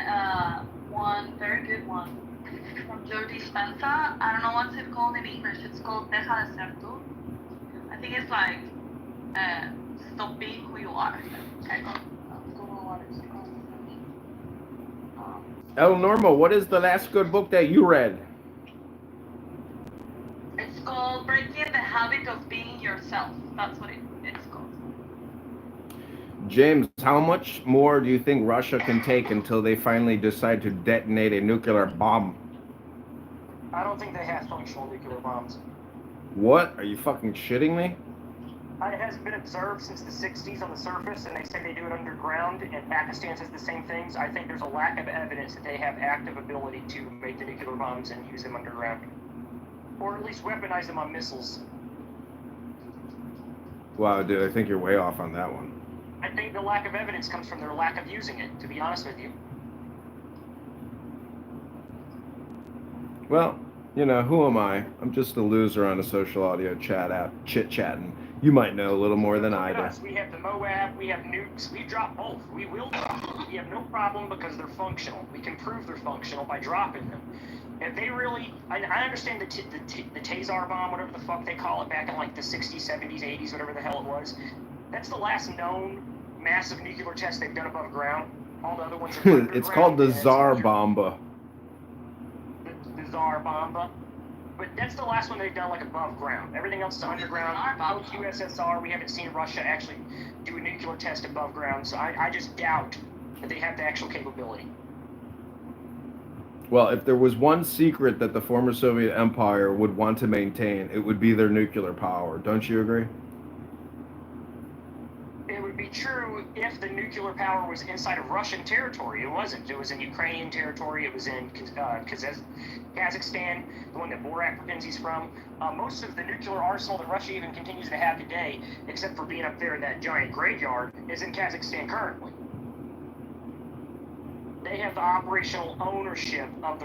one very good one from Joe Dispenza. I don't know what's it called in English. It's called Deja de ser tú. I think it's like stop being who you are. I don't know what it's called. El Normo, what is the last good book that you read? It's called Breaking the Habit of Being Yourself. That's what it's called. James, how much more do you think Russia can take until they finally decide to detonate a nuclear bomb? I don't think they have functional nuclear bombs. What? Are you fucking shitting me? it has been observed since the 60s on the surface, and they say they do it underground, and Pakistan says the same things. I think there's a lack of evidence that they have active ability to make the nuclear bombs and use them underground. Or at least weaponize them on missiles. Wow, dude, I think you're way off on that one. I think the lack of evidence comes from their lack of using it, to be honest with you. Well, you know, who am I? I'm just a loser on a social audio chat app, chit-chatting. You might know a little more than I do. We have the Moab, we have nukes, we drop both. We will drop them. We have no problem because they're functional. We can prove they're functional by dropping them. If they really, I understand the Tazar bomb, whatever the fuck they call it, back in like the 60s, 70s, 80s, whatever the hell it was. That's the last known massive nuclear test they've done above ground. All the other ones are underground. It's called the Tsar Bomba. The Tsar Bomba. But that's the last one they've done like above ground. Everything else is underground. Post USSR, we haven't seen Russia actually do a nuclear test above ground. So I just doubt that they have the actual capability. Well, if there was one secret that the former Soviet Empire would want to maintain, it would be their nuclear power. Don't you agree? It would be true if the nuclear power was inside of Russian territory. It wasn't. It was in Ukrainian territory. It was in Kazakhstan, the one that Borat pretends he's from. Most of the nuclear arsenal that Russia even continues to have today, except for being up there in that giant graveyard, is in Kazakhstan currently. They have the operational ownership of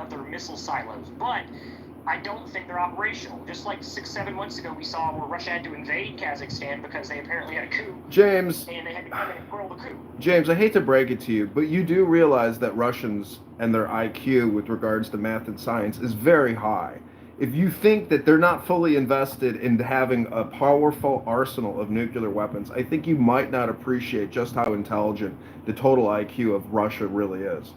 their missile silos, but I don't think they're operational. Just like 6-7 months ago, we saw where Russia had to invade Kazakhstan because they apparently had a coup. James. And they had to come in and quell the coup. James, I hate to break it to you, but you do realize that Russians and their IQ with regards to math and science is very high. If you think that they're not fully invested in having a powerful arsenal of nuclear weapons, I think you might not appreciate just how intelligent the total IQ of Russia really is.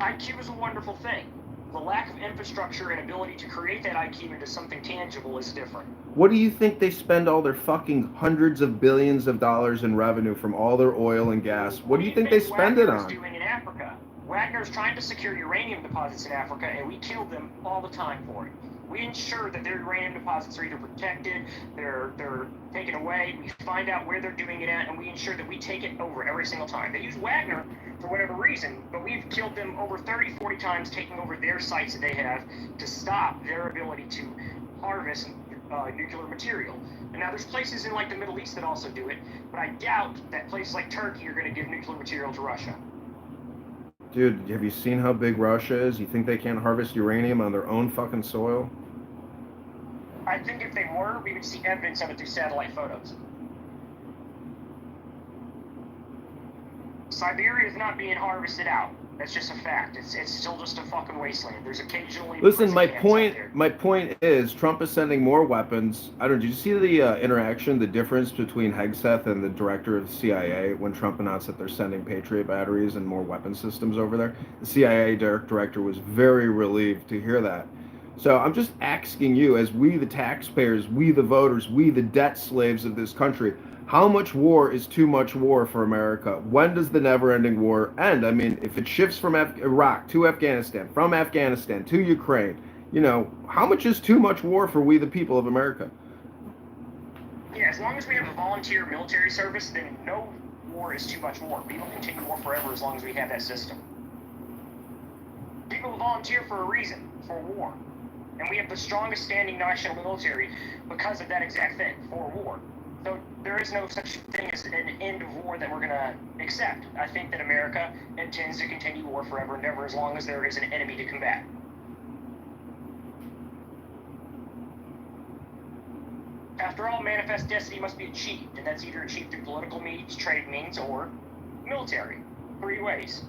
IQ is a wonderful thing. The lack of infrastructure and ability to create that IQ into something tangible is different. What do you think they spend all their fucking hundreds of billions of dollars in revenue from all their oil and gas? What do you think they spend it on? Doing in Africa? Wagner's trying to secure uranium deposits in Africa, and we kill them all the time for it. We ensure that their uranium deposits are either protected, they're taken away, we find out where they're doing it at, and we ensure that we take it over every single time. They use Wagner for whatever reason, but we've killed them over 30, 40 times, taking over their sites that they have to stop their ability to harvest nuclear material. And now there's places in like the Middle East that also do it, but I doubt that places like Turkey are going to give nuclear material to Russia. Dude, have you seen how big Russia is? You think they can't harvest uranium on their own fucking soil? I think if they were, we would see evidence of it through satellite photos. Siberia is not being harvested out. That's just a fact. It's still just a fucking wasteland. There's occasionally... Listen, my point is Trump is sending more weapons. I don't know, did you see the interaction, the difference between Hegseth and the director of the CIA when Trump announced that they're sending Patriot batteries and more weapon systems over there? The CIA director was very relieved to hear that. So I'm just asking you, as we the taxpayers, we the voters, we the debt slaves of this country, how much war is too much war for America? When does the never-ending war end? I mean, if it shifts from Iraq to Afghanistan, from Afghanistan to Ukraine, you know, how much is too much war for we the people of America? Yeah, as long as we have a volunteer military service, then no war is too much war. People continue war forever as long as we have that system. People volunteer for a reason, for war. And we have the strongest standing national military because of that exact thing, for war. So there is no such thing as an end of war that we're going to accept. I think that America intends to continue war forever and ever as long as there is an enemy to combat. After all, manifest destiny must be achieved, and that's either achieved through political means, trade means, or military. 3 ways.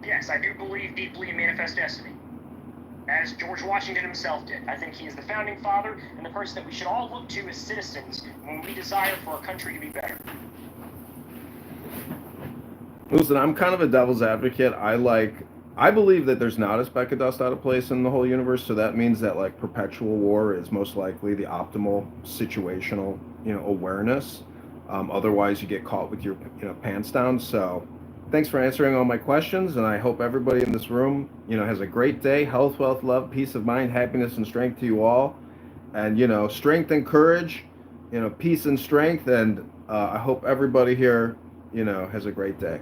Yes, I do believe deeply in manifest destiny. As George Washington himself did. I think he is the founding father and the person that we should all look to as citizens when we desire for a country to be better. Listen, I'm kind of a devil's advocate. I believe that there's not a speck of dust out of place in the whole universe, so that means that like perpetual war is most likely the optimal situational, awareness. Otherwise you get caught with your, pants down. So Thanks for answering all my questions, and I hope everybody in this room, has a great day. Health, wealth, love, peace of mind, happiness, and strength to you all. And, strength and courage, peace and strength. And I hope everybody here, has a great day.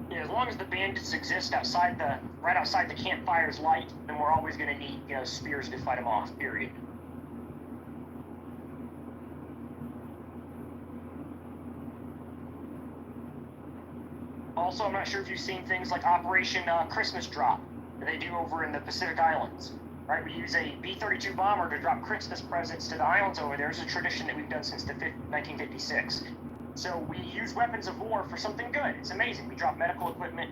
Yeah, as long as the bandits exist right outside the campfire's light, then we're always going to need, spears to fight them off, period. Also, I'm not sure if you've seen things like Operation Christmas Drop that they do over in the Pacific Islands. Right, we use a B-32 bomber to drop Christmas presents to the islands over there. It's a tradition that we've done since 1956. So we use weapons of war for something good. It's amazing. We drop medical equipment.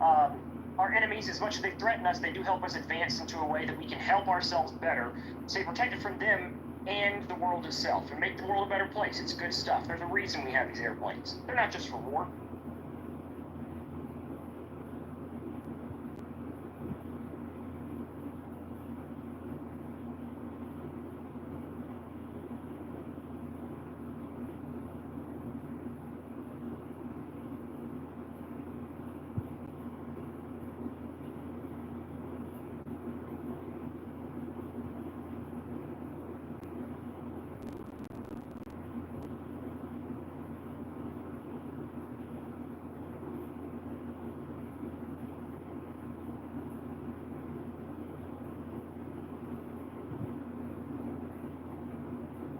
Our enemies, as much as they threaten us, they do help us advance into a way that we can help ourselves better, stay protected from them and the world itself, and make the world a better place. It's good stuff. They're the reason we have these airplanes. They're not just for war.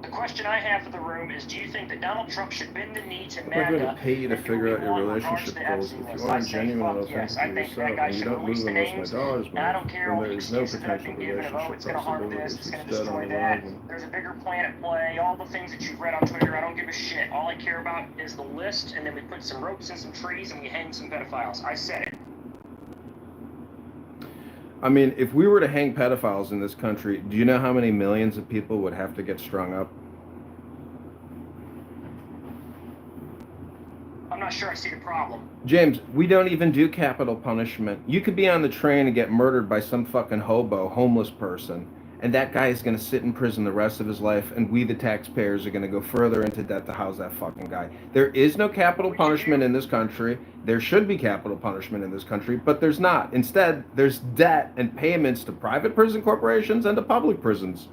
The question I have for the room is, do you think that Donald Trump should bend the knee to I'm not going to MAGA pay you to and do figure what out we your want in regards relationship to the goals. Epstein If list? you I aren't say genuine and fuck yes. authentic I to think that yourself, guy and you should don't release move the unless my names, dollars and I move, don't care then all there the is no excuses that I've potential been given of, oh, relationship it's going to harm this, possibilities. it's going to It's dead destroy on that, arrival. there's a bigger plan at play, all the things that you've read on Twitter, I don't give a shit. All I care about is the list, and then we put some ropes in some trees, and we hang some pedophiles. I said it. I mean, if we were to hang pedophiles in this country, do you know how many millions of people would have to get strung up? I'm not sure I see the problem. James, we don't even do capital punishment. You could be on the train and get murdered by some fucking homeless person, and that guy is going to sit in prison the rest of his life, and we, the taxpayers, are going to go further into debt to house that fucking guy. There is no capital punishment in this country. There should be capital punishment in this country, but there's not. Instead, there's debt and payments to private prison corporations and to public prisons.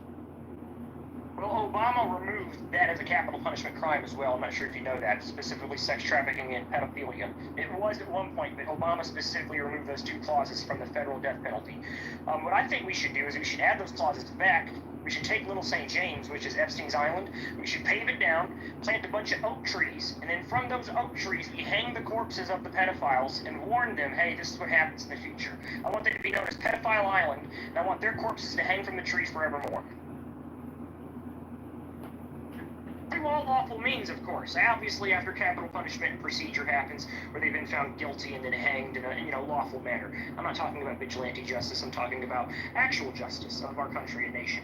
Well, Obama removed that as a capital punishment crime as well. I'm not sure if you know that, specifically sex trafficking and pedophilia. It was at one point, but Obama specifically removed those two clauses from the federal death penalty. What I think we should do is we should add those clauses back. We should take Little St. James, which is Epstein's Island. We should pave it down, plant a bunch of oak trees, and then from those oak trees, we hang the corpses of the pedophiles and warn them, hey, this is what happens in the future. I want that to be known as Pedophile Island, and I want their corpses to hang from the trees forevermore. Through all lawful means, of course. Obviously, after capital punishment and procedure happens, where they've been found guilty and then hanged in a lawful manner. I'm not talking about vigilante justice. I'm talking about actual justice of our country and nation.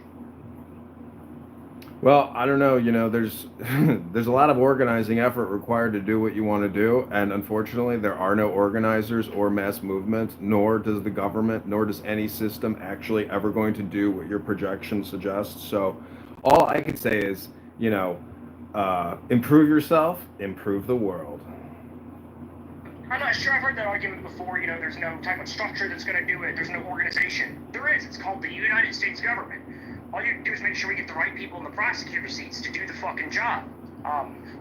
Well, I don't know. There's there's a lot of organizing effort required to do what you want to do, and unfortunately, there are no organizers or mass movements, nor does the government, nor does any system actually ever going to do what your projection suggests. So, all I could say is, improve yourself, improve the world. I'm not sure I've heard that argument before. There's no type of structure that's going to do it. There's no organization. There is. It's called the United States government. All you do is make sure we get the right people in the prosecutor seats to do the fucking job.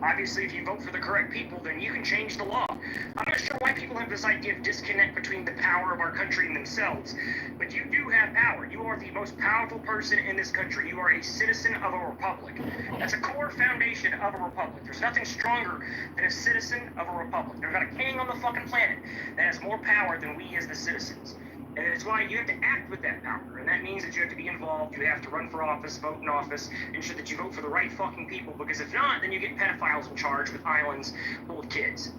Obviously, if you vote for the correct people, then you can change the law. I'm not sure why people have this idea of disconnect between the power of our country and themselves, but you do have power. You are the most powerful person in this country. You are a citizen of a republic. That's a core foundation of a republic. There's nothing stronger than a citizen of a republic. There's not a king on the fucking planet that has more power than we as the citizens. And it's why you have to act with that power. And that means that you have to be involved, you have to run for office, vote in office, ensure that you vote for the right fucking people, because if not, then you get pedophiles in charge with islands full of kids.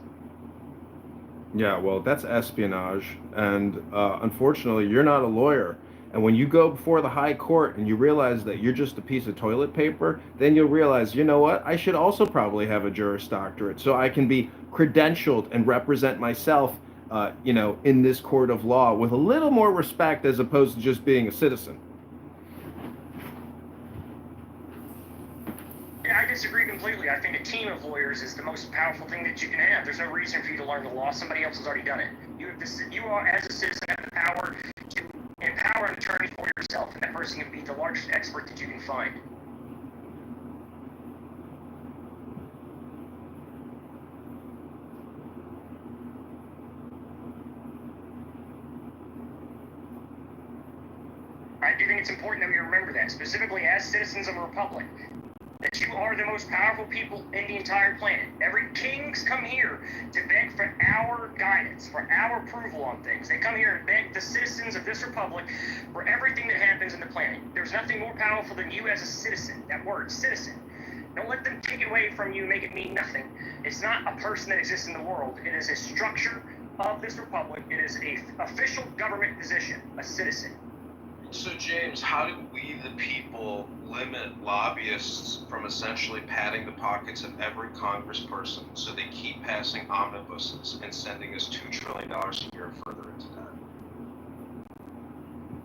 Yeah, well, that's espionage, and unfortunately, you're not a lawyer. And when you go before the high court and you realize that you're just a piece of toilet paper, then you'll realize, you know what, I should also probably have a Juris Doctorate so I can be credentialed and represent myself in this court of law with a little more respect as opposed to just being a citizen. Yeah, I disagree completely. I think a team of lawyers is the most powerful thing that you can have. There's no reason for you to learn the law. Somebody else has already done it. You are, as a citizen, have the power to empower an attorney for yourself, and that person can be the largest expert that you can find. I do think it's important that we remember that, specifically as citizens of a republic, that you are the most powerful people in the entire planet. Every kings come here to beg for our guidance, for our approval on things. They come here and beg the citizens of this republic for everything that happens in the planet. There's nothing more powerful than you as a citizen. That word, citizen. Don't let them take it away from you, make it mean nothing. It's not a person that exists in the world. It is a structure of this republic. It is an official government position, a citizen. So, James, how do we, the people, limit lobbyists from essentially padding the pockets of every congressperson so they keep passing omnibuses and sending us $2 trillion a year further into debt?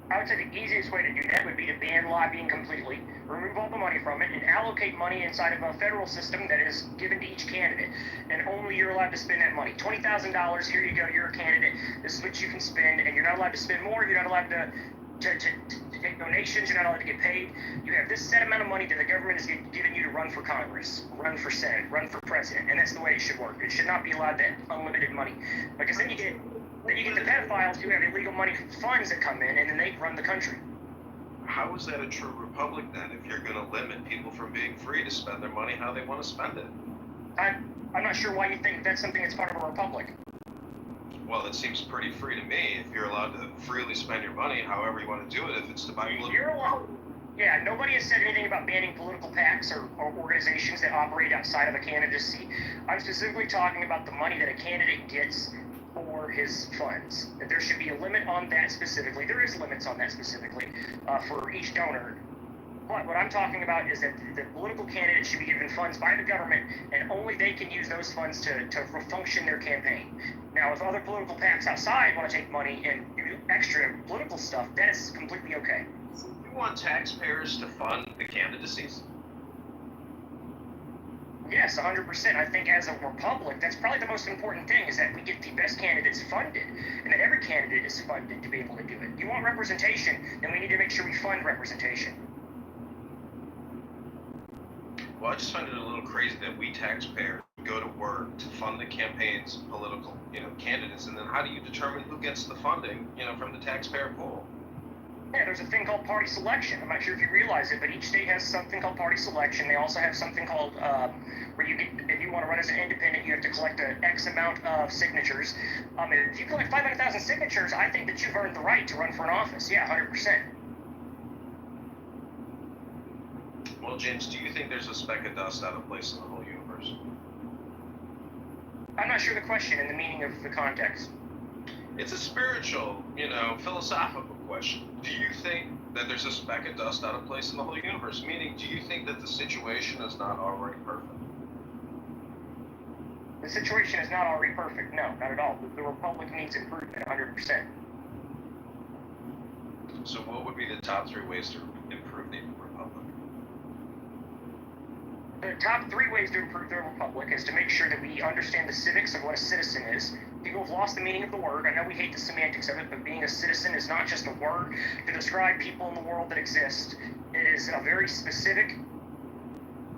I would say the easiest way to do that would be to ban lobbying completely, remove all the money from it, and allocate money inside of a federal system that is given to each candidate, and only you're allowed to spend that money. $20,000, here you go, you're a candidate, this is what you can spend, and you're not allowed to spend more, you're not allowed to take donations, you're not allowed to get paid. You have this set amount of money that the government is giving you to run for Congress, run for Senate, run for president, and that's the way it should work. It should not be allowed that unlimited money, because then you get the pedophiles who have illegal money funds that come in, and then they run the country. How is that a true republic then, if you're going to limit people from being free to spend their money how they want to spend it? I'm not sure why you think that's something that's part of a republic. Well, it seems pretty free to me if you're allowed to freely spend your money however you want to do it, if it's to buy political... You're allowed. Yeah, nobody has said anything about banning political PACs or organizations that operate outside of a candidacy. I'm specifically talking about the money that a candidate gets for his funds. That there should be a limit on that specifically. There is limits on that specifically for each donor. But what I'm talking about is that the political candidates should be given funds by the government, and only they can use those funds to function their campaign. Now, if other political PACs outside want to take money and do extra political stuff, that is completely okay. You want taxpayers to fund the candidacies? Yes, 100%. I think as a republic, that's probably the most important thing, is that we get the best candidates funded, and that every candidate is funded to be able to do it. You want representation, then we need to make sure we fund representation. Well, I just find it a little crazy that we taxpayers go to work to fund the campaigns of political, candidates, and then how do you determine who gets the funding, from the taxpayer pool? Yeah, there's a thing called party selection. I'm not sure if you realize it, but each state has something called party selection. They also have something called where you get, if you want to run as an independent, you have to collect an X amount of signatures. If you collect 500,000 signatures, I think that you've earned the right to run for an office. Yeah, 100%. Well, James, do you think there's a speck of dust out of place in the whole universe? I'm not sure the question and the meaning of the context. It's a spiritual, philosophical question. Do you think that there's a speck of dust out of place in the whole universe? Meaning, do you think that the situation is not already perfect? The situation is not already perfect. No, not at all. The republic needs improvement, 100%. So what would be the top 3 ways to improve the republic? The top 3 ways to improve the republic is to make sure that we understand the civics of what a citizen is. People have lost the meaning of the word. I know we hate the semantics of it, but being a citizen is not just a word to describe people in the world that exist. It is a very specific,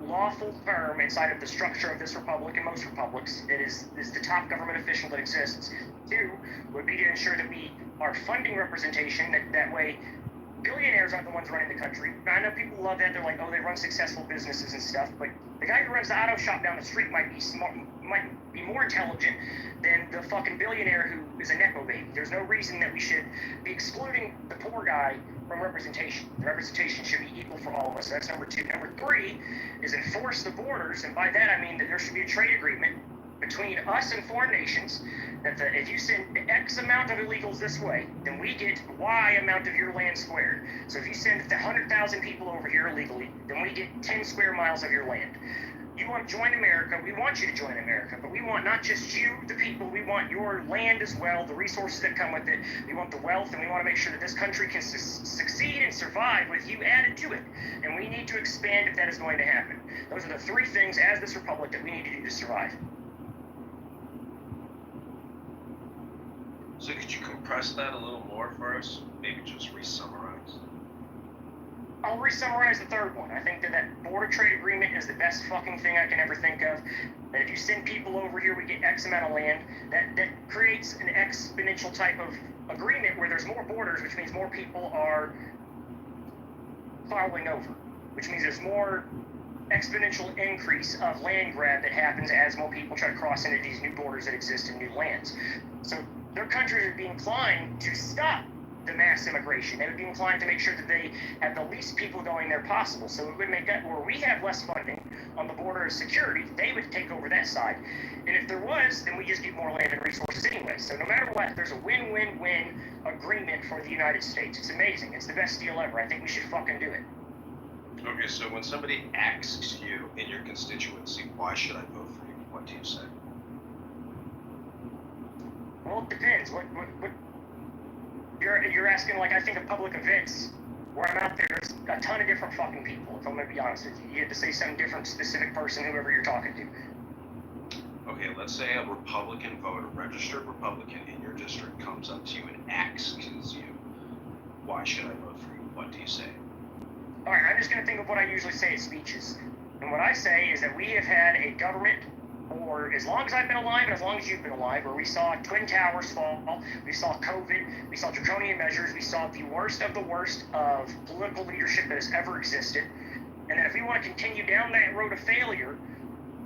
lawful term inside of the structure of this republic and most republics. It is the top government official that exists. 2 would be to ensure that we are funding representation, that way billionaires aren't the ones running the country. I know people love that. They're like, oh, they run successful businesses and stuff, but the guy who runs the auto shop down the street might be smart, might be more intelligent than the fucking billionaire who is a nepo baby. There's no reason that we should be excluding the poor guy from representation. The representation should be equal for all of us. So that's number 2. Number 3 is enforce the borders, and by that I mean that there should be a trade agreement between us and foreign nations, that if you send X amount of illegals this way, then we get Y amount of your land squared. So if you send 100,000 people over here illegally, then we get 10 square miles of your land. you want to join America, we want you to join America, but we want not just you, the people, we want your land as well, the resources that come with it, we want the wealth, and we want to make sure that this country can succeed and survive with you added to it, and we need to expand if that is going to happen. Those are the three things as this republic that we need to do to survive. So could you compress that a little more for us? Maybe just re-summarize. I'll re-summarize the third one. I think that border trade agreement is the best fucking thing I can ever think of. That if you send people over here, we get X amount of land. That creates an exponential type of agreement where there's more borders, which means more people are following over. Which means there's more exponential increase of land grab that happens as more people try to cross into these new borders that exist in new lands. So their countries would be inclined to stop the mass immigration. They would be inclined to make sure that they have the least people going there possible. So it would make that where we have less funding on the border of security, they would take over that side. And if there was, then we just get more land and resources anyway. So no matter what, there's a win-win-win agreement for the United States. It's amazing. It's the best deal ever. I think we should fucking do it. Okay, so when somebody asks you in your constituency, why should I vote for you? What do you say? Well, it depends. What you're asking, like, I think of public events where I'm out there, there's a ton of different fucking people, if I'm gonna be honest with you. You have to say some different specific person, whoever you're talking to. Okay, let's say a Republican voter, registered Republican in your district comes up to you and asks you, why should I vote for you? What do you say? Alright, I'm just gonna think of what I usually say at speeches. And what I say is that we have had a government, or as long as I've been alive and as long as you've been alive, where we saw Twin Towers fall, we saw COVID, we saw draconian measures, we saw the worst of political leadership that has ever existed. And then if we want to continue down that road of failure,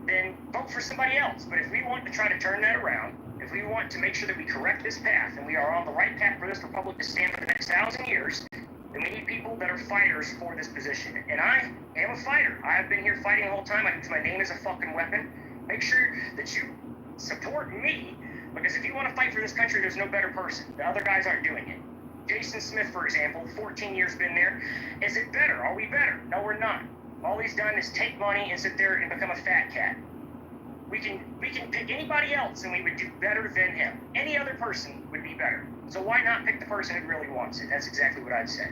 then vote for somebody else. But if we want to try to turn that around, if we want to make sure that we correct this path, and we are on the right path for this republic to stand for the next 1,000 years, then we need people that are fighters for this position. And I am a fighter. I've been here fighting the whole time. I use my name as a fucking weapon. Make sure that you support me, because if you want to fight for this country, there's no better person. The other guys aren't doing it. Jason Smith, for example, 14 years been there. Is it better? Are we better? No, we're not. All he's done is take money and sit there and become a fat cat. We can pick anybody else and we would do better than him. Any other person would be better. So why not pick the person who really wants it? That's exactly what I'd say.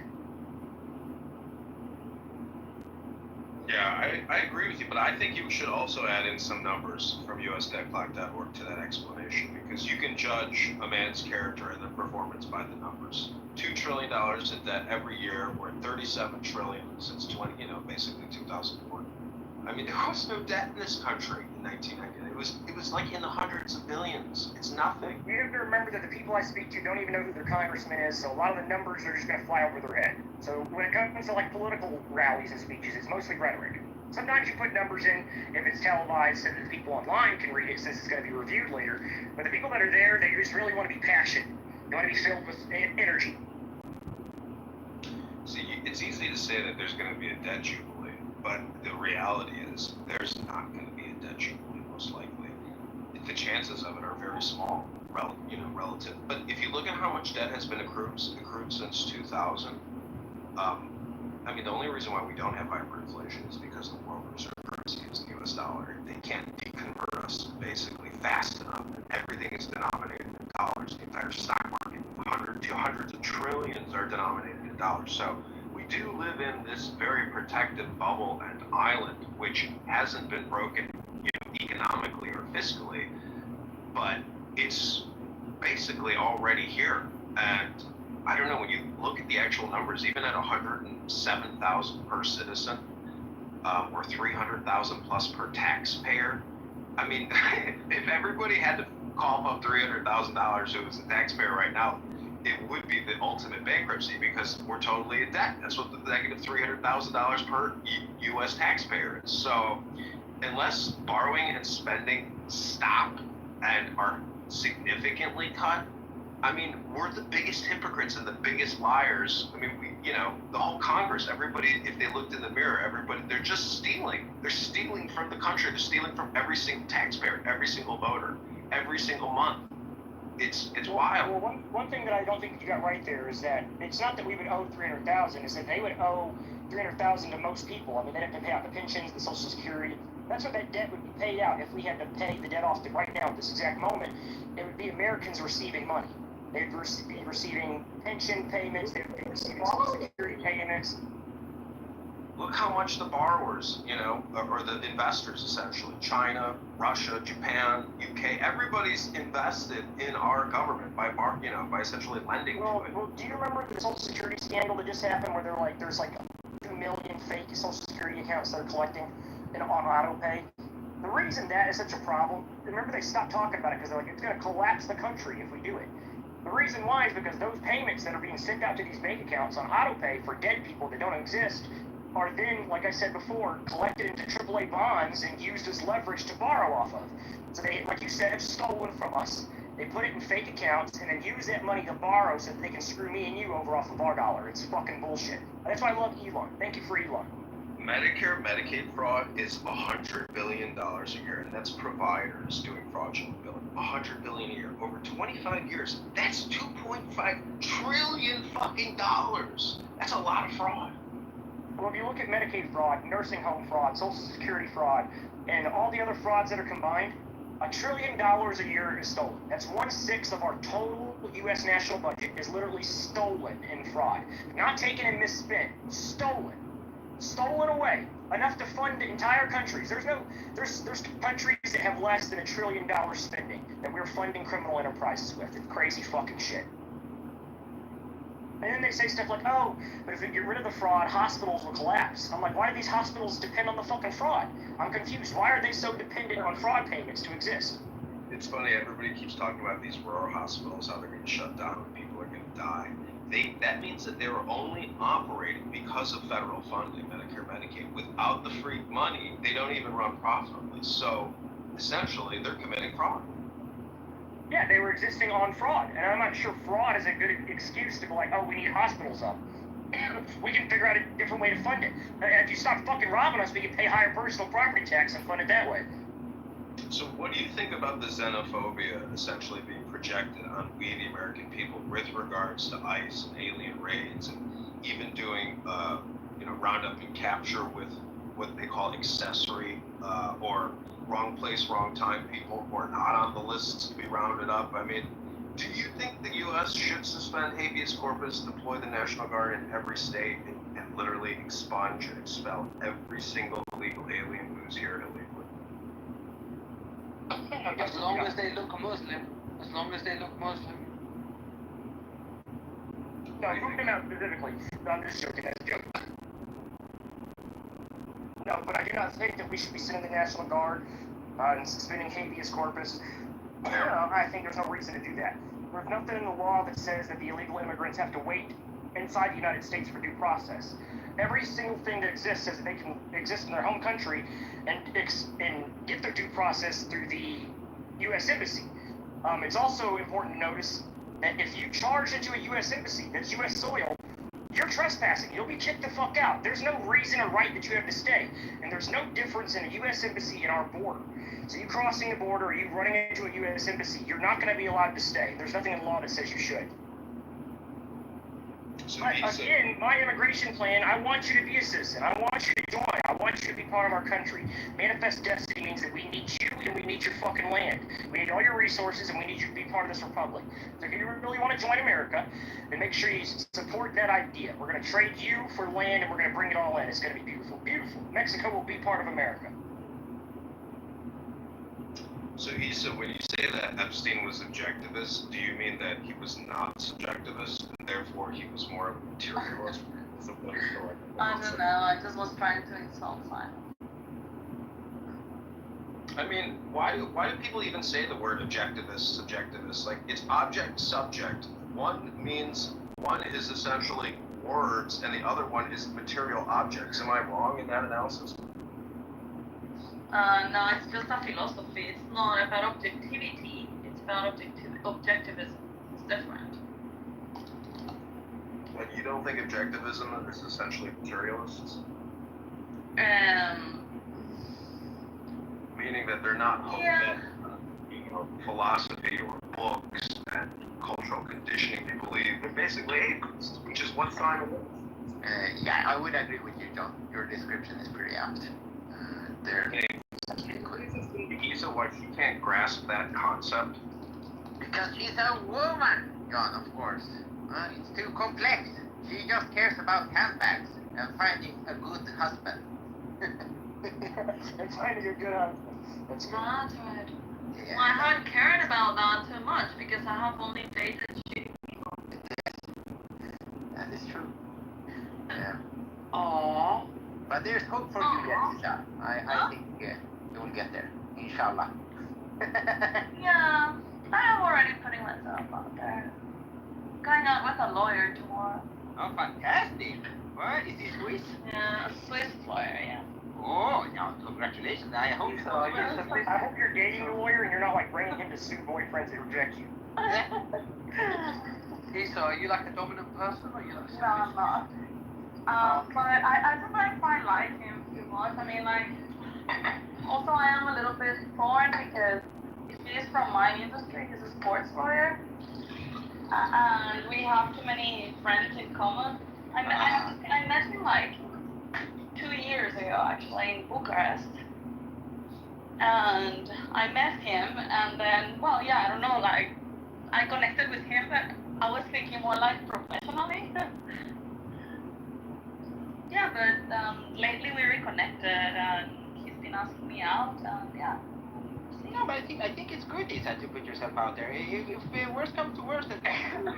Yeah, I agree with you, but I think you should also add in some numbers from usdebtclock.org to that explanation, because you can judge a man's character and their performance by the numbers. $2 trillion in debt every year. We're at $37 trillion since basically 2004. I mean, there was no debt in this country in 1990. It was like in the hundreds of billions. It's nothing. You have to remember that the people I speak to don't even know who their congressman is, so a lot of the numbers are just going to fly over their head. So when it comes to like political rallies and speeches, it's mostly rhetoric. Sometimes you put numbers in if it's televised so that the people online can read it, since it's going to be reviewed later. But the people that are there, they just really want to be passionate. They want to be filled with energy. See, it's easy to say that there's going to be a debt jubilee, but the reality is there's not going to be a debt jubilee, most likely. The chances of it are very small, relative. But if you look at how much debt has been accrued since 2000, I mean, the only reason why we don't have hyperinflation is because the world reserve currency is the US dollar. They can't deconvert us basically fast enough. Everything is denominated in dollars. The entire stock market, hundreds of trillions are denominated in dollars. So we do live in this very protected bubble and island, which hasn't been broken economically or fiscally, but it's basically already here. And I don't know, when you look at the actual numbers, even at 107,000 per citizen, or 300,000 plus per taxpayer, I mean, if everybody had to cough up $300,000 who was a taxpayer right now, it would be the ultimate bankruptcy, because we're totally in debt. That's what the negative $300,000 per U.S. taxpayer is. So unless borrowing and spending stop and are significantly cut, I mean, we're the biggest hypocrites and the biggest liars. I mean, the whole Congress, everybody, if they looked in the mirror, they're just stealing. They're stealing from the country. They're stealing from every single taxpayer, every single voter, every single month. It's wild. Well, one thing that I don't think you got right there is that it's not that we would owe $300,000. It's that they would owe $300,000 to most people. I mean, they have to pay out the pensions, the Social Security, That's what that debt would be paid out if we had to pay the debt off right now at this exact moment. It would be Americans receiving money. They'd be receiving pension payments. They'd be receiving Social Security payments. Look how much the borrowers, or the investors essentially, China, Russia, Japan, UK, everybody's invested in our government by essentially lending to it. Well, do you remember the Social Security scandal that just happened where there's like 2 million fake Social Security accounts that are collecting on auto pay? The reason that is such a problem, remember they stopped talking about it because they're like, it's going to collapse the country if we do it. The reason why is because those payments that are being sent out to these bank accounts on auto pay for dead people that don't exist are then, like I said before, collected into AAA bonds and used as leverage to borrow off of. So they, like you said, have stolen from us. They put it in fake accounts and then use that money to borrow so that they can screw me and you over off of our dollar. It's fucking bullshit. That's why I love Elon. Thank you for Elon. Medicare, Medicaid fraud is $100 billion a year, and that's providers doing fraudulent billing. $100 billion a year over 25 years. That's 2.5 trillion fucking dollars. That's a lot of fraud. Well, if you look at Medicaid fraud, nursing home fraud, Social Security fraud, and all the other frauds that are combined, $1 trillion a year is stolen. That's 1/6 of our total U.S. national budget is literally stolen in fraud. Not taken and misspent, stolen. Stolen away, enough to fund entire countries. There's countries that have less than $1 trillion spending that we're funding criminal enterprises with. It's crazy fucking shit. And then they say stuff like, oh, but if we get rid of the fraud, hospitals will collapse. I'm like, why do these hospitals depend on the fucking fraud? I'm confused. Why are they so dependent on fraud payments to exist? It's funny, everybody keeps talking about these rural hospitals, how they're going to shut down and people are going to die. That means that they were only operating because of federal funding, Medicare, Medicaid. Without the free money, they don't even run profitably. So, essentially, they're committing fraud. Yeah, they were existing on fraud. And I'm not sure fraud is a good excuse to go like, oh, we need hospitals up. We can figure out a different way to fund it. If you stop fucking robbing us, we can pay higher personal property tax and fund it that way. So what do you think about the xenophobia essentially being projected on we, the American people, with regards to ICE and alien raids, and even doing, roundup and capture with what they call accessory or wrong place, wrong time people who are not on the lists to be rounded up? I mean, do you think the U.S. should suspend habeas corpus, deploy the National Guard in every state, and literally expunge and expel every single illegal alien who's here illegally? As long as they look Muslim. As long as they look Muslim. No, who came out specifically? No, I'm just joking. That's a joke. No, but I do not think that we should be sending the National Guard and suspending habeas corpus. I think there's no reason to do that. There's nothing in the law that says that the illegal immigrants have to wait inside the United States for due process. Every single thing that exists says that they can exist in their home country and get their due process through the U.S. Embassy. It's also important to notice that if you charge into a U.S. Embassy that's U.S. soil, you're trespassing. You'll be kicked the fuck out. There's no reason or right that you have to stay. And there's no difference in a U.S. Embassy and our border. So you crossing the border or you running into a U.S. Embassy, you're not going to be allowed to stay. There's nothing in the law that says you should. But again, my immigration plan, I want you to be a citizen. I want you to join. I want you to be part of our country. Manifest Destiny means that we need you and we need your fucking land. We need all your resources and we need you to be part of this republic. So if you really want to join America, then make sure you support that idea. We're going to trade you for land and we're going to bring it all in. It's going to be beautiful. Beautiful. Mexico will be part of America. So Issa, when you say that Epstein was objectivist, do you mean that he was not subjectivist, and therefore he was more of a materialist? I don't know, I just was trying to insult Simon. I mean, why do people even say the word objectivist, subjectivist? Like, it's object, subject. One is essentially words, and the other one is material objects. Am I wrong in that analysis? No, it's just a philosophy. It's not about objectivity. It's about objectivism. It's different. Like, you don't think objectivism is essentially materialists? Meaning that they're not philosophy or books and cultural conditioning they believe. They're basically atheists, which is what Simon is. Yeah, I would agree with you, John. Your description is pretty apt. Giza, why she can't grasp that concept? Because she's a woman, John, of course. It's too complex. She just cares about handbags and finding a good husband. It's finding a good husband. That's good. That's right. Yeah. Well, I haven't cared about that too much because I have only dated shitty people. That is true. Yeah. Aww. But there's hope for you yet, Lisa. I think you will get there. Inshallah. Yeah, I'm already putting myself out there. Going out with a lawyer tomorrow. Oh, fantastic. What? Is he Swiss? Yeah, a Swiss lawyer, yeah. Oh, no, congratulations. I hope so. I hope you're dating a lawyer and you're not like bringing him to sue boyfriends that reject you. So are you like a dominant person or are you like a No, I'm not. But I don't like quite like him too much. I mean, like, also I am a little bit torn because he's from my industry. He's a sports lawyer. And we have too many friends in common. I met him like 2 years ago, actually, in Bucharest. And I met him, and then, well, yeah, I don't know, like, I connected with him, but I was thinking more like professionally. Yeah, but lately we reconnected, and he's been asking me out, and yeah. No, but I think it's good, Lisa, to put yourself out there. If worst comes to worst, you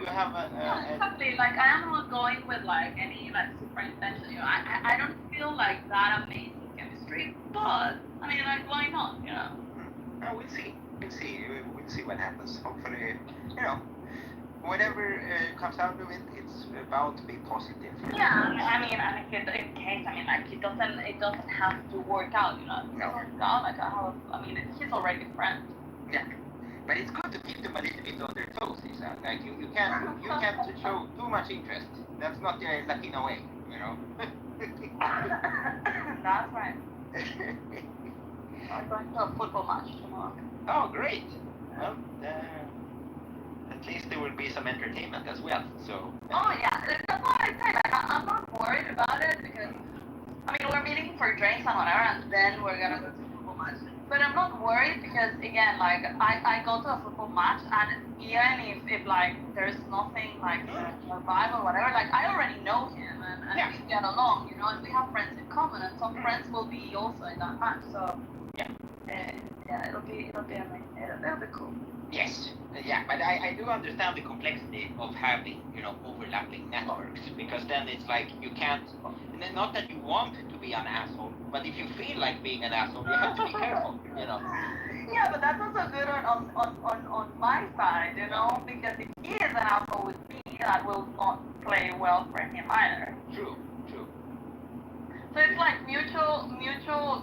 have exactly. Like, I am not going with like any like super intention. You know, I don't feel like that amazing chemistry, but I mean, like, why not? You know. Oh, we'll see. We'll see what happens. Hopefully, you know, whatever comes out of it, it's bound to be positive. Yeah, I mean, in case, I mean, like, it doesn't have to work out, you know. If it doesn't work out, like, I mean, he's already a friend. Yeah, but it's good to keep them a little bit on their toes, Lisa. Like, you can't show too much interest. That's not the Latino way, you know. That's right. I'm going to a football match tomorrow. Oh, great. Well, at least there will be some entertainment as well. So. Oh yeah, that's what I say. Like, I'm not worried about it because, I mean, we're meeting for drinks and whatever, and then we're gonna go to a football match. But I'm not worried because, again, like, I go to a football match, and even if like there's nothing like a vibe or whatever, like, I already know him and we get along, you know, and we have friends in common, and some friends will be also in that match. So yeah, it'll be amazing. It'll be cool. Yes, yeah, but I do understand the complexity of having, you know, overlapping networks, because then it's like you can't, not that you want to be an asshole, but if you feel like being an asshole, you have to be careful, you know. Yeah, but that's also good on my side, you know, because if he is an asshole with me, that will not play well for him either. True. So it's like mutual,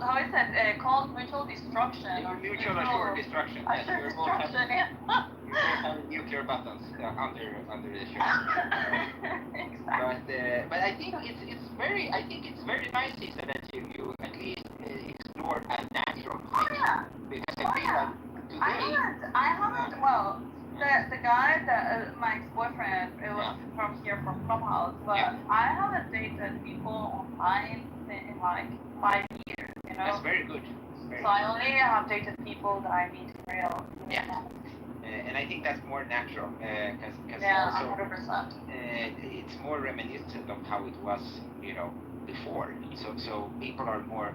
how is it called? Mutual destruction. Or mutual assured destruction. Yes, Assured destruction, yeah. You both have nuclear buttons under the shirt. Exactly. But I think it's very nice, Lisa, that you at least explored a natural thing. Yeah. Because I feel like today. I haven't. Well, the guy that my ex-boyfriend, it was from here, from Clubhouse, but I haven't dated people online in like 5 years, you know. That's very good. So I only have dated people that I meet in real. Yeah. And I think that's more natural, because also 100%. It's more reminiscent of how it was, you know, before. So people are more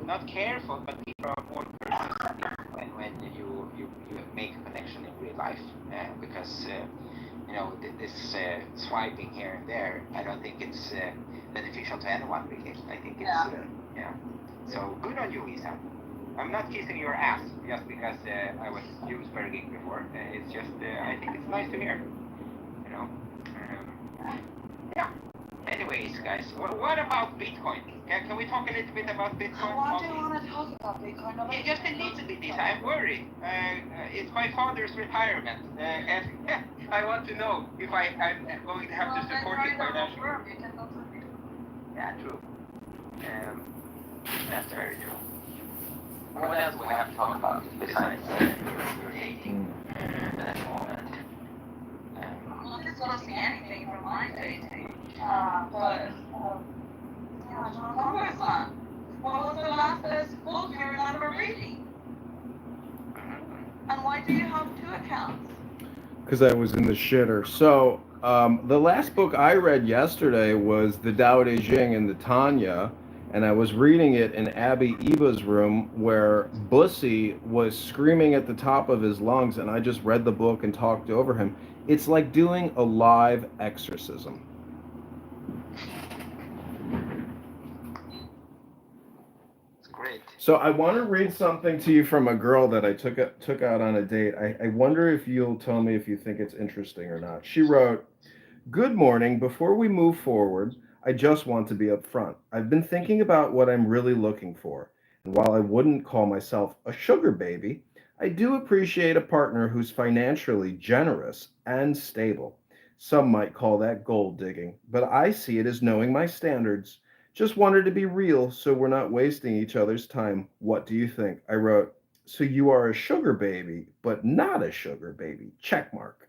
not careful, but people are more persistent when you make a connection in real life, because you know, this swiping here and there, I don't think it's beneficial to anyone really. I think it's So good on you, Isa. I'm not kissing your ass just because I was Jews-burging before. It's just I think it's nice to hear, you know. Yeah. Anyways, guys, what about Bitcoin? Can we talk a little bit about Bitcoin? Why do you want to talk about Bitcoin? Just a little bit, Lisa. I'm worried. It's my father's retirement, and I want to know if I'm going to have to support it financially. Yeah, true. That's very true. What else do we have to talk about besides your dating at the moment? I just don't see anything from my dating. But Congressman. What was the last book you remember reading? And why do you have 2 accounts? Because I was in the shitter. So the last book I read yesterday was The Tao Te Ching and the Tanya, and I was reading it in Abby Eva's room where Bussy was screaming at the top of his lungs, and I just read the book and talked over him. It's like doing a live exorcism. It's great. So I want to read something to you from a girl that I took out on a date. I wonder if you'll tell me if you think it's interesting or not. She wrote, "Good morning. Before we move forward, I just want to be upfront. I've been thinking about what I'm really looking for. And while I wouldn't call myself a sugar baby, I do appreciate a partner who's financially generous and stable. Some might call that gold digging, but I see it as knowing my standards. Just wanted to be real so we're not wasting each other's time. What do you think?" I wrote, "So you are a sugar baby, but not a sugar baby. Check mark.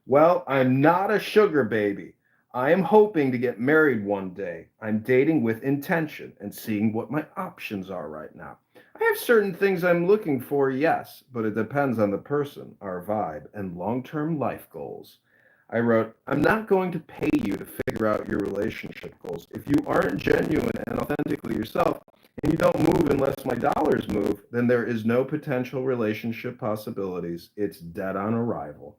Well, I'm not a sugar baby. I am hoping to get married one day. I'm dating with intention and seeing what my options are right now. I have certain things I'm looking for, yes, but it depends on the person, our vibe, and long-term life goals." I wrote, "I'm not going to pay you to figure out your relationship goals. If you aren't genuine and authentically yourself, and you don't move unless my dollars move, then there is no potential relationship possibilities. It's dead on arrival."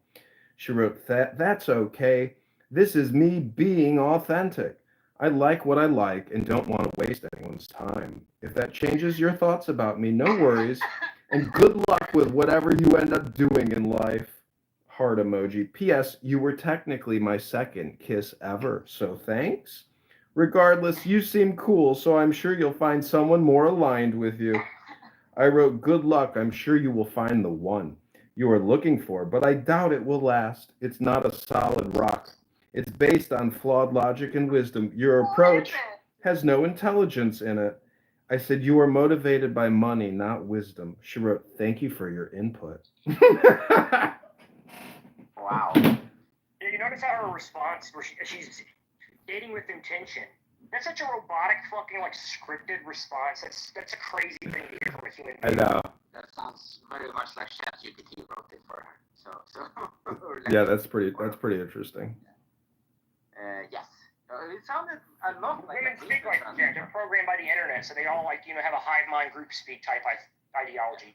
She wrote, "That's okay. This is me being authentic. I like what I like and don't want to waste anyone's time. If that changes your thoughts about me, no worries. And good luck with whatever you end up doing in life." Heart emoji. "P.S. You were technically my second kiss ever, so thanks. Regardless, you seem cool, so I'm sure you'll find someone more aligned with you." I wrote, "Good luck. I'm sure you will find the one you are looking for, but I doubt it will last. It's not a solid rock. It's based on flawed logic and wisdom. Your approach has no intelligence in it." I said, "You are motivated by money, not wisdom." She wrote, "Thank you for your input." Wow. You notice how her response, where she's dating with intention. That's such a robotic, fucking like scripted response. That's a crazy thing to hear from a human being. I know. That sounds very much like ChatGPT wrote it for her. So. Yeah, that's pretty interesting. Yes. It sounded a lot like. Women speak like that. They're programmed by the internet, so they all like have a hive mind group speak type ideology.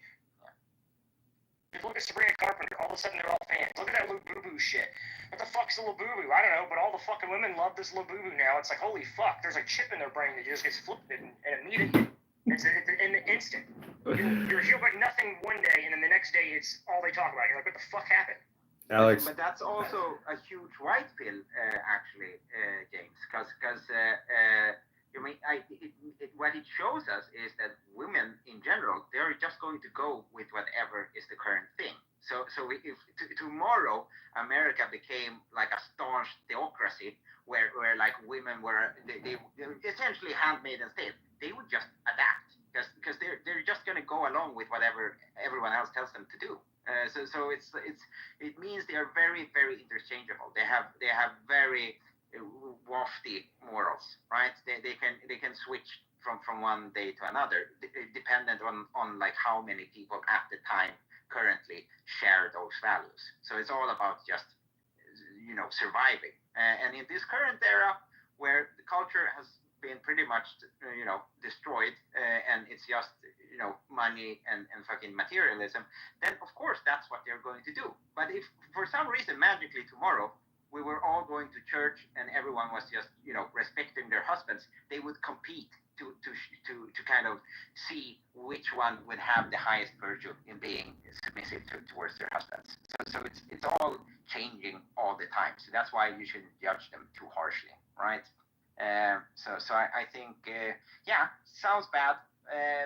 Just look at Sabrina Carpenter. All of a sudden, they're all fans. Look at that Labubu shit. What the fuck's a Labubu? I don't know, but all the fucking women love this Labubu now. It's like, holy fuck, there's a chip in their brain that just gets flipped and immediately. It's in the instant. You're here but nothing one day, and then the next day, it's all they talk about. You're like, what the fuck happened? Alex. But that's also a huge white pill, actually, James, because what it shows us is that women in general, they're just going to go with whatever is the current thing. So if tomorrow America became like a staunch theocracy where like women were they essentially handmaidens tale, they would just adapt because they're just going to go along with whatever everyone else tells them to do. So it means they are very, very interchangeable. They have very wafty morals, right? They can switch from one day to another, dependent on like how many people at the time currently share those values. So it's all about just surviving. And in this current era where the culture has been pretty much destroyed and it's just money and fucking materialism, then of course that's what they're going to do. But if for some reason magically tomorrow we were all going to church and everyone was just respecting their husbands, they would compete to kind of see which one would have the highest virtue in being submissive towards their husbands. So it's all changing all the time. So that's why you shouldn't judge them too harshly, right? So I think sounds bad,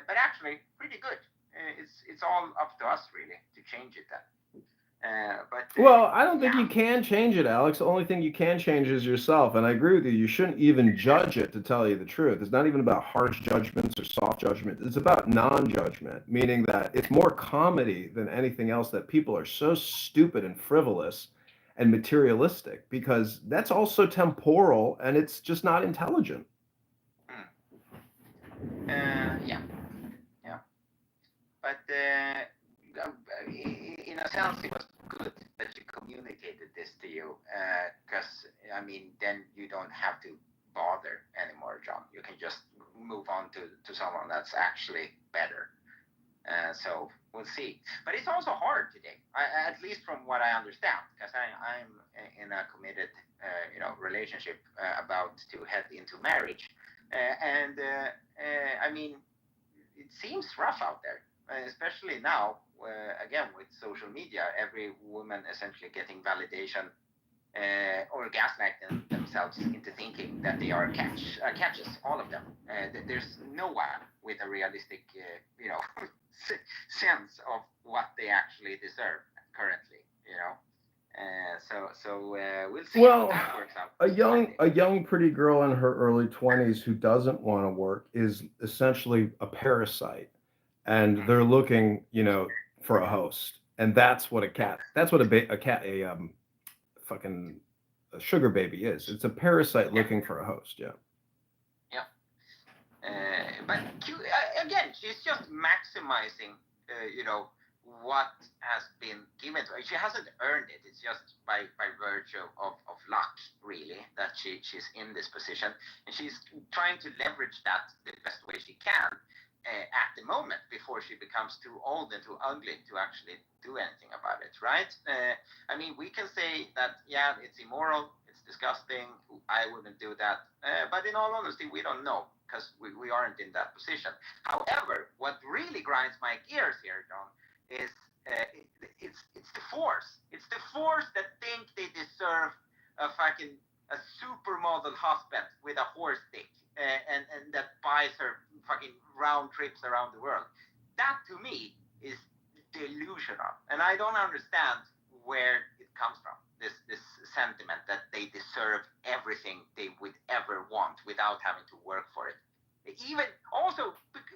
but actually pretty good. It's all up to us really to change it then. Well, I don't think you can change it, Alex. The only thing you can change is yourself. And I agree with you. You shouldn't even judge it, to tell you the truth. It's not even about harsh judgments or soft judgment. It's about non-judgment, meaning that it's more comedy than anything else that people are so stupid and frivolous and materialistic, because that's also temporal and it's just not intelligent. in a sense, it was good that she communicated this to you, because I mean, then you don't have to bother anymore, John. You can just move on to someone that's actually better. So we'll see. But it's also hard today, at least from what I understand, because I'm in a committed, relationship, about to head into marriage, and I mean, it seems rough out there, especially now. Again, with social media, every woman essentially getting validation, or gaslighting themselves into thinking that they are catches, all of them. There's no one with a realistic, sense of what they actually deserve currently. So we'll see how that works out. A young pretty girl in her early 20s who doesn't want to work is essentially a parasite, and they're looking, for a host, and that's what fucking a sugar baby is. It's a parasite looking for a host. Yeah. Yeah. But again, she's just maximizing, what has been given to her. She hasn't earned it. It's just by virtue of luck, really, that she's in this position, and she's trying to leverage that the best way she can. At the moment, before she becomes too old and too ugly to actually do anything about it, right? I mean, we can say that, yeah, it's immoral, it's disgusting, I wouldn't do that, but in all honesty, we don't know, because we aren't in that position. However, what really grinds my gears here, John, is it's the force. It's the force that think they deserve a supermodel husband with a horse dick, and that buys her fucking round trips around the world. That to me is delusional, and I don't understand where it comes from. This sentiment that they deserve everything they would ever want without having to work for it. Even also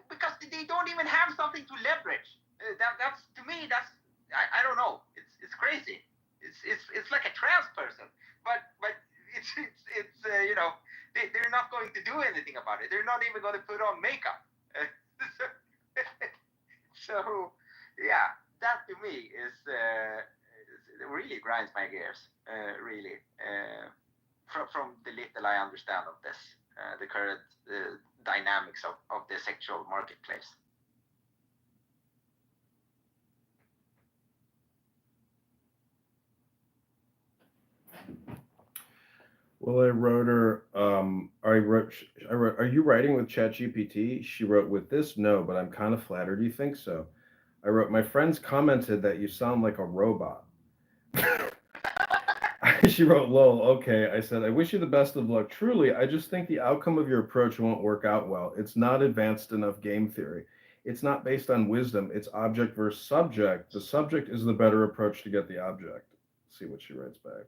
because they don't even have something to leverage. That's to me. That's I don't know. It's crazy. It's like a trans person, but it's they're not going to do anything about it. They're not even going to put on makeup. So yeah, that to me is it really grinds my gears. Really, from the little I understand of this, the current dynamics of the sexual marketplace. Well, I wrote her. I wrote. Are you writing with ChatGPT? She wrote, with this, no, but I'm kind of flattered you think so. I wrote, my friends commented that you sound like a robot. She wrote, lol, okay. I said, I wish you the best of luck. Truly, I just think the outcome of your approach won't work out well. It's not advanced enough game theory. It's not based on wisdom. It's object versus subject. The subject is the better approach to get the object. Let's see what she writes back.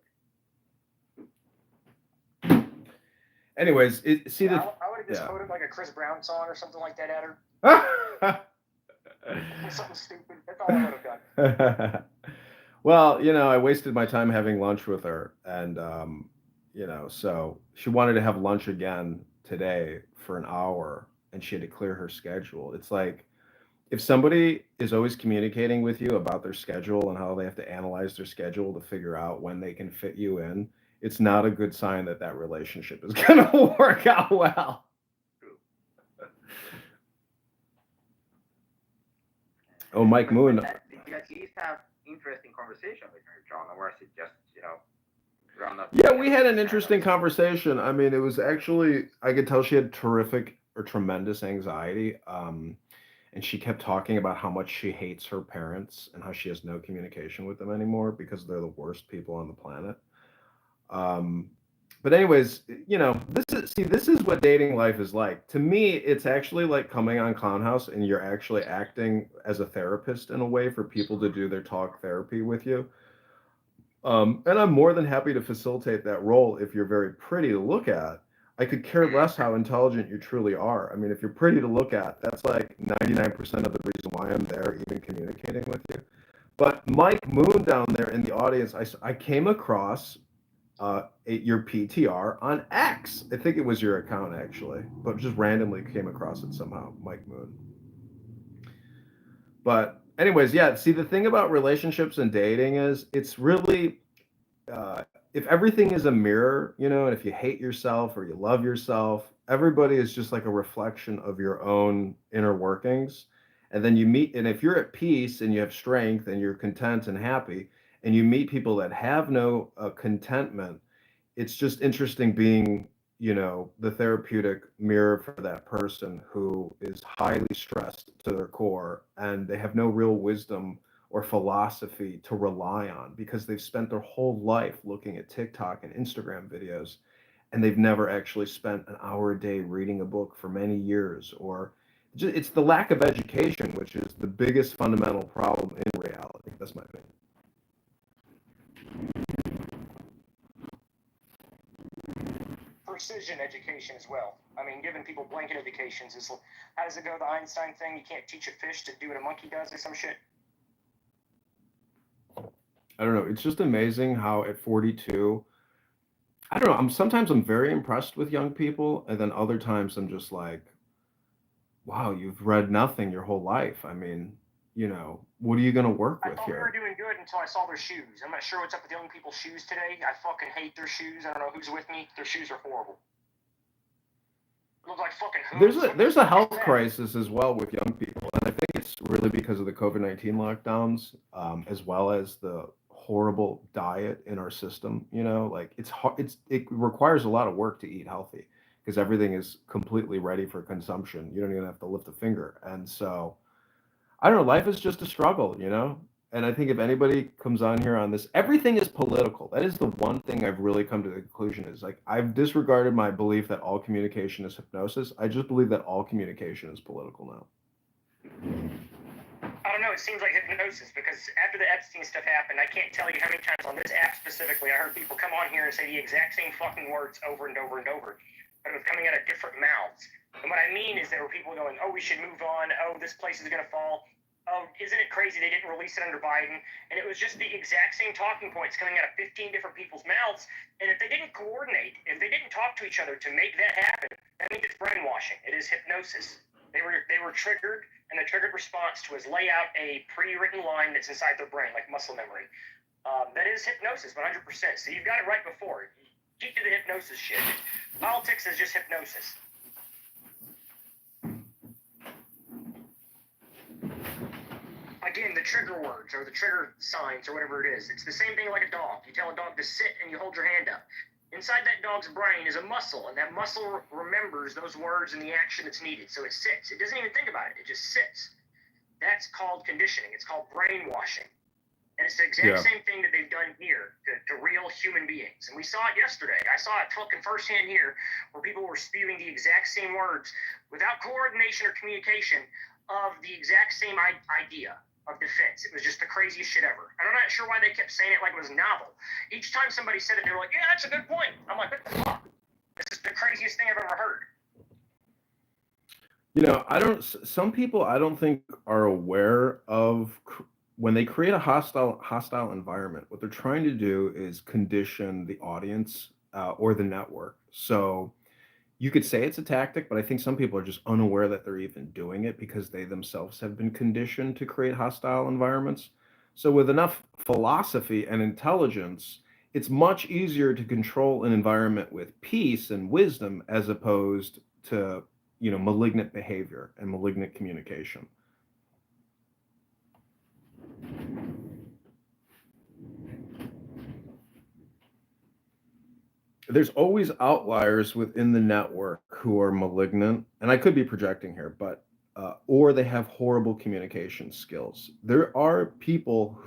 Anyways, I would have just quoted like a Chris Brown song or something like that at her. Something stupid. That's all I would have done. Well, I wasted my time having lunch with her, and so she wanted to have lunch again today for an hour, and she had to clear her schedule. It's like, if somebody is always communicating with you about their schedule and how they have to analyze their schedule to figure out when they can fit you in, it's not a good sign that relationship is going to work out well. Oh, Mike Moon. Did you at least have interesting conversation with her, John, or was it just, ground up? Yeah, we had an interesting conversation. I mean, it was actually, I could tell she had terrific or tremendous anxiety. And she kept talking about how much she hates her parents and how she has no communication with them anymore because they're the worst people on the planet. But anyways, this is what dating life is like. To me, it's actually like coming on Clown House and you're actually acting as a therapist in a way for people to do their talk therapy with you. And I'm more than happy to facilitate that role if you're very pretty to look at. I could care less how intelligent you truly are. I mean, if you're pretty to look at, that's like 99% of the reason why I'm there, even communicating with you. But Mike Moon down there in the audience, I came across your PTR on X. I think it was your account actually, but just randomly came across it somehow, Mike Moon. But anyways, yeah. See, the thing about relationships and dating is it's really if everything is a mirror, you know, and if you hate yourself or you love yourself, everybody is just like a reflection of your own inner workings. And then you meet, and if you're at peace and you have strength and you're content and happy, and you meet people that have no contentment, it's just interesting being, you know, the therapeutic mirror for that person who is highly stressed to their core and they have no real wisdom or philosophy to rely on because they've spent their whole life looking at TikTok and Instagram videos and they've never actually spent an hour a day reading a book for many years. Or it's the lack of education, which is the biggest fundamental problem in reality. That's my opinion. Precision education as well. I mean, giving people blanket educations is, how does it go, the Einstein thing? You can't teach a fish to do what a monkey does or some shit. I don't know. It's just amazing how at 42, I don't know. Sometimes I'm very impressed with young people, and then other times I'm just like, wow, you've read nothing your whole life. I mean, you know, what are you gonna work I with thought we were here? doing good until I saw their shoes. I'm not sure what's up with young people's shoes today. I fucking hate their shoes. I don't know who's with me. Their shoes are horrible. Look like fucking hooves. There's a health crisis as well with young people, and I think it's really because of the COVID-19 lockdowns, as well as the horrible diet in our system. You know, like it requires a lot of work to eat healthy because everything is completely ready for consumption. You don't even have to lift a finger, and so I don't know. Life is just a struggle, you know? And I think if anybody comes on here on this, everything is political. That is the one thing I've really come to the conclusion is like I've disregarded my belief that all communication is hypnosis. I just believe that all communication is political now. I don't know, it seems like hypnosis because after the Epstein stuff happened, I can't tell you how many times on this app specifically I heard people come on here and say the exact same fucking words over and over and over, but it was coming out of different mouths. And what I mean is there were people going, oh, we should move on, oh, this place is going to fall, oh, isn't it crazy they didn't release it under Biden? And it was just the exact same talking points coming out of 15 different people's mouths, and if they didn't coordinate, if they didn't talk to each other to make that happen, that means it's brainwashing. It is hypnosis. They were triggered, and the triggered response was lay out a pre-written line that's inside their brain, like muscle memory. That is hypnosis, 100%. So you've got it right before. Keep to the hypnosis shit. Politics is just hypnosis. Again, the trigger words or the trigger signs or whatever it is. It's the same thing like a dog. You tell a dog to sit and you hold your hand up. Inside that dog's brain is a muscle, and that muscle remembers those words and the action that's needed. So it sits. It doesn't even think about it. It just sits. That's called conditioning. It's called brainwashing. And it's the exact same thing that they've done here to real human beings. And we saw it yesterday. I saw it fucking firsthand here where people were spewing the exact same words without coordination or communication of the exact same idea of defense. It was just the craziest shit ever. And I'm not sure why they kept saying it like it was novel. Each time somebody said it, they were like, yeah, that's a good point. I'm like, what the fuck? This is the craziest thing I've ever heard. You know, some people I don't think are aware of when they create a hostile environment, what they're trying to do is condition the audience or the network. So you could say it's a tactic, but I think some people are just unaware that they're even doing it because they themselves have been conditioned to create hostile environments. So with enough philosophy and intelligence, it's much easier to control an environment with peace and wisdom as opposed to, you know, malignant behavior and malignant communication. There's always outliers within the network who are malignant, and I could be projecting here, but or they have horrible communication skills. There are people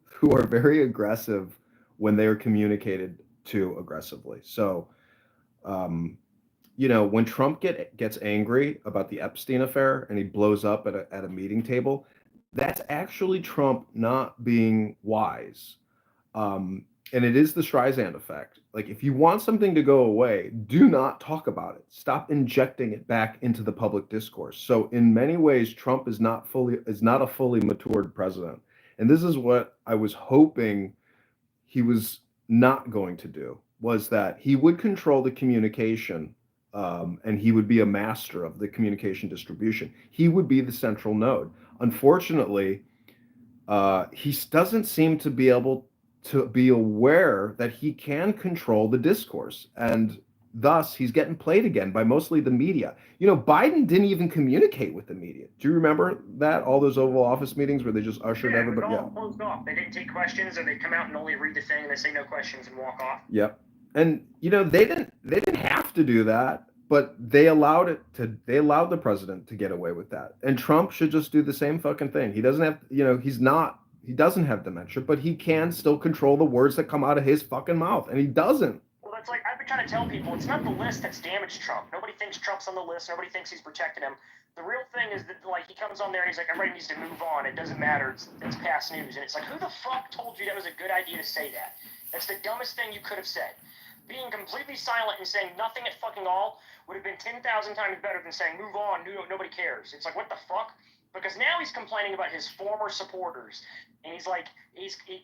who are very aggressive when they are communicated to aggressively. So, you know, when Trump gets angry about the Epstein affair and he blows up at a meeting table, that's actually Trump not being wise. And it is the Streisand effect. Like, if you want something to go away, do not talk about it. Stop injecting it back into the public discourse. So, in many ways, Trump is not a fully matured president. And this is what I was hoping he was not going to do, was that he would control the communication, and he would be a master of the communication distribution. He would be the central node. unfortunately, he doesn't seem to be able to be aware that he can control the discourse, and thus he's getting played again by mostly the media. You know, Biden didn't even communicate with the media. Do you remember that? All those Oval Office meetings where they just ushered everybody out. Closed off. They didn't take questions, or they come out and only read the thing and they say no questions and walk off. Yep. And you know, they didn't have to do that, but they allowed the president to get away with that. And Trump should just do the same fucking thing. He doesn't have, you know, he doesn't have dementia, but he can still control the words that come out of his fucking mouth, and he doesn't. Well, that's like I've been trying to tell people, it's not the list that's damaged Trump. Nobody thinks Trump's on the list. Nobody thinks he's protecting him. The real thing is that, like, he comes on there and he's like, everybody needs to move on. It doesn't matter. It's past news. And it's like, who the fuck told you that was a good idea to say that? That's the dumbest thing you could have said. Being completely silent and saying nothing at fucking all would have been 10,000 times better than saying, move on, nobody cares. It's like, what the fuck? Because now he's complaining about his former supporters. And he's like,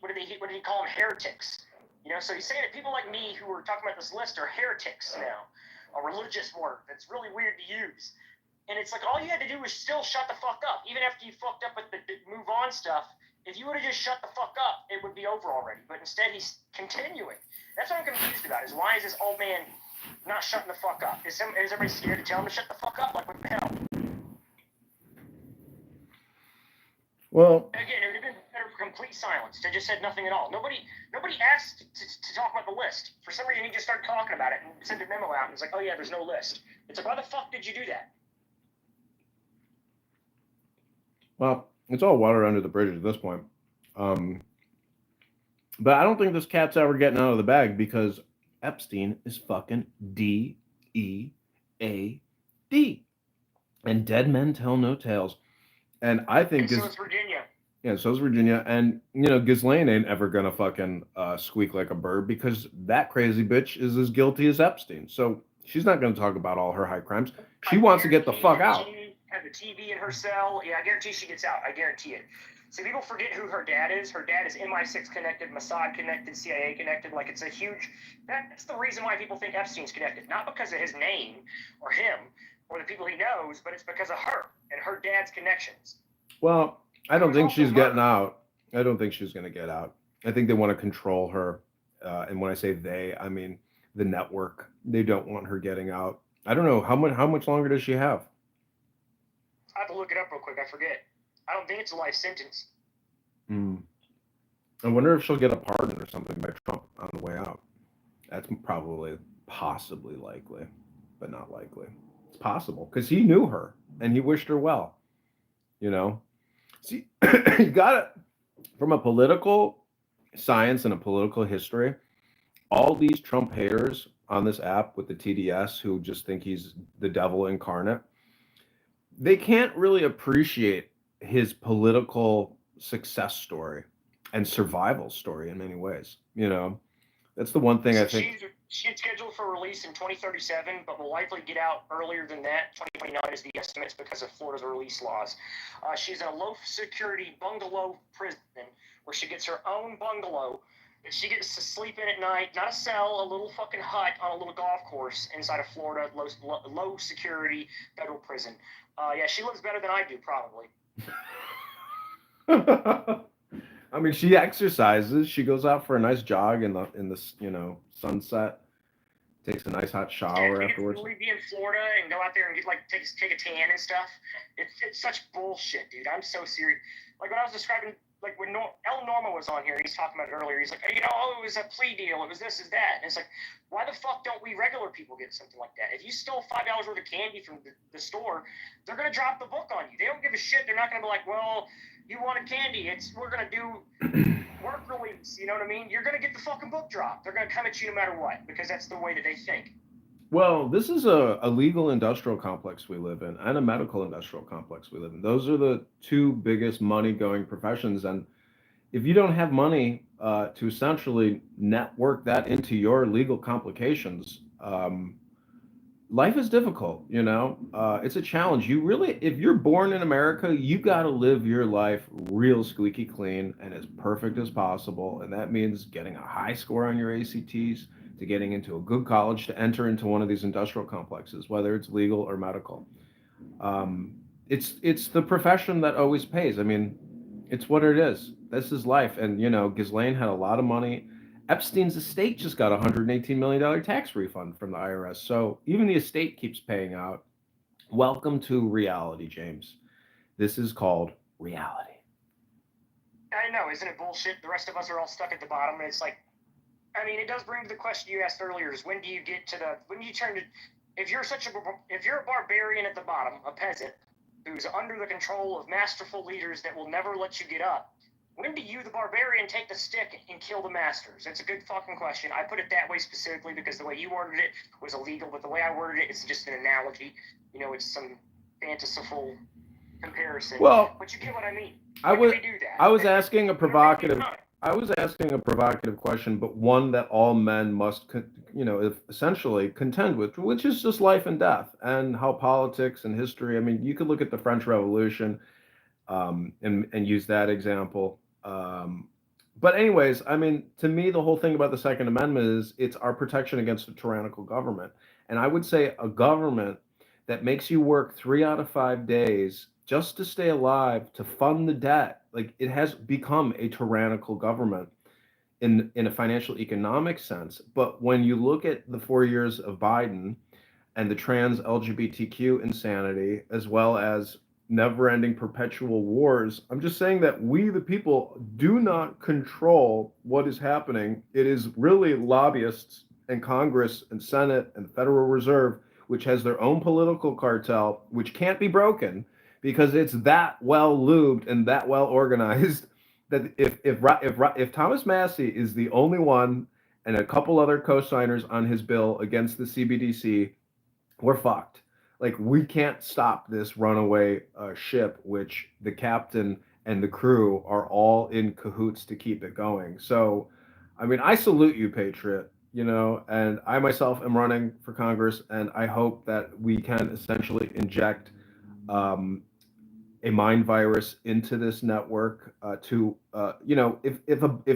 what did he call them? Heretics. You know, so he's saying that people like me who are talking about this list are heretics now. A religious word that's really weird to use. And it's like, all you had to do was still shut the fuck up. Even after you fucked up with the move on stuff, if you would have just shut the fuck up, it would be over already. But instead, he's continuing. That's what I'm confused about, is why is this old man not shutting the fuck up? Is everybody scared to tell him to shut the fuck up? Like, what the hell? Well, again, it would have been better for complete silence. They just said nothing at all. Nobody asked to talk about the list. For some reason, he just started talking about it and sent a memo out, and it's like, oh yeah, there's no list. It's like, why the fuck did you do that? Well, it's all water under the bridge at this point. But I don't think this cat's ever getting out of the bag, because Epstein is fucking DEAD. And dead men tell no tales. And I think so is Virginia. Yeah, so is Virginia. And, you know, Ghislaine ain't ever gonna fucking squeak like a bird, because that crazy bitch is as guilty as Epstein. So she's not gonna talk about all her high crimes. She wants to get the fuck out. She had the TV in her cell. Yeah, I guarantee she gets out. I guarantee it. So people forget who her dad is. Her dad is MI6 connected, Mossad connected, CIA connected. Like, it's a huge... That's the reason why people think Epstein's connected. Not because of his name or him or the people he knows, but it's because of her and her dad's connections. Well, I don't think she's getting out. I don't think she's going to get out. I think they want to control her. And when I say they, I mean the network. They don't want her getting out. I don't know. How much longer does she have? I have to look it up real quick. I forget. I don't think it's a life sentence. I wonder if she'll get a pardon or something by Trump on the way out. That's possibly likely, but not likely. It's possible, because he knew her and he wished her well. You know? See, you got it from a political science and a political history. All these Trump haters on this app with the TDS who just think he's the devil incarnate, they can't really appreciate his political success story and survival story in many ways. You know, that's the one thing I think. She's scheduled for release in 2037, but will likely get out earlier than that. 2029 is the estimates because of Florida's release laws. She's in a low-security bungalow prison where she gets her own bungalow that she gets to sleep in at night. Not a cell, a little fucking hut on a little golf course inside of Florida, low-security federal prison. Yeah, she lives better than I do, probably. I mean, she exercises. She goes out for a nice jog in the sunset. Takes a nice hot shower afterwards. Really be in Florida and go out there and get take a tan and stuff. It's such bullshit, dude. I'm so serious. Like when I was describing, like when El Norma was on here, he's talking about it earlier. He's like, it was a plea deal. It was this, is that. And it's like, why the fuck don't we regular people get something like that? If you stole $5 worth of candy from the store, they're gonna drop the book on you. They don't give a shit. They're not gonna be like, well, you wanted candy. We're gonna do work release. You know what I mean? You're gonna get the fucking book dropped. They're gonna come at you no matter what, because that's the way that they think. Well, this is a legal industrial complex we live in, and a medical industrial complex we live in. Those are the two biggest money-going professions, and if you don't have money to essentially network that into your legal complications, life is difficult. You know, it's a challenge. If you're born in America, you got to live your life real squeaky clean and as perfect as possible, and that means getting a high score on your ACTs, to getting into a good college, to enter into one of these industrial complexes, whether it's legal or medical. it's the profession that always pays. I mean, it's what it is. This is life. And Ghislaine had a lot of money. Epstein's estate just got a $118 million tax refund from the IRS. So even the estate keeps paying out. Welcome to reality, James. This is called reality. I know, isn't it bullshit? The rest of us are all stuck at the bottom, and it's like, I mean, it does bring to the question you asked earlier: is when do you turn to? If you're a barbarian at the bottom, a peasant who's under the control of masterful leaders that will never let you get up, when do you, the barbarian, take the stick and kill the masters? It's a good fucking question. I put it that way specifically because the way you worded it was illegal, but the way I worded it is just an analogy. It's some fantastical comparison. Well, but you get what I mean. I was asking a provocative question, but one that all men must, essentially contend with, which is just life and death, and how politics and history. I mean, you could look at the French Revolution, and use that example. But anyways, I mean, to me, the whole thing about the Second Amendment is it's our protection against a tyrannical government, and I would say a government that makes you work 3 out of 5 days just to stay alive, to fund the debt. Like, it has become a tyrannical government in a financial economic sense. But when you look at the 4 years of Biden and the trans LGBTQ insanity, as well as never-ending perpetual wars, I'm just saying that we, the people, do not control what is happening. It is really lobbyists and Congress and Senate and the Federal Reserve, which has their own political cartel, which can't be broken because it's that well lubed and that well organized that if Thomas Massey is the only one and a couple other co-signers on his bill against the CBDC, we're fucked. Like, we can't stop this runaway ship, which the captain and the crew are all in cahoots to keep it going. So, I mean, I salute you, Patriot, and I myself am running for Congress, and I hope that we can essentially inject a mind virus into this network if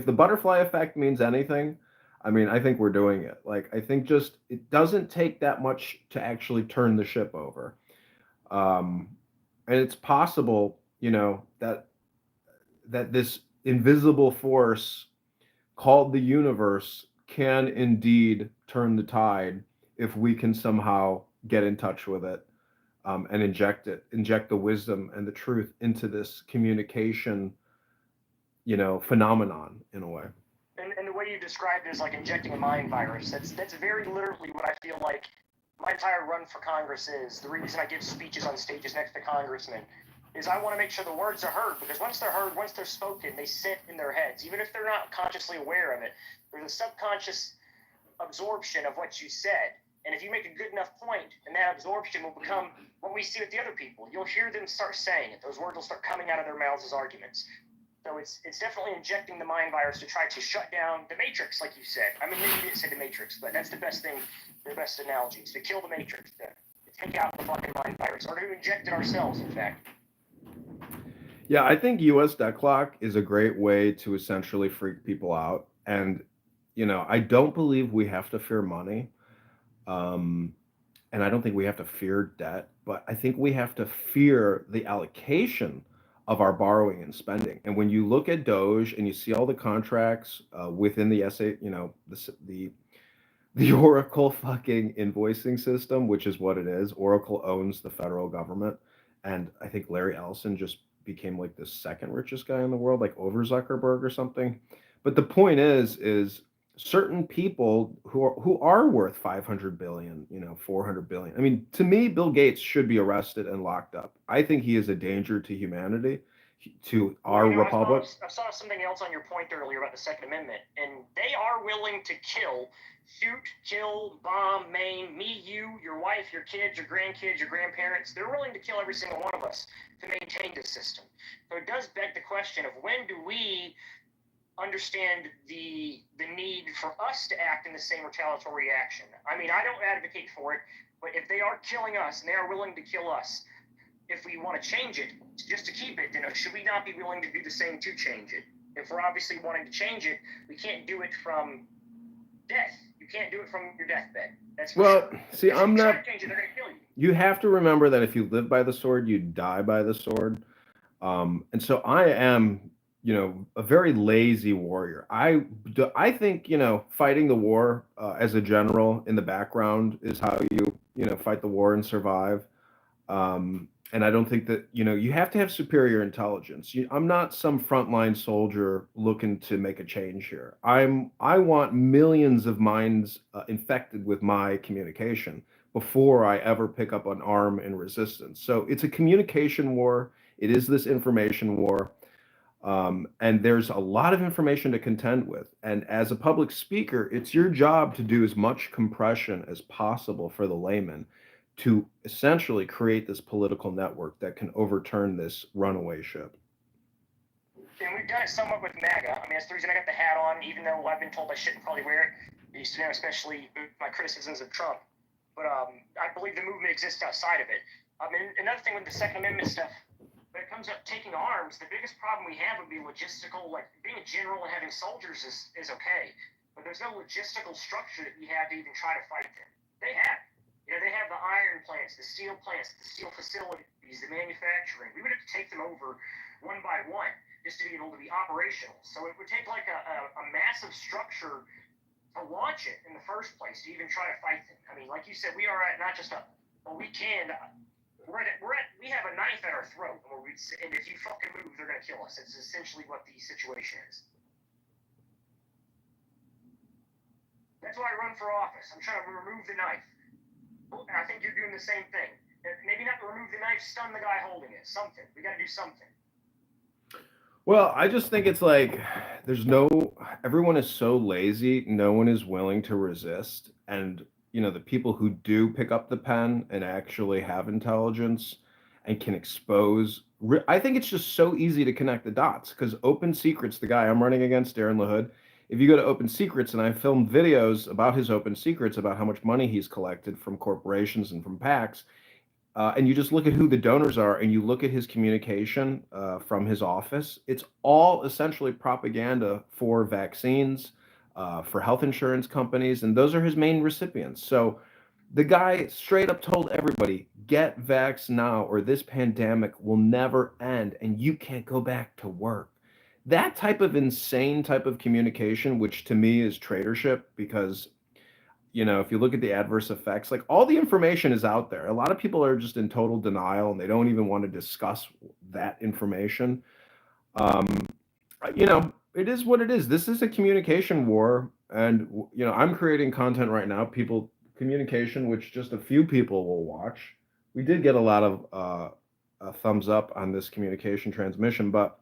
the butterfly effect means anything, I mean, I think we're doing it. Like, I think just it doesn't take that much to actually turn the ship over. And it's possible, that this invisible force called the universe can indeed turn the tide if we can somehow get in touch with it, and inject the wisdom and the truth into this communication, phenomenon in a way. And the way you described it is like injecting a mind virus. That's very literally what I feel like my entire run for Congress is. The reason I give speeches on stages next to congressmen is I want to make sure the words are heard, because once they're heard, once they're spoken, they sit in their heads. Even if they're not consciously aware of it, there's a subconscious absorption of what you said. And if you make a good enough point, and that absorption will become what we see with the other people. You'll hear them start saying it. Those words will start coming out of their mouths as arguments. So it's definitely injecting the mind virus to try to shut down the Matrix, like you said. I mean, maybe you didn't say the Matrix, but that's the best thing, the best analogy, is to kill the Matrix, to take out the fucking mind virus, or to inject it ourselves, in fact. Yeah, I think U.S. debt clock is a great way to essentially freak people out. And, I don't believe we have to fear money. And I don't think we have to fear debt, but I think we have to fear the allocation of our borrowing and spending. And when you look at Doge and you see all the contracts within the the Oracle fucking invoicing system, which is what it is. Oracle owns the federal government, and I think Larry Ellison just became like the second richest guy in the world, like over Zuckerberg or something. But the point is certain people who are worth 500 billion, 400 billion. I mean, to me, Bill Gates should be arrested and locked up. I think he is a danger to humanity, to our republic. I saw something else on your point earlier about the Second Amendment, and they are willing to shoot, kill, bomb, maim, me, you, your wife, your kids, your grandkids, your grandparents. They're willing to kill every single one of us to maintain this system. So it does beg the question of when do we understand the need for us to act in the same retaliatory action. I mean, I don't advocate for it, but if they are killing us and they are willing to kill us, if we want to change it, just to keep it, should we not be willing to do the same to change it? If we're obviously wanting to change it, we can't do it from death. You can't do it from your deathbed. That's for sure. See, I'm not. Change it, they're going to kill you. You have to remember that if you live by the sword, you die by the sword. And so I am, a very lazy warrior. I think, fighting the war as a general in the background is how you fight the war and survive. And I don't think that, you have to have superior intelligence. I'm not some frontline soldier looking to make a change here. I want millions of minds infected with my communication before I ever pick up an arm in resistance. So it's a communication war. It is this information war. And there's a lot of information to contend with. And as a public speaker, it's your job to do as much compression as possible for the layman to essentially create this political network that can overturn this runaway ship. And we've done it somewhat with MAGA. I mean, that's the reason I got the hat on, even though I've been told I shouldn't probably wear it, especially my criticisms of Trump. But I believe the movement exists outside of it. I mean, another thing with the Second Amendment stuff, when it comes up taking arms, the biggest problem we have would be logistical. Like being a general and having soldiers is okay, but there's no logistical structure that we have to even try to fight them. They have. They have the iron plants, the steel facilities, the manufacturing. We would have to take them over one by one just to be able to be operational. So it would take like a massive structure to launch it in the first place to even try to fight them. I mean, like you said, we are at not just we have a knife at our throat, and if you fucking move, they're gonna kill us. It's essentially what the situation is. That's why I run for office. I'm trying to remove the knife. And I think you're doing the same thing. Maybe not remove the knife, stun the guy holding it. Something. We got to do something. Well, I just think it's like everyone is so lazy, no one is willing to resist. And, the people who do pick up the pen and actually have intelligence and can expose, I think it's just so easy to connect the dots because Open Secrets, the guy I'm running against, Darren LaHood, if you go to Open Secrets, and I filmed videos about his Open Secrets, about how much money he's collected from corporations and from PACs, and you just look at who the donors are and you look at his communication from his office, it's all essentially propaganda for vaccines, for health insurance companies, and those are his main recipients. So the guy straight up told everybody, get vaxxed now or this pandemic will never end and you can't go back to work. That type of insane type of communication, which to me is traitorship, because if you look at the adverse effects, like all the information is out there. A lot of people are just in total denial and they don't even want to discuss that information. It is what it is. This is a communication war. And, I'm creating content right now, communication, which just a few people will watch. We did get a lot of thumbs up on this communication transmission, but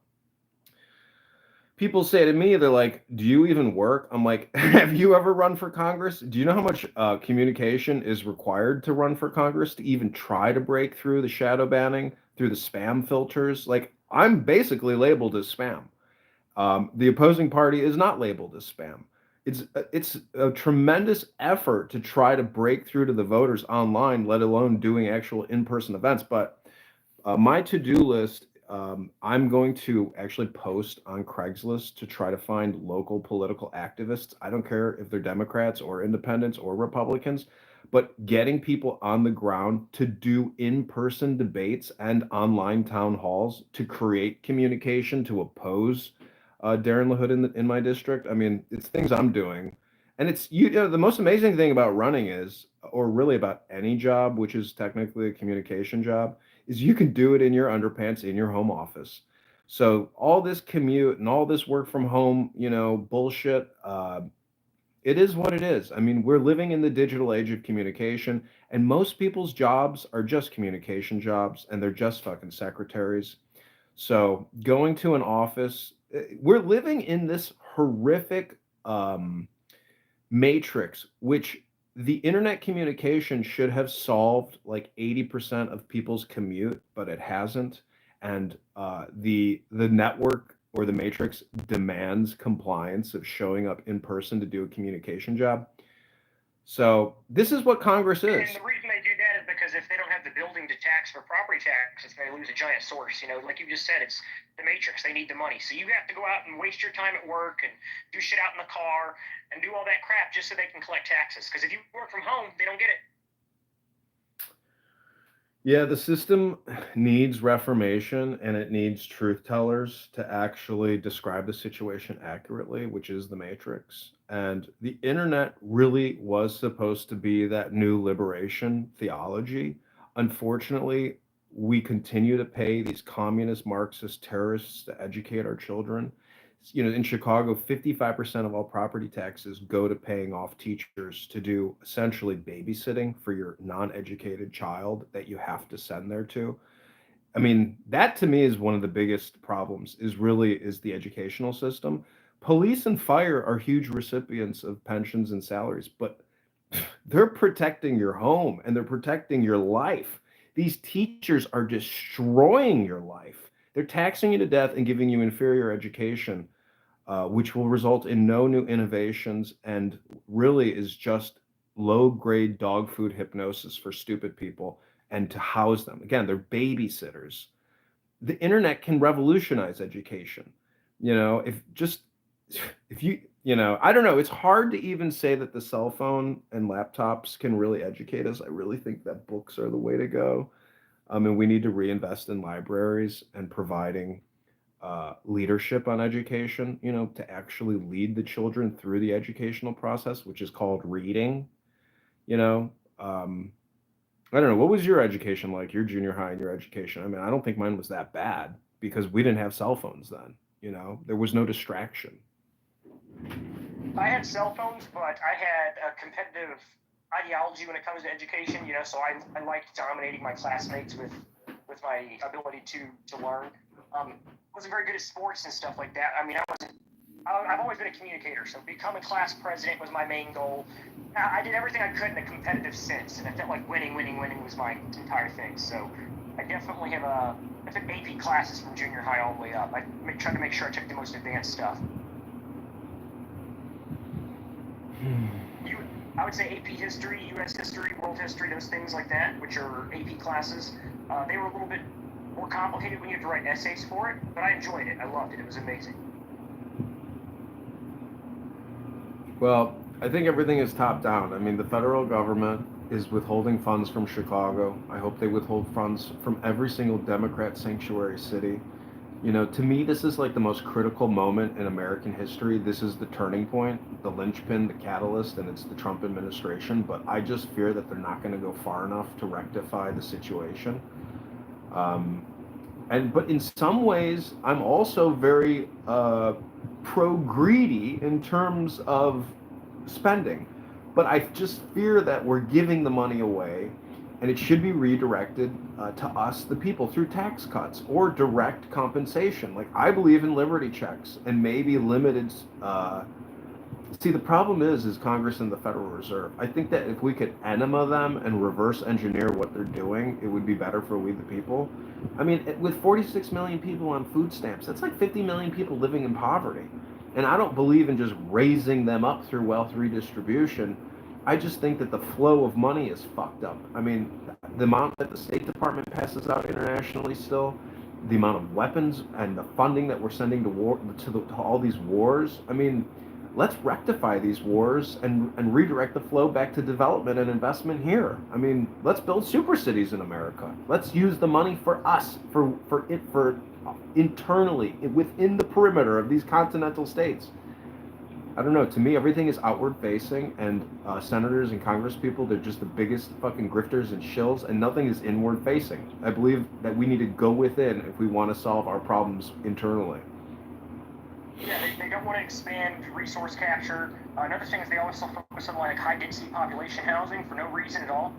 people say to me, they're like, do you even work? I'm like, have you ever run for Congress? Do you know how much communication is required to run for Congress to even try to break through the shadow banning, through the spam filters? Like, I'm basically labeled as spam. The opposing party is not labeled as spam. It's a tremendous effort to try to break through to the voters online, let alone doing actual in-person events. But my to-do list, I'm going to actually post on Craigslist to try to find local political activists. I don't care if they're Democrats or independents or Republicans, but getting people on the ground to do in-person debates and online town halls to create communication to oppose Darren LaHood in my district. I mean, it's things I'm doing. And it's, the most amazing thing about running is, or really about any job, which is technically a communication job, is you can do it in your underpants in your home office. So all this commute and all this work from home, bullshit, it is what it is. I mean, we're living in the digital age of communication, and most people's jobs are just communication jobs, and they're just fucking secretaries. So going to an office, we're living in this horrific matrix, which the internet communication should have solved like 80% of people's commute, but it hasn't. And the network or the matrix demands compliance of showing up in person to do a communication job. So this is what Congress is. And the reason they do that is because if they don't have the building to tax for property taxes, they lose a giant source. Like you just said, it's the matrix. They need the money. So you have to go out and waste your time at work and do shit out in the car and do all that crap just so they can collect taxes. Because if you work from home, they don't get it. Yeah, the system needs reformation and it needs truth tellers to actually describe the situation accurately, which is the Matrix. And the internet really was supposed to be that new liberation theology. Unfortunately, we continue to pay these communist Marxist terrorists to educate our children. In Chicago, 55% of all property taxes go to paying off teachers to do essentially babysitting for your non-educated child that you have to send there to. I mean, that to me is one of the biggest problems is the educational system. Police and fire are huge recipients of pensions and salaries, but they're protecting your home and they're protecting your life. These teachers are destroying your life. They're taxing you to death and giving you inferior education, which will result in no new innovations and really is just low grade dog food hypnosis for stupid people and to house them. Again, they're babysitters. The internet can revolutionize education. I don't know, it's hard to even say that the cell phone and laptops can really educate us. I really think that books are the way to go. And we need to reinvest in libraries and providing leadership on education, to actually lead the children through the educational process, which is called reading. You know, um, I don't know. What was your education like? Your junior high and your education? I mean, I don't think mine was that bad because we didn't have cell phones then. There was no distraction. I had cell phones, but I had a competitive ideology when it comes to education. So I liked dominating my classmates with my ability to learn. I wasn't very good at sports and stuff like that. I mean, I've always been a communicator, so becoming class president was my main goal. I did everything I could in a competitive sense, and I felt like winning was my entire thing. So I definitely I took AP classes from junior high all the way up. I tried to make sure I took the most advanced stuff. I would say AP history, U.S. history, world history, those things like that, which are AP classes. They were a little bit more complicated when you had to write essays for it, but I enjoyed it. I loved it. It was amazing. Well, I think everything is top down. I mean, the federal government is withholding funds from Chicago. I hope they withhold funds from every single Democrat sanctuary city. To me, this is like the most critical moment in American history. This is the turning point, the linchpin, the catalyst, and it's the Trump administration. But I just fear that they're not going to go far enough to rectify the situation. But in some ways, I'm also very pro-greedy in terms of spending. But I just fear that we're giving the money away, and it should be redirected to us, the people, through tax cuts or direct compensation. Like, I believe in liberty checks and maybe limited. See, the problem is Congress and the Federal Reserve. I think that if we could enema them and reverse engineer what they're doing, it would be better for we the people. I mean, with 46 million people on food stamps, that's like 50 million people living in poverty. And I don't believe in just raising them up through wealth redistribution. I just think that the flow of money is fucked up. I mean, the amount that the State Department passes out internationally still, the amount of weapons and the funding that we're sending to war to all these wars. I mean, let's rectify these wars and redirect the flow back to development and investment here. I mean, let's build super cities in America. Let's use the money for us, for internally within the perimeter of these continental states. I don't know. To me, everything is outward facing, and senators and Congress people, they're just the biggest fucking grifters and shills, and nothing is inward facing. I believe that we need to go within if we want to solve our problems internally. Yeah, they don't want to expand resource capture. Another thing is they also focus on like high density population housing for no reason at all.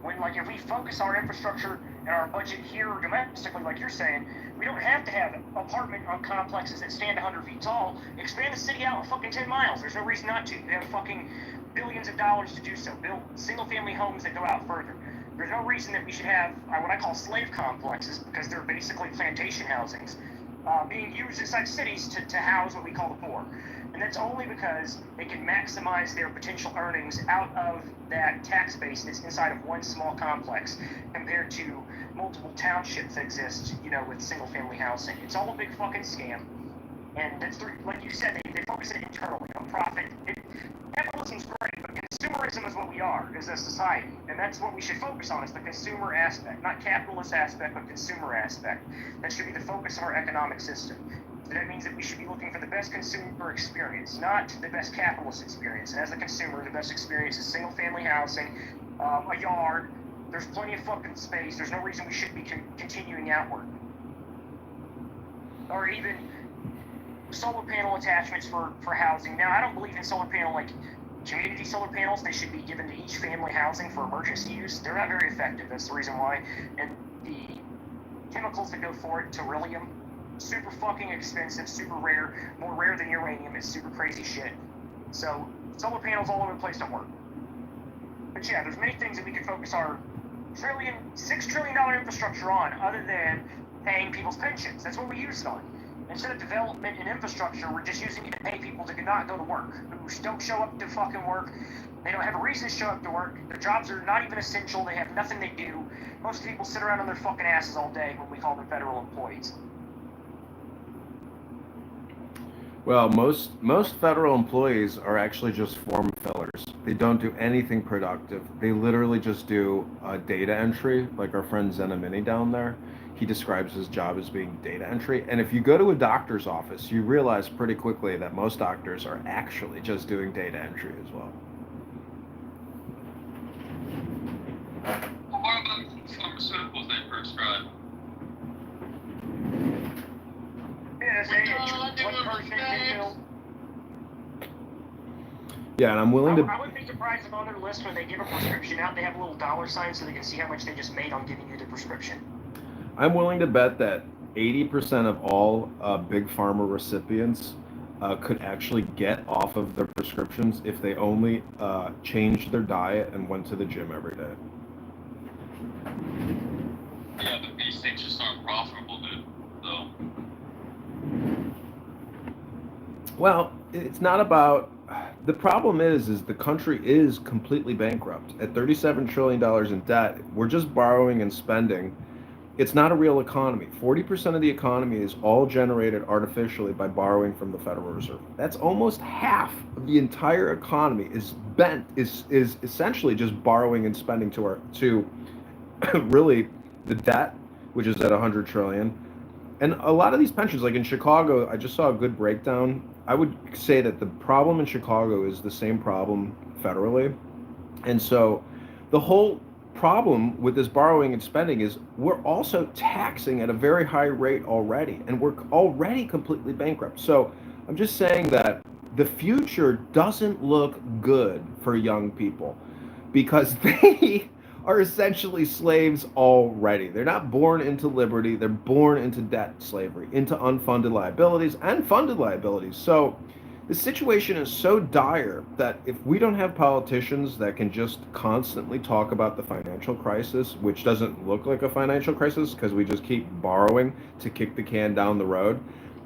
When like if we focus our infrastructure and our budget here domestically, like you're saying, we don't have to have apartment complexes that stand 100 feet tall. Expand the city out in fucking 10 miles. There's no reason not to. They have fucking billions of dollars to do so. Build single family homes that go out further. There's no reason that we should have what I call slave complexes, because they're basically plantation housings being used inside cities to house what we call the poor. And that's only because they can maximize their potential earnings out of that tax base that's inside of one small complex compared to multiple townships that exist, with single-family housing. It's all a big fucking scam. And that's, like you said, they focus it internally on profit. Capitalism's great, but consumerism capitalism is what we are as a society, and that's what we should focus on, is the consumer aspect, not capitalist aspect, but consumer aspect. That should be the focus of our economic system. So that means that we should be looking for the best consumer experience, not the best capitalist experience. And as a consumer, the best experience is single-family housing, a yard. There's plenty of fucking space. There's no reason we shouldn't be continuing outward. Or even solar panel attachments for housing. Now, I don't believe in solar panel, like community solar panels. They should be given to each family housing for emergency use. They're not very effective. That's the reason why. And the chemicals that go for it, beryllium, super fucking expensive, super rare, more rare than uranium. It's super crazy shit. So solar panels all over the place don't work. But yeah, there's many things that we could focus our $6 trillion infrastructure on, other than paying people's pensions. That's what we use it on. Instead of development and infrastructure, we're just using it to pay people to not go to work, who don't show up to fucking work. They don't have a reason to show up to work. Their jobs are not even essential. They have nothing they do. Most people sit around on their fucking asses all day when we call them federal employees. Well, most federal employees are actually just form fillers. They don't do anything productive. They literally just do data entry, like our friend Zenamini down there. He describes his job as being data entry. And if you go to a doctor's office, you realize pretty quickly that most doctors are actually just doing data entry as well. What about pharmaceuticals they prescribe? Yeah, and I'm willing to. I wouldn't be surprised if on their list when they give a prescription out, they have a little dollar sign so they can see how much they just made on giving you the prescription. I'm willing to bet that 80% of all big pharma recipients could actually get off of their prescriptions if they only changed their diet and went to the gym every day. Yeah, but these things just aren't profitable, dude. So. Well, it's not about. The problem is the country is completely bankrupt. At $37 trillion in debt, we're just borrowing and spending. It's not a real economy. 40% of the economy is all generated artificially by borrowing from the Federal Reserve. That's almost half of the entire economy is essentially just borrowing and spending to really the debt, which is at 100 trillion. And a lot of these pensions, like in Chicago, I just saw a good breakdown. I would say that the problem in Chicago is the same problem federally. And so the whole problem with this borrowing and spending is we're also taxing at a very high rate already, and we're already completely bankrupt. So I'm just saying that the future doesn't look good for young people because they are essentially slaves already. They're not born into liberty, they're born into debt slavery, into unfunded liabilities and funded liabilities. So the situation is so dire that if we don't have politicians that can just constantly talk about the financial crisis, which doesn't look like a financial crisis because we just keep borrowing to kick the can down the road,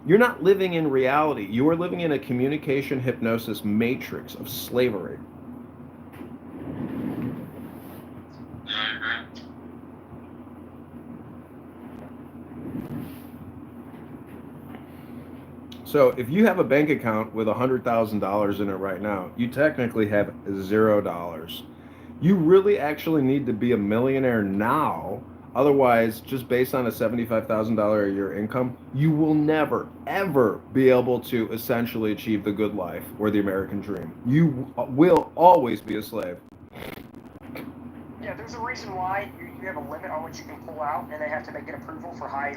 you're not living in reality. You are living in a communication hypnosis matrix of slavery. So if you have a bank account with $100,000 in it right now, you technically have $0. You really actually need to be a millionaire now. Otherwise, just based on a $75,000 a year income, you will never, ever be able to essentially achieve the good life or the American dream. You will always be a slave. Yeah, there's a reason why you have a limit on what you can pull out, and they have to make an approval for high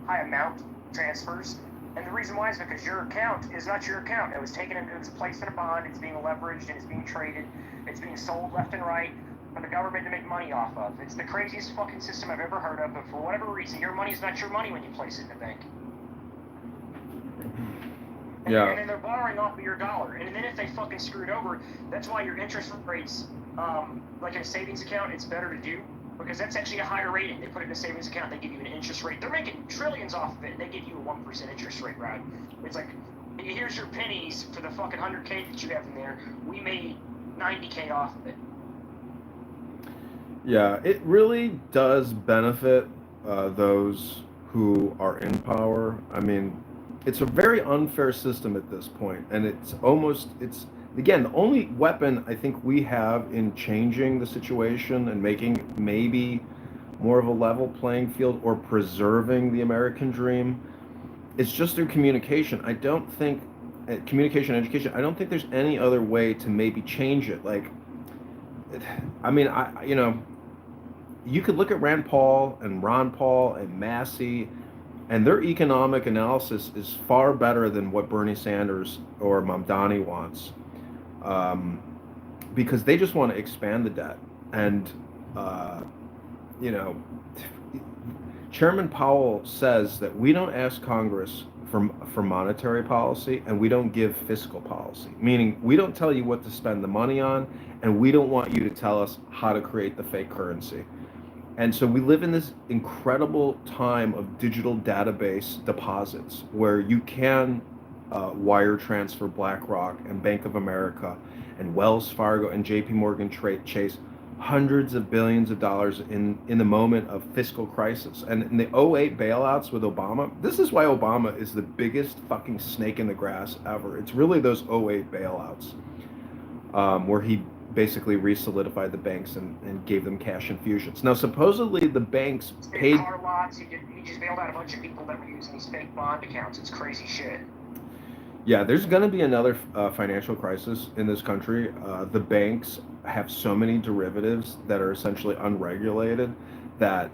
amount transfers. And the reason why is because your account is not your account. It was taken, it was placed in a bond, it's being leveraged, and it's being traded, it's being sold left and right for the government to make money off of. It's the craziest fucking system I've ever heard of, but for whatever reason, your money's not your money when you place it in the bank. Yeah. And then they're borrowing off of your dollar. And then if they fucking screw it over, that's why your interest rates, like in a savings account, it's better to do. Because that's actually a higher rating. They put it in a savings account, they give you an interest rate. They're making trillions off of it, and they give you a 1% interest rate, right? It's like, here's your pennies for the fucking 100K that you have in there. We made 90K off of it. Yeah, it really does benefit those who are in power. I mean, it's a very unfair system at this point, and it's again, the only weapon I think we have in changing the situation and making maybe more of a level playing field or preserving the American dream is just through communication. I don't think communication, education. I don't think there's any other way to maybe change it. Like, I mean, you could look at Rand Paul and Ron Paul and Massey, and their economic analysis is far better than what Bernie Sanders or Mamdani wants, because they just want to expand the debt. And you know, Chairman Powell says that we don't ask Congress for monetary policy, and we don't give fiscal policy, meaning we don't tell you what to spend the money on, and we don't want you to tell us how to create the fake currency. And so we live in this incredible time of digital database deposits where you can wire transfer BlackRock and Bank of America and Wells Fargo and JP Morgan Chase hundreds of billions of dollars in the moment of fiscal crisis. And in the 08 bailouts with Obama, this is why Obama is the biggest fucking snake in the grass ever. It's really those 08 bailouts where he basically re-solidified the banks and gave them cash infusions. Now, supposedly the banks paid... Car lots, he just bailed out a bunch of people that were using these fake bond accounts. It's crazy shit. Yeah, there's going to be another financial crisis in this country. The banks have so many derivatives that are essentially unregulated that,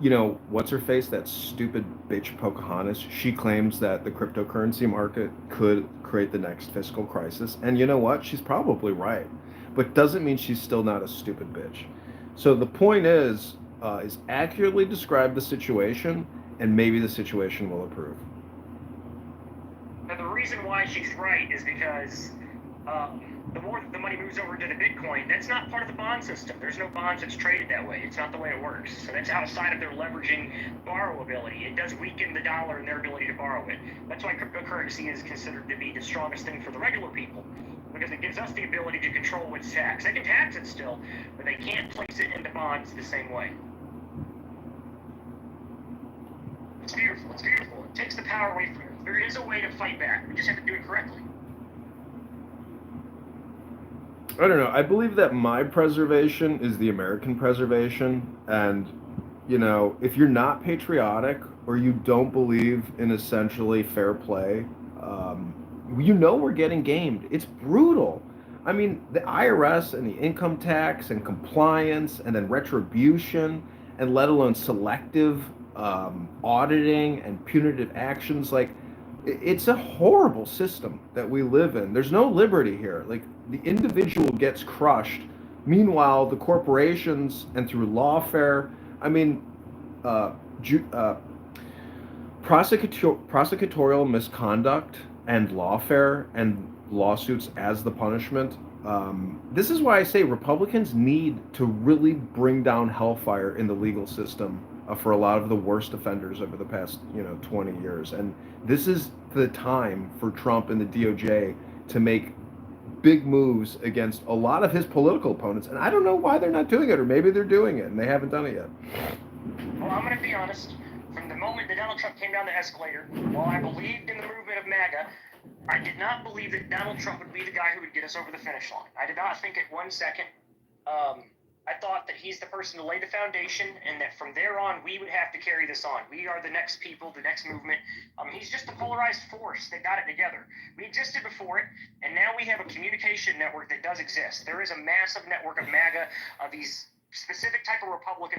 you know, what's her face, that stupid bitch Pocahontas, she claims that the cryptocurrency market could create the next fiscal crisis. And you know what? She's probably right. But doesn't mean she's still not a stupid bitch. So the point is accurately describe the situation, and maybe the situation will improve. Now, the reason why she's right is because the more that the money moves over to the Bitcoin, that's not part of the bond system. There's no bonds that's traded that way. It's not the way it works. So that's outside of their leveraging borrow ability. It does weaken the dollar and their ability to borrow it. That's why cryptocurrency is considered to be the strongest thing for the regular people, because it gives us the ability to control what's taxed. They can tax it still, but they can't place it into bonds the same way. It's beautiful. It's beautiful. It takes the power away from you. There is a way to fight back. We just have to do it correctly. I don't know. I believe that my preservation is the American preservation. And, you know, if you're not patriotic or you don't believe in essentially fair play, you know we're getting gamed. It's brutal. I mean, the IRS and the income tax and compliance and then retribution and let alone selective auditing and punitive actions, like, it's a horrible system that we live in. There's no liberty here. Like, the individual gets crushed. Meanwhile, the corporations and through lawfare, I mean, prosecutorial misconduct and lawfare and lawsuits as the punishment. This is why I say Republicans need to really bring down hellfire in the legal system for a lot of the worst offenders over the past, 20 years. And this is the time for Trump and the DOJ to make big moves against a lot of his political opponents. And I don't know why they're not doing it, or maybe they're doing it and they haven't done it yet. Well, I'm going to be honest. From the moment that Donald Trump came down the escalator, while I believed in the movement of MAGA, I did not believe that Donald Trump would be the guy who would get us over the finish line. I did not think it 1 second. I thought that he's the person to lay the foundation, and that from there on, we would have to carry this on. We are the next people, the next movement. He's just a polarized force that got it together. We existed before it, and now we have a communication network that does exist. There is a massive network of MAGA, of these specific type of Republicans